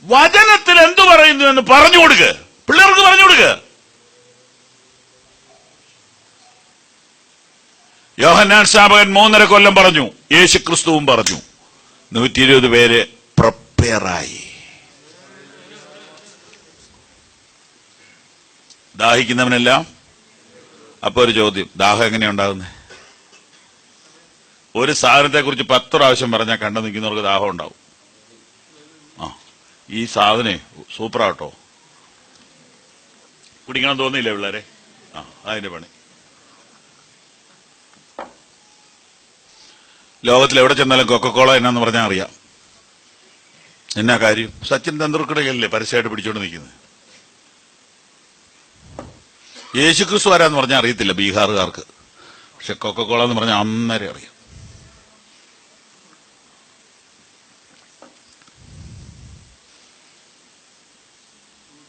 [SPEAKER 2] വചനത്തിൽ എന്തു പറയുന്നു എന്ന് പറഞ്ഞു കൊടുക്ക്, പിള്ളേർക്ക് പറഞ്ഞു കൊടുക്ക്. യോഹന്നാൻ സ്നാപകൻ 3.5 കൊല്ലം പറഞ്ഞു, യേശു ക്രിസ്തുവും പറഞ്ഞു. 120 പേര് പ്രിപ്പയറായി. ദാഹിക്കുന്നവനെല്ലാം. അപ്പൊ ഒരു ചോദ്യം, ദാഹം എങ്ങനെയാ ഉണ്ടാകുന്നത്? ഒരു സാധനത്തെ കുറിച്ച് 10 പ്രാവശ്യം പറഞ്ഞാൽ കണ്ടു നിൽക്കുന്നവർക്ക് ദാഹം ഉണ്ടാവും. ഈ സാധനെ സൂപ്പറാട്ടോ, കുടിക്കണം തോന്നിയില്ലേ പിള്ളേരെ? അതിന്റെ പണി. ലോകത്തിൽ എവിടെ ചെന്നാലും കൊക്കക്കോള എന്നാന്ന് പറഞ്ഞാൽ അറിയാം. എന്നാ കാര്യം? സച്ചിൻ തെണ്ടുൽക്കറല്ലേ പരസ്യമായിട്ട് പിടിച്ചോണ്ട് നിൽക്കുന്നത്. യേശുക്രിസ്തു ആരാന്ന് പറഞ്ഞാൽ അറിയത്തില്ല ബീഹാറുകാർക്ക്, പക്ഷെ കൊക്കക്കോള എന്ന് പറഞ്ഞാൽ അന്നേരം അറിയാം.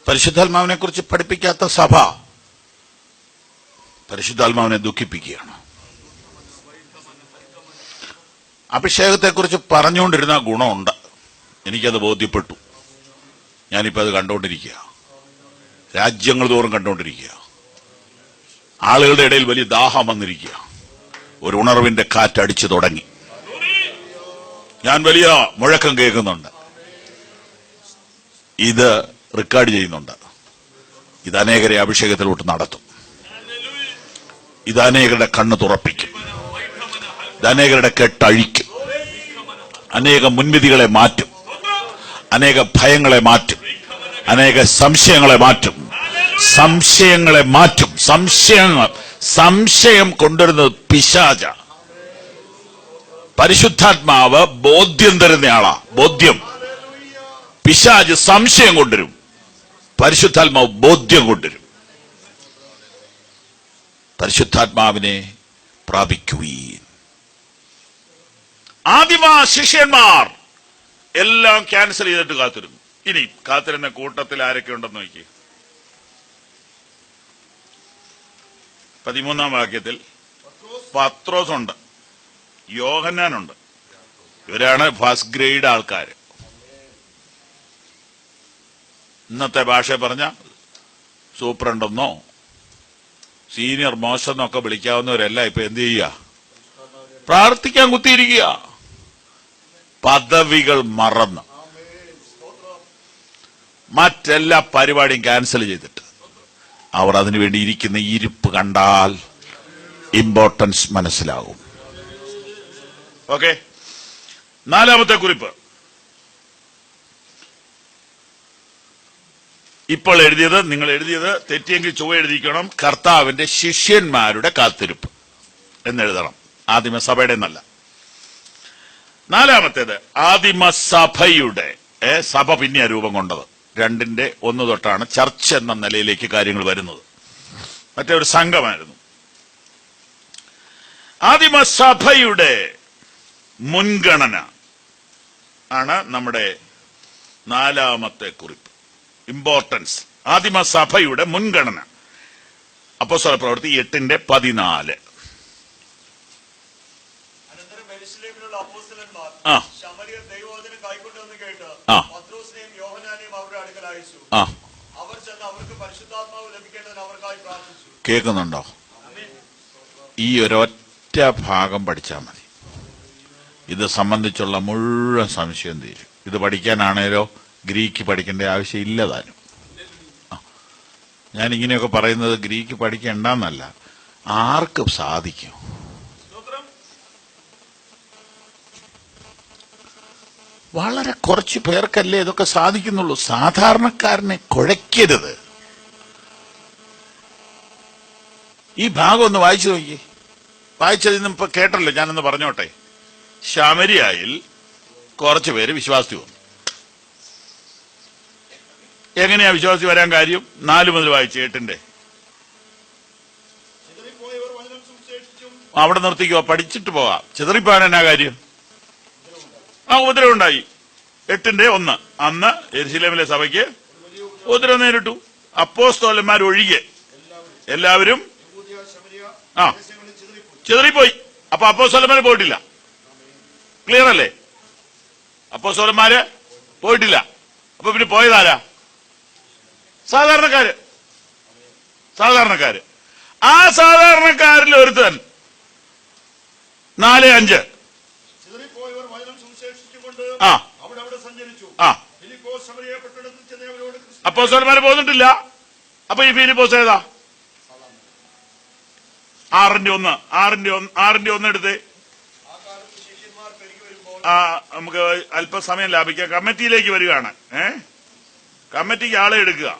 [SPEAKER 2] പരിശുദ്ധാത്മാവിനെ കുറിച്ച് പഠിപ്പിക്കാത്ത സഭ പരിശുദ്ധാത്മാവിനെ ദുഃഖിപ്പിക്കുകയാണ്. അഭിഷേകത്തെക്കുറിച്ച് പറഞ്ഞുകൊണ്ടിരുന്ന ഗുണമുണ്ട്, എനിക്കത് ബോധ്യപ്പെട്ടു. ഞാനിപ്പോൾ അത് കണ്ടുകൊണ്ടിരിക്കുക, രാജ്യങ്ങൾ തോറും കണ്ടുകൊണ്ടിരിക്കുക. ആളുകളുടെ ഇടയിൽ വലിയ ദാഹം വന്നിരിക്കുക. ഒരു ഉണർവിന്റെ കാറ്റടിച്ചു തുടങ്ങി. ഞാൻ വലിയ മുഴക്കം കേൾക്കുന്നുണ്ട്. ഇത് റെക്കോർഡ് ചെയ്യുന്നുണ്ട്. ഇത് അനേകരെ അഭിഷേകത്തിലോട്ട് നടത്തും. ഇത് അനേകരുടെ കണ്ണ് തുറപ്പിക്കും. ഇത് അനേകരുടെ കെട്ടഴിക്കും. അനേക മുൻവിധികളെ മാറ്റും. അനേക ഭയങ്ങളെ മാറ്റും. അനേക സംശയങ്ങളെ മാറ്റും. സംശയങ്ങളെ മാറ്റും. സംശയം കൊണ്ടുവരുന്നത് പിശാച. പരിശുദ്ധാത്മാവ് ബോധ്യം തരുന്നയാളാ. ബോധ്യം. പിശാച് സംശയം കൊണ്ടുവരും, പരിശുദ്ധാത്മാവ് ബോധ്യം കൊണ്ടുവരും. പരിശുദ്ധാത്മാവിനെ പ്രാപിക്കുവീൻ. ആദിമ ശിഷ്യന്മാർ എല്ലാം ക്യാൻസൽ ചെയ്തിട്ട് കാത്തിരുന്നു. ഇനി കാത്തിരുന്ന കൂട്ടത്തിൽ ആരൊക്കെ ഉണ്ടെന്ന് നോക്കി. 13-ാം വാക്യത്തിൽ പത്രോസ് ഉണ്ട്, യോഹന്നാനുണ്ട്. ഇവരാണ് ഫസ്റ്റ് ഗ്രേഡ് ആൾക്കാർ. ഇന്നത്തെ ഭാഷ പറഞ്ഞ സൂപ്രണ്ടെന്നോ സീനിയർ മോശം എന്നൊക്കെ വിളിക്കാവുന്നവരല്ല ഇപ്പൊ എന്ത് ചെയ്യുക? പ്രാർത്ഥിക്കാൻ കുത്തിയിരിക്കുക. പദവികൾ മറന്ന് മറ്റെല്ലാ പരിപാടിയും ക്യാൻസൽ ചെയ്തിട്ട് അവർ അതിനുവേണ്ടി ഇരിക്കുന്ന ഇരിപ്പ് കണ്ടാൽ ഇമ്പോർട്ടൻസ് മനസ്സിലാകും. ഓക്കെ, 4-ാമത്തെ കുറിപ്പ്. ഇപ്പോൾ എഴുതിയത്, നിങ്ങൾ എഴുതിയത് തെറ്റിയെങ്കിൽ ചുവ എഴുതിക്കണം. കർത്താവിന്റെ ശിഷ്യന്മാരുടെ കാത്തിരിപ്പ് എന്നെഴുതണം. ആദിമസഭയുടെ എന്നല്ല. 4-ാമത്തേത് ആദിമസഭയുടെ. സഭ പിന്നെ രൂപം കൊണ്ടത് 2:1 തൊട്ടാണ് ചർച്ച് എന്ന നിലയിലേക്ക് കാര്യങ്ങൾ വരുന്നത്. മറ്റേ ഒരു സംഘമായിരുന്നു. ആദിമസഭയുടെ മുൻഗണന ആണ് നമ്മുടെ 4-ാമത്തെ കുറിപ്പ്. ഇമ്പോർട്ടൻസ്. ആദിമസഭയുടെ മുൻഗണന. അപ്പോസ്തല പ്രവൃത്തി 8:14. കേൾക്കുന്നുണ്ടോ? ഈ ഒരൊറ്റ ഭാഗം പഠിച്ചാൽ മതി. ഇത് സംബന്ധിച്ചുള്ള മുഴുവൻ സംശയം തീരും. ഇത് പഠിക്കാനാണേലോ ഗ്രീക്ക് പഠിക്കേണ്ട ആവശ്യം ഇല്ലതാനും. ഞാൻ ഇങ്ങനെയൊക്കെ പറയുന്നത് ഗ്രീക്ക് പഠിക്കേണ്ടെന്നല്ല, ആർക്കും സാധിക്കും. വളരെ കുറച്ച് പേർക്കല്ലേ ഇതൊക്കെ സാധിക്കുന്നുള്ളൂ. സാധാരണക്കാരനെ കുഴയ്ക്കരുത്. ഈ ഭാഗം ഒന്ന് വായിച്ചു നോക്കി. വായിച്ചതിന് ഇപ്പൊ കേട്ടല്ലോ, ഞാനൊന്ന് പറഞ്ഞോട്ടെ. ശമരിയായിൽ കുറച്ചു പേര് വിശ്വാസി വന്നു. എങ്ങനെയാ വിശ്വാസി വരാൻ കാര്യം? 4 മുതൽ വായിച്ച് 8. അവിടെ നിർത്തിക്കോ, പഠിച്ചിട്ട് പോവാം. ചിതറിപ്പോകാൻ എന്നാ കാര്യം? ഉപദ്രവമുണ്ടായി. 8:1. അന്ന് യെരുശലേമിലെ സഭയ്ക്ക് ഉപദ്രവം നേരിട്ടു. അപ്പോസ്തലന്മാരൊഴികെ എല്ലാവരും ചിതറിപ്പോയി. അപ്പൊ അപ്പോസ്തലന്മാര് പോയിട്ടില്ല. ക്ലിയർ അല്ലേ? അപ്പോസ്തലന്മാര് പോയിട്ടില്ല. അപ്പൊ പിന്നെ പോയതാരാ? സാധാരണക്കാര്. ആ സാധാരണക്കാരിൽ ഒരുത്തൻ 4:5. അപ്പോസ്തലന്മാര് പോന്നിട്ടില്ല. അപ്പൊ ഈ ഫിലിപ്പോസ് ഏതാ? 6:1 എടുത്തേ. നമുക്ക് അല്പസമയം ലാഭിക്കാം. കമ്മിറ്റിയിലേക്ക് വരികയാണ്. കമ്മിറ്റിക്ക് ആളെ എടുക്കുക.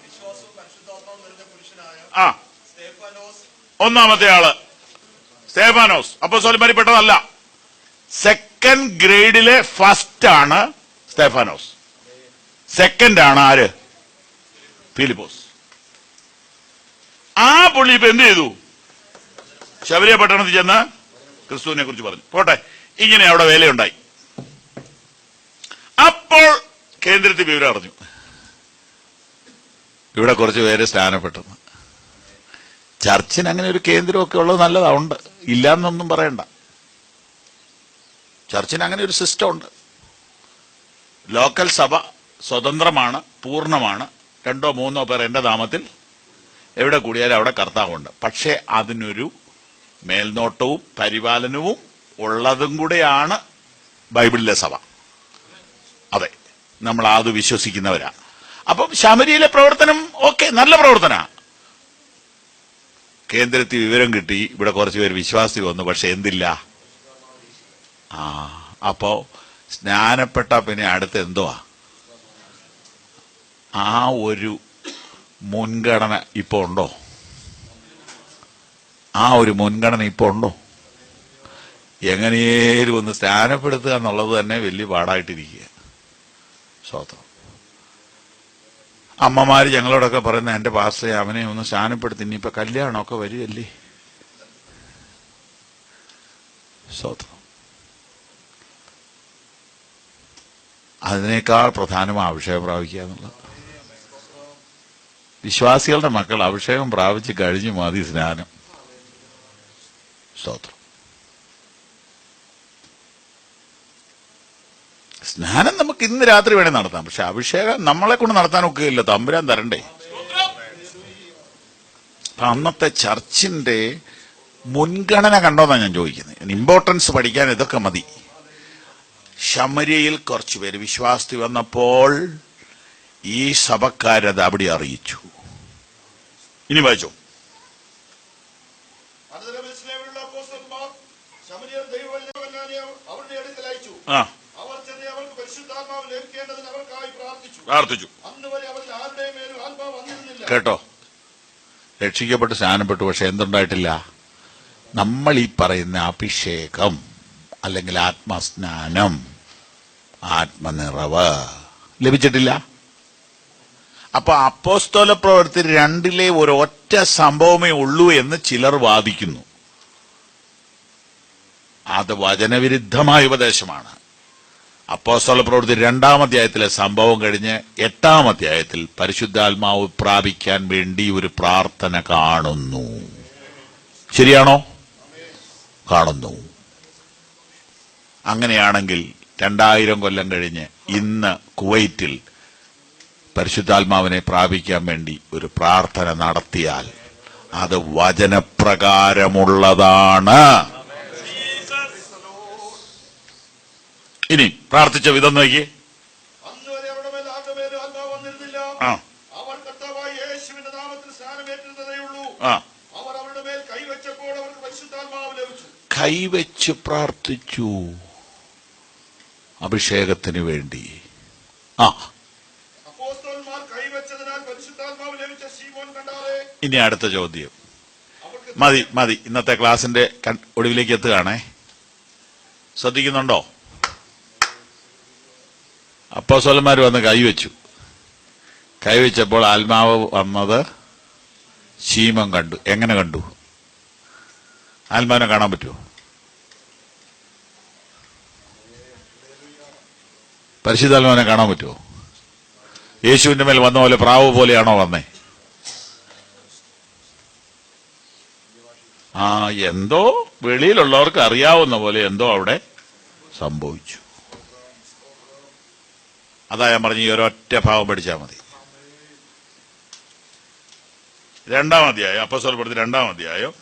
[SPEAKER 2] ഒന്നാമത്തെ ആള് സ്തേഫാനോസ്. അപ്പോസ്തലന്മാരിൽ പെട്ടതല്ല. സെക്കൻഡ് ഗ്രേഡിലെ ഫസ്റ്റ് ആണ് സ്തേഫാനോസ്. സെക്കൻഡ് ആണ് ആര്? ഫിലിപ്പോസ്. ആ പുള്ളി ഇപ്പൊ എന്ത് ചെയ്തു? ശബരിയ പട്ടണത്തിൽ ചെന്ന് ക്രിസ്തുവിനെ കുറിച്ച് പറഞ്ഞു. പോട്ടെ, ഇങ്ങനെ അവിടെ വേലയുണ്ടായി. അപ്പോൾ കേന്ദ്രത്തിൽ വിവരം അറിഞ്ഞു, ഇവിടെ കുറച്ച് പേര് സ്നാനപ്പെട്ടു. ചർച്ചിന് അങ്ങനെ ഒരു കേന്ദ്രമൊക്കെ ഉള്ളത് നല്ലതാ, ഉണ്ട്, ഇല്ലാന്നൊന്നും പറയണ്ട. ചർച്ചിന് അങ്ങനെ ഒരു സിസ്റ്റം ഉണ്ട്. ലോക്കൽ സഭ സ്വതന്ത്രമാണ്, പൂർണ്ണമാണ്. 2-3 പേർ എന്റെ നാമത്തിൽ എവിടെ കൂടിയാലും അവിടെ കർത്താവുണ്ട്. പക്ഷെ അതിനൊരു മേൽനോട്ടവും പരിപാലനവും ഉള്ളതും കൂടെയാണ് ബൈബിളിലെ സഭ. അതെ, നമ്മൾ അത് വിശ്വസിക്കുന്നവരാ. അപ്പം ശമരിയിലെ പ്രവർത്തനം ഓക്കെ, നല്ല പ്രവർത്തന. കേന്ദ്രത്തിൽ വിവരം കിട്ടി, ഇവിടെ കുറച്ച് പേര് വിശ്വാസി വന്നു. പക്ഷെ എന്തില്ല? അപ്പോ സ്നാനപ്പെട്ട പിന്നെ അടുത്ത് എന്തുവാ? ആ ഒരു മുൻഗണന ഇപ്പോ ഉണ്ടോ? ആ ഒരു മുൻഗണന ഇപ്പോ ഉണ്ടോ? എങ്ങനെയേലും ഒന്ന് സ്നാനപ്പെടുത്തുക എന്നുള്ളത് തന്നെ വലിയ പാടായിട്ടിരിക്കുക. സ്വതന്ത്രം അമ്മമാര് ഞങ്ങളോടൊക്കെ പറയുന്ന, എന്റെ പാസ്റ്ററെ അവനെ ഒന്ന് സ്നാനപ്പെടുത്തി, ഇനിയിപ്പോ കല്യാണമൊക്കെ വരികയല്ലേ. സ്വതന്ത്രം അതിനേക്കാൾ പ്രധാനം അഭിഷേകം പ്രാപിക്കുക എന്നുള്ളത്. വിശ്വാസികളുടെ മക്കൾ അഭിഷേകം പ്രാപിച്ച് കഴിഞ്ഞു മതി സ്നാനം. സ്തോത്രം. സ്നാനം നമുക്ക് ഇന്ന് രാത്രി വേണേ നടത്താം, പക്ഷെ അഭിഷേകം നമ്മളെ കൊണ്ട് നടത്താനൊക്കെ ഇല്ല, തമ്പുരാൻ തരണ്ടേ. അന്നത്തെ ചർച്ചിന്റെ മുൻഗണന കണ്ടോന്നാണ് ഞാൻ ചോദിക്കുന്നത്. ഇമ്പോർട്ടൻസ് പഠിക്കാൻ ഇതൊക്കെ മതി. ശമര്യയിൽ കുറച്ചുപേര് വിശ്വാസത്തി വന്നപ്പോൾ ഈ സഭക്കാരത് അവിടെ അറിയിച്ചു. ഇനി വായിച്ചോ. പ്രാർത്ഥിച്ചു. കേട്ടോ, രക്ഷിക്കപ്പെട്ട് സ്നാനപ്പെട്ടു, പക്ഷെ എന്തുണ്ടായിട്ടില്ല? നമ്മൾ ഈ പറയുന്ന അഭിഷേകം അല്ലെങ്കിൽ ആത്മസ്നാനം, ആത്മനിറവ് ലഭിച്ചിട്ടില്ല. അപ്പൊ അപ്പോസ്തല പ്രവൃത്തി 2 ഒരു ഒറ്റ സംഭവമേ ഉള്ളൂ എന്ന് ചിലർ വാദിക്കുന്നു. അത് വചനവിരുദ്ധമായ ഉപദേശമാണ്. അപ്പോസ്തല പ്രവൃത്തി 2-ാം അധ്യായത്തിലെ സംഭവം കഴിഞ്ഞ് 8-ാം അധ്യായത്തിൽ പരിശുദ്ധാത്മാവ് പ്രാപിക്കാൻ വേണ്ടി ഒരു പ്രാർത്ഥന കാണുന്നു. ശരിയാണോ? കാണുന്നു. അങ്ങനെയാണെങ്കിൽ 2000 കൊല്ലം കഴിഞ്ഞ് ഇന്ന് കുവൈറ്റിൽ പരിശുദ്ധാത്മാവിനെ പ്രാപിക്കാൻ വേണ്ടി ഒരു പ്രാർത്ഥന നടത്തിയാൽ അത് വചനപ്രകാരമുള്ളതാണ്. ഇനി പ്രാർത്ഥിച്ച വിധം നോക്കി. കൈവച്ച് പ്രാർത്ഥിച്ചു അഭിഷേകത്തിന് വേണ്ടി. ഇനി അടുത്ത ചോദ്യം. മതി മതി, ഇന്നത്തെ ക്ലാസിന്റെ ഒടുവിലേക്ക് എത്തുകയാണേ. ശ്രദ്ധിക്കുന്നുണ്ടോ? അപ്പോസ്തലന്മാർ വന്ന് കൈവച്ചു. കൈവച്ചപ്പോൾ ആത്മാവ് വന്നത് ശീമോൻ കണ്ടു. എങ്ങനെ കണ്ടു? ആത്മാവിനെ കാണാൻ പറ്റുമോ? പരിശുദ്ധാത്മാവിനെ കാണാൻ പറ്റുമോ? യേശുവിന്റെ മേൽ വന്ന പോലെ പ്രാവ് പോലെയാണോ വന്നേ? എന്തോ വെളിയിലുള്ളവർക്ക് അറിയാവുന്ന പോലെ എന്തോ അവിടെ സംഭവിച്ചു. അതാ ഞാൻ പറഞ്ഞു, ഈ ഒരൊറ്റ ഭാവം പഠിച്ചാൽ മതി. 2-ാം അധ്യായം, അപ്പോസ്തല പ്രവൃത്തി 2-ാം അധ്യായം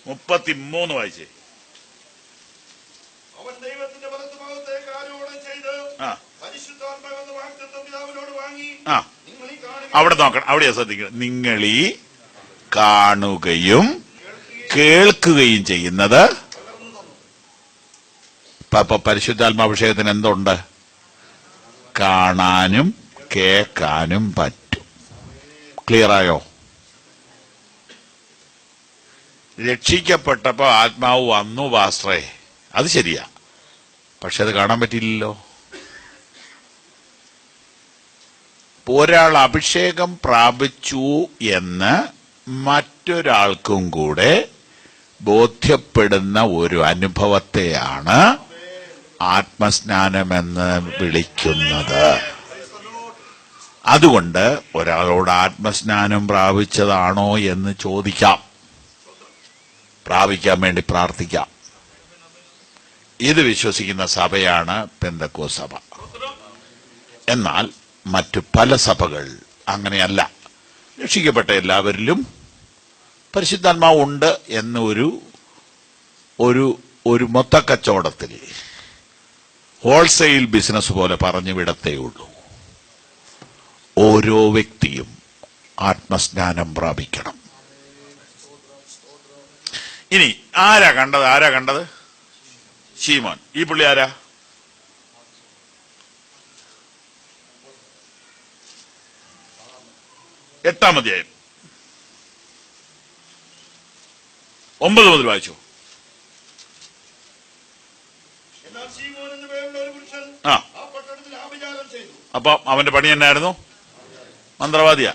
[SPEAKER 2] 33 വായിച്ചേ.
[SPEAKER 3] അവൻ ദൈവത്തിന്റെ വലത്തുഭാഗത്തേക്ക് ആരോപണം ചെയ്ത് പരിശുദ്ധാത്മാവെന്ന വാഗ്ദത്തം പിതാവിനോട് വാങ്ങി.
[SPEAKER 2] അവിടെ നോക്കണം, അവിടെയാ ശ്രദ്ധിക്കണം. നിങ്ങളീ കാണുകയും കേൾക്കുകയും ചെയ്യുന്നത്. ഇപ്പൊ പരിശുദ്ധാത്മാഭിഷേകത്തിന് എന്തുണ്ട്? കാണാനും കേൾക്കാനും പറ്റും. ക്ലിയറായോ? രക്ഷിക്കപ്പെട്ടപ്പോ ആത്മാവ് വന്നു പാസ്റ്ററേ, അത് ശരിയാ, പക്ഷെ അത് കാണാൻ പറ്റില്ലല്ലോ. ഒരാൾ അഭിഷേകം പ്രാപിച്ചു എന്ന് മറ്റൊരാൾക്കും കൂടെ ബോധ്യപ്പെടുന്ന ഒരു അനുഭവത്തെയാണ് ആത്മസ്നാനമെന്ന് വിളിക്കുന്നത്. അതുകൊണ്ട് ഒരാളോട് ആത്മസ്നാനം പ്രാപിച്ചതാണോ എന്ന് ചോദിക്കാം, പ്രാപിക്കാൻ വേണ്ടി പ്രാർത്ഥിക്കാം. ഇത് വിശ്വസിക്കുന്ന സഭയാണ് പെന്തക്കോസ്ത് സഭ. എന്നാൽ മറ്റു പല സഭകൾ അങ്ങനെയല്ല. രക്ഷിക്കപ്പെട്ട എല്ലാവരിലും പരിശുദ്ധാത്മാവ് ഉണ്ട് എന്ന ഒരു മൊത്തക്കച്ചവടത്തിൽ ഹോൾസെയിൽ ബിസിനസ് പോലെ പറഞ്ഞു വിടത്തേ ഉള്ളൂ. ഓരോ വ്യക്തിയും ആത്മസ്നാനം പ്രാപിക്കണം. ഇനി ആരാ കണ്ടത്? ശീമോൻ. ഈ പുള്ളി ആരാ? 8-ാം അധ്യായം 9 മുതൽ വായിച്ചു.
[SPEAKER 3] എന്നാൽ ശീമോൻ എന്ന പേരുള്ള ഒരു പുരുഷൻ
[SPEAKER 2] ആ
[SPEAKER 3] പട്ടണത്തിൽ ആഭിചാരം ചെയ്തു.
[SPEAKER 2] അപ്പൊ അവന്റെ പണി എന്നായിരുന്നു? മന്ത്രവാദിയാ.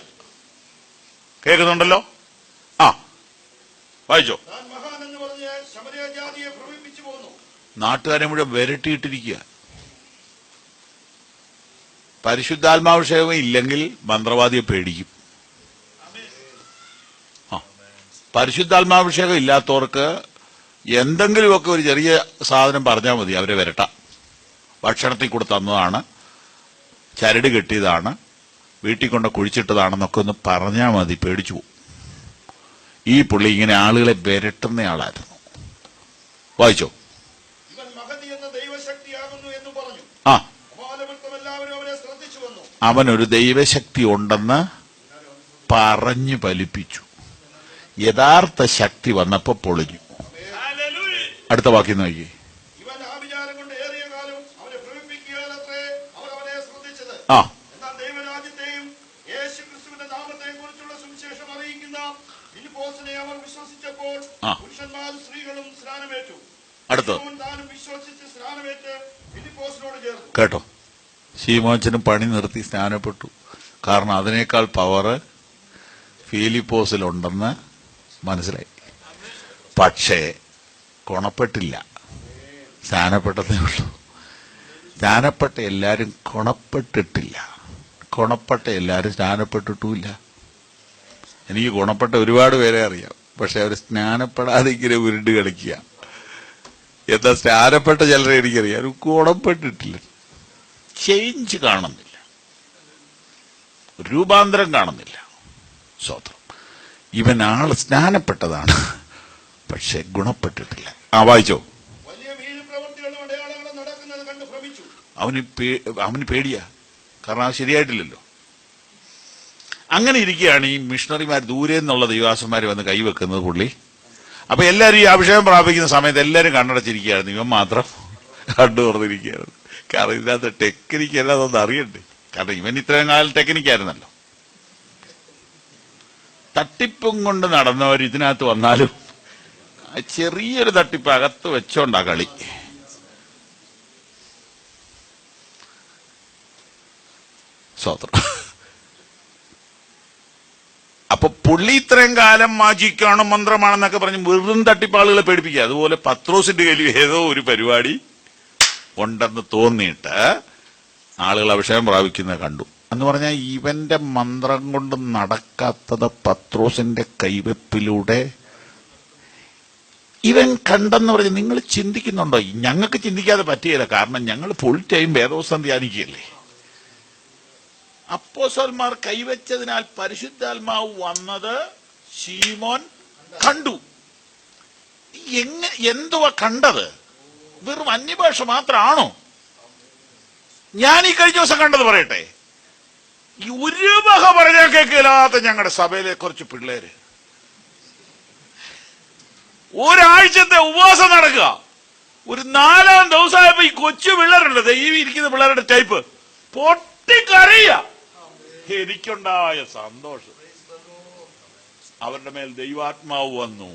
[SPEAKER 2] കേൾക്കുന്നുണ്ടല്ലോ? ആ വായിച്ചോ.
[SPEAKER 3] താൻ മഹാൻ എന്ന് പറഞ്ഞ് ശമരിയ ജാതിയെ ഭ്രമിപ്പിച്ചു പോന്നു.
[SPEAKER 2] നാട്ടുകാരെ മുഴുവൻ വിരട്ടിയിട്ടിരിക്കുക. പരിശുദ്ധാത്മാഭിഷേകം ഇല്ലെങ്കിൽ മന്ത്രവാദിയെ പേടിക്കും. പരിശുദ്ധാത്മാഭിഷേകം ഇല്ലാത്തവർക്ക് എന്തെങ്കിലുമൊക്കെ ഒരു ചെറിയ സാധനം പറഞ്ഞാൽ മതി, അവരെ വരട്ടാം. ഭക്ഷണത്തിൽ കൂടെ തന്നതാണ്, ചരട് കെട്ടിയതാണ്, വീട്ടിൽ കൊണ്ട് കുഴിച്ചിട്ടതാണെന്നൊക്കെ ഒന്ന് പറഞ്ഞാൽ മതി, പേടിച്ചു പോകും. ഈ പുള്ളി ഇങ്ങനെ ആളുകളെ വിരട്ടുന്നയാളായിരുന്നു. വായിച്ചോ.
[SPEAKER 3] ഇവൻ മഹതി എന്ന ദൈവശക്തിയാകുന്നു എന്ന് പറഞ്ഞു.
[SPEAKER 2] ആ
[SPEAKER 3] എല്ലാവരും അവനെ ശ്രദ്ധിച്ചു വന്നു.
[SPEAKER 2] അവനൊരു ദൈവശക്തി ഉണ്ടെന്ന് പറഞ്ഞു ഫലിപ്പിച്ചു. യഥാർത്ഥ ശക്തി വന്നപ്പോ പൊളിഞ്ഞു. അടുത്ത വാക്യം നോക്കി.
[SPEAKER 3] ഇവൻ ആഭിചാരം കൊണ്ട് ഏറിയ കാലം അവനെ ഭ്രമിപ്പിക്കുകയത്രേ അവർ അവനെ ശ്രദ്ധിച്ചത്.
[SPEAKER 2] ആ
[SPEAKER 3] എന്നാൽ ദൈവരാജ്യത്തെയും യേശു ക്രിസ്തുവിന്റെ നാമത്തെയും കുറിച്ചുള്ള സുവിശേഷം അറിയിക്കുന്ന ഫിലിപ്പോസിനെ അവർ വിശ്വസിച്ചപ്പോൾ പുരുഷന്മാരും സ്ത്രീകളും സ്നാനമേറ്റു.
[SPEAKER 2] അടുത്ത
[SPEAKER 3] താനും വിശ്വസിച്ച് സ്നാനമേറ്റ് ഫിലിപ്പോസിനോട് ചേർന്നു.
[SPEAKER 2] കേട്ടോ, ശീമോച്ചനും പണി നിർത്തി സ്നാനപ്പെട്ടു. കാരണം അതിനേക്കാൾ പവർ ഫിലിപ്പോസിലുണ്ടെന്ന് മനസ്സിലായി. പക്ഷേ ഗുണപ്പെട്ടില്ല, സ്നാനപ്പെട്ടതേ ഉള്ളൂ. സ്നാനപ്പെട്ട എല്ലാവരും ഗുണപ്പെട്ടിട്ടില്ല, ഗുണപ്പെട്ട എല്ലാവരും സ്നാനപ്പെട്ടിട്ടുമില്ല. എനിക്ക് ഗുണപ്പെട്ട ഒരുപാട് പേരെ അറിയാം, പക്ഷെ അവർ സ്നാനപ്പെടാതെ ഇങ്ങനെ ഉരുണ്ട് കളിക്കുക. എന്താ സ്നാനപ്പെട്ട ചിലരെ എനിക്കറിയാം, ഗുണപ്പെട്ടിട്ടില്ല. ചേഞ്ച് കാണുന്നില്ല, രൂപാന്തരം കാണുന്നില്ല. സ്വതന്ത്രം. ഇവൻ ആൾ സ്നാനപ്പെട്ടതാണ്, പക്ഷെ ഗുണപ്പെട്ടിട്ടില്ല. ആ വായിച്ചോ.
[SPEAKER 3] വലിയ വീര്യപ്രവൃത്തികളും അടയാളങ്ങളും നടക്കുന്നത് കണ്ട് ഭ്രമിച്ചു.
[SPEAKER 2] അവന് പേടിയാ, കാരണം അത് ശരിയായിട്ടില്ലല്ലോ. അങ്ങനെ ഇരിക്കുകയാണ് ഈ മിഷണറിമാർ, ദൂരെ നിന്നുള്ള ദൈവാസന്മാർ വന്ന് കൈവെക്കുന്നത് പുള്ളി. അപ്പൊ എല്ലാവരും ഈ അഭിഷേകം പ്രാപിക്കുന്ന സമയത്ത് എല്ലാവരും കണ്ണടച്ചിരിക്കുകയായിരുന്നു, ഇവൻ മാത്രം കണ്ടു തുറന്നിരിക്കുകയായിരുന്നു. കാരണം ഇതിനകത്ത് ടെക്നിക്ക് എല്ലാതൊന്നും അറിയണ്ടേ, കാരണം ഇവൻ ഇത്രയും കാലം ടെക്നിക്കായിരുന്നല്ലോ. തട്ടിപ്പും കൊണ്ട് നടന്നവർ ഇതിനകത്ത് വന്നാലും ചെറിയൊരു തട്ടിപ്പ് അകത്ത് വെച്ചോണ്ടാ കളി. സ്വതന്ത്രം. അപ്പൊ പുള്ളി ഇത്രയും കാലം മാജിക്കാണ്, മന്ത്രമാണെന്നൊക്കെ പറഞ്ഞ് വെറും തട്ടിപ്പാളുകളെ പേടിപ്പിക്കുക. അതുപോലെ പത്രോസിന്റെ കയ്യിൽ ഏതോ ഒരു പരിപാടി ഉണ്ടെന്ന് തോന്നിയിട്ട് ആളുകൾ അഭിഷേകം പ്രാപിക്കുന്നത് കണ്ടു. എന്ന് പറഞ്ഞാൽ ഇവന്റെ മന്ത്രം കൊണ്ട് നടക്കാത്തത് പത്രോസിന്റെ കൈവെപ്പിലൂടെ ഇവൻ കണ്ടെന്ന് പറഞ്ഞ് നിങ്ങൾ ചിന്തിക്കുന്നുണ്ടോ? ഞങ്ങൾക്ക് ചിന്തിക്കാതെ പറ്റിയില്ല, കാരണം ഞങ്ങൾ ഫുൾ ടൈം വേദോസം ധ്യാനിക്കുകയല്ലേ. അപ്പോസ്തലന്മാർ കൈവച്ചതിനാൽ പരിശുദ്ധാത്മാവ് വന്നത് ശീമോൻ കണ്ടു. എന്തുവാ കണ്ടത്? വെറും അന്യഭാഷ മാത്രമാണോ? ഞാൻ ഈ കഴിഞ്ഞ ദിവസം കണ്ടത് പറയട്ടെ. ഈ ഒരു വക പറഞ്ഞാൽ കേൾക്കില്ലാത്ത ഞങ്ങളുടെ സഭയിലെ കുറച്ച് പിള്ളേര് ഒരാഴ്ചത്തെ ഉപവാസം നടക്കുക. ഒരു 4-ാം ദിവസമായപ്പോ ഈ കൊച്ചു പിള്ളേരുണ്ട്, ഈ ഇരിക്കുന്ന പിള്ളേരുടെ ടൈപ്പ് പൊട്ടിക്കറിയ. എനിക്കുണ്ടായ സന്തോഷം, അവരുടെ മേൽ ദൈവാത്മാവ് വന്നു,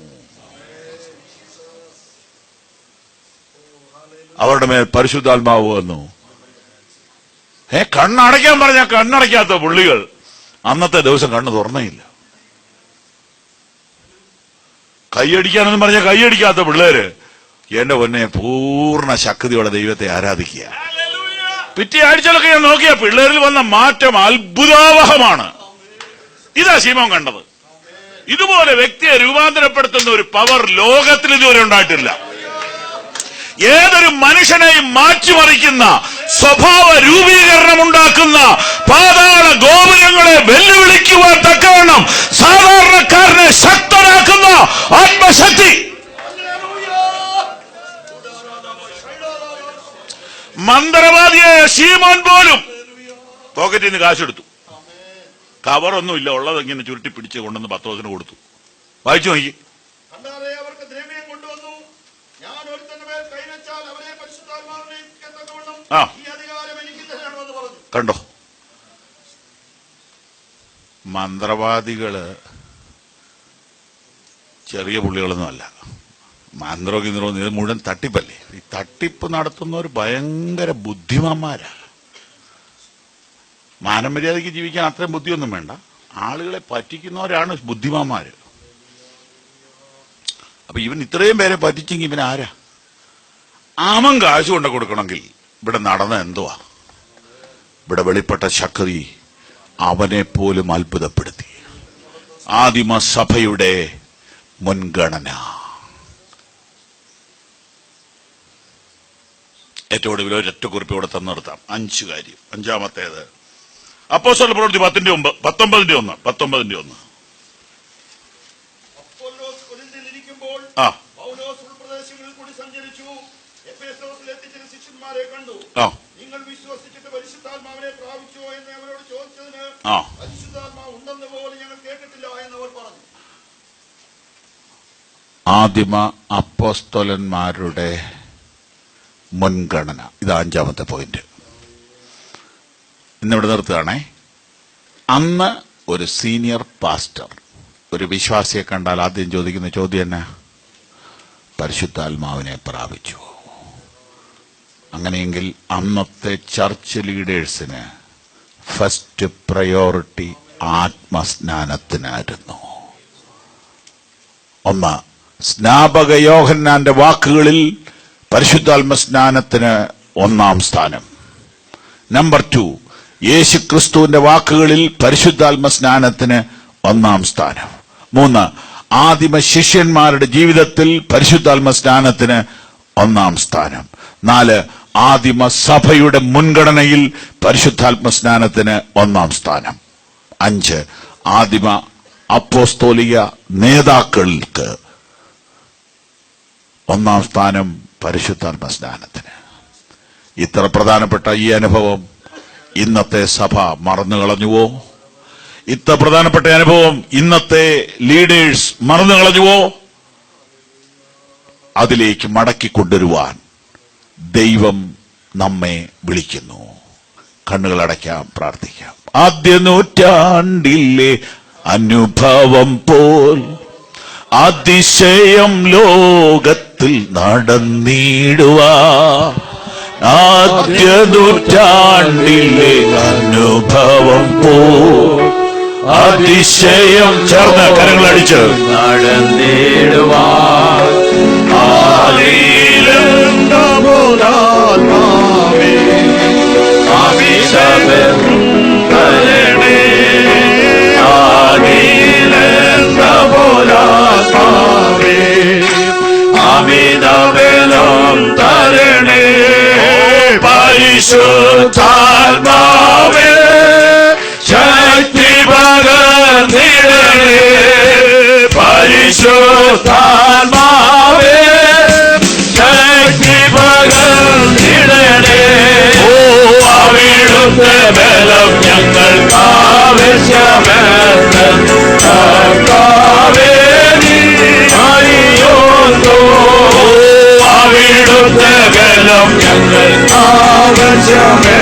[SPEAKER 2] അവരുടെ മേൽ പരിശുദ്ധാത്മാവ് വന്നു. കണ്ണടയ്ക്കാൻ പറഞ്ഞാൽ കണ്ണടയ്ക്കാത്ത പുള്ളികൾ അന്നത്തെ ദിവസം കണ്ണ് തുറന്നേയില്ല. കൈയടിക്കാനെന്ന് പറഞ്ഞാൽ കൈയടിക്കാത്ത പിള്ളേര് എന്റെ പൊന്നെ പൂർണ്ണ ശക്തിയോടെ ദൈവത്തെ ആരാധിക്കുക. പിറ്റേ ആഴ്ചകളൊക്കെ ഞാൻ നോക്കിയ പിള്ളേരിൽ വന്ന മാറ്റം അത്ഭുതാവഹമാണ്. ഇതാ ശീമോൻ കണ്ടത്. ഇതുപോലെ വ്യക്തിയെ രൂപാന്തരപ്പെടുത്തുന്ന ഒരു പവർ ലോകത്തിൽ ഇതുവരെ ഉണ്ടായിട്ടില്ല. ഏതൊരു മനുഷ്യനെയും മാറ്റിമറിക്കുന്ന, സ്വഭാവ രൂപീകരണം ഉണ്ടാക്കുന്ന, പാതാള ഗോപുരങ്ങളെ വെല്ലുവിളിക്കുവാൻ തക്കവണ്ണം സാധാരണക്കാരനെ ശക്തനാക്കുന്ന ആത്മശക്തി. മന്ത്രവാദിയായ ശീമോൻ പോലും പോക്കറ്റിൽ നിന്ന് കാശെടുത്തു. കവറൊന്നുമില്ല, ഉള്ളതെങ്ങനെ ചുരുട്ടി പിടിച്ച് കൊണ്ടുവന്ന് പത്രോസിന് കൊടുത്തു. വായിച്ചു നോക്കി.
[SPEAKER 3] അവർക്ക് ദ്രവ്യം കൊണ്ടുവന്നു. ഞാൻ ഒരുത്തന്റെ മേൽ കൈവച്ചാൽ അവരെ പരിശുദ്ധാത്മാവിനെ ഈ അധികാരം എനിക്ക് തരണമെന്ന് പറഞ്ഞു.
[SPEAKER 2] കണ്ടോ, മന്ത്രവാദികള് ചെറിയ പുള്ളികളൊന്നുമല്ല. മന്ത്രോകിന്ദ്രോ ഇത് മുഴുവൻ തട്ടിപ്പല്ലേ. ഈ തട്ടിപ്പ് നടത്തുന്നവർ ഭയങ്കര ബുദ്ധിമാന്മാരാ. മാനമര്യാദയ്ക്ക് ജീവിക്കാൻ അത്രയും ബുദ്ധിയൊന്നും വേണ്ട. ആളുകളെ പറ്റിക്കുന്നവരാണ് ബുദ്ധിമാന്മാര്. അപ്പൊ ഇവൻ ഇത്രയും പേരെ പറ്റിച്ചെങ്കിൽ ഇവൻ ആരാ? അവൻ കാശ് കൊണ്ട് കൊടുക്കണമെങ്കിൽ ഇവിടെ നടന്ന എന്തുവാ? ഇവിടെ വെളിപ്പെട്ട ശക്തി അവനെ പോലും അത്ഭുതപ്പെടുത്തി. ആദിമസഭയുടെ മുൻഗണന. ഏറ്റവും ഒടുവിൽ ഒരൊറ്റ കുറിപ്പോടെ തന്നു നിർത്താം. 5 കാര്യം. 5-ാമത്തേത് അപ്പോസ്തല പ്രവൃത്തി 10:19. 19:1.
[SPEAKER 3] അപ്പൊല്ലോസ് കൊരിന്തിലിരിക്കുമ്പോൾ പൗലോസ് ഉൾപ്രദേശങ്ങളിൽ കൂടി സഞ്ചരിച്ചു. എഫെസോസിൽ എത്തിച്ച ശിഷ്യന്മാരെ കണ്ടു. നിങ്ങൾ വിശ്വസിച്ചിട്ട് പരിശുദ്ധാത്മാവിനെ പ്രാപിച്ചോ എന്ന് അവരോട് ചോദിച്ചതിന് പരിശുദ്ധാത്മാവ് ഉണ്ടെന്ന് പോലും ഞങ്ങൾ കേട്ടിട്ടില്ല എന്നവർ പറഞ്ഞു.
[SPEAKER 2] ആദിമ അപ്പോസ്തലന്മാരുടെ മുൻഗണന. ഇത് 5-ാമത്തെ പോയിന്റ്. ഇന്നിവിടെ നിർത്തുകയാണേ. അന്ന് ഒരു സീനിയർ പാസ്റ്റർ ഒരു വിശ്വാസിയെ കണ്ടാൽ ആദ്യം ചോദിക്കുന്ന ചോദ്യം എന്നാ? പരിശുദ്ധാത്മാവിനെ പ്രാപിച്ചു. അങ്ങനെയെങ്കിൽ അന്നത്തെ ചർച്ച് ലീഡേഴ്സിന് ഫസ്റ്റ് പ്രയോറിറ്റി ആത്മസ്നാനത്തിനായിരുന്നു. ഒന്ന്, സ്നാപക യോഹന്നാന്റെ വാക്കുകളിൽ പരിശുദ്ധാത്മസ്നാനത്തിന് 1-ാം സ്ഥാനം. നമ്പർ 2, യേശുക്രിസ്തുവിന്റെ വാക്കുകളിൽ പരിശുദ്ധാത്മസ്നാനത്തിന് 1-ാം സ്ഥാനം. 3, ആദിമ ശിഷ്യന്മാരുടെ ജീവിതത്തിൽ പരിശുദ്ധാത്മസ്നാനത്തിന് 1-ാം സ്ഥാനം. 4, ആദിമ സഭയുടെ മുൻഗണനയിൽ പരിശുദ്ധാത്മസ്നാനത്തിന് 1-ാം സ്ഥാനം. 5, ആദിമ അപ്പോസ്തോലിക നേതാക്കൾക്ക് 1-ാം സ്ഥാനം പരിശുദ്ധാത്മസ്നാനത്തിന്. ഇത്ര പ്രധാനപ്പെട്ട ഈ അനുഭവം ഇന്നത്തെ സഭ മറന്നുകളഞ്ഞുവോ? ഇത്ര പ്രധാനപ്പെട്ട അനുഭവം ഇന്നത്തെ ലീഡേഴ്സ് മറന്നുകളഞ്ഞുവോ? അതിലേക്ക് മടക്കിക്കൊണ്ടുവരുവാൻ ദൈവം നമ്മെ വിളിക്കുന്നു. കണ്ണുകളടയ്ക്കാം, പ്രാർത്ഥിക്കാം. ആദ്യ നൂറ്റാണ്ടിലെ അനുഭവം പോൽ അതിശയം ലോകത്തിൽ നടന്നിടുവാ. ആദ്യ നൂറ്റാണ്ടിലെ അനുഭവം പോൽ അതിശയം ചേർന്ന് കരങ്ങളടിച്ച്
[SPEAKER 4] നടന്നിടുവാ. അമിതബലം തരണേ പരിശുദ്ധാത്മാവേ, ശക്തി പകർന്നിടണേ പരിശുദ്ധാത്മാവേ, ശക്തി പകർന്നിടണേ. ഓ അവിടുത്തെ ബലം ഞങ്ങൾക്ക് ആവശ്യമെന്ന് കർത്താവേ നീ അറിയുന്നു. അവിടുത്തെ ബലം ഞങ്ങൾക്ക് ആവശ്യമേ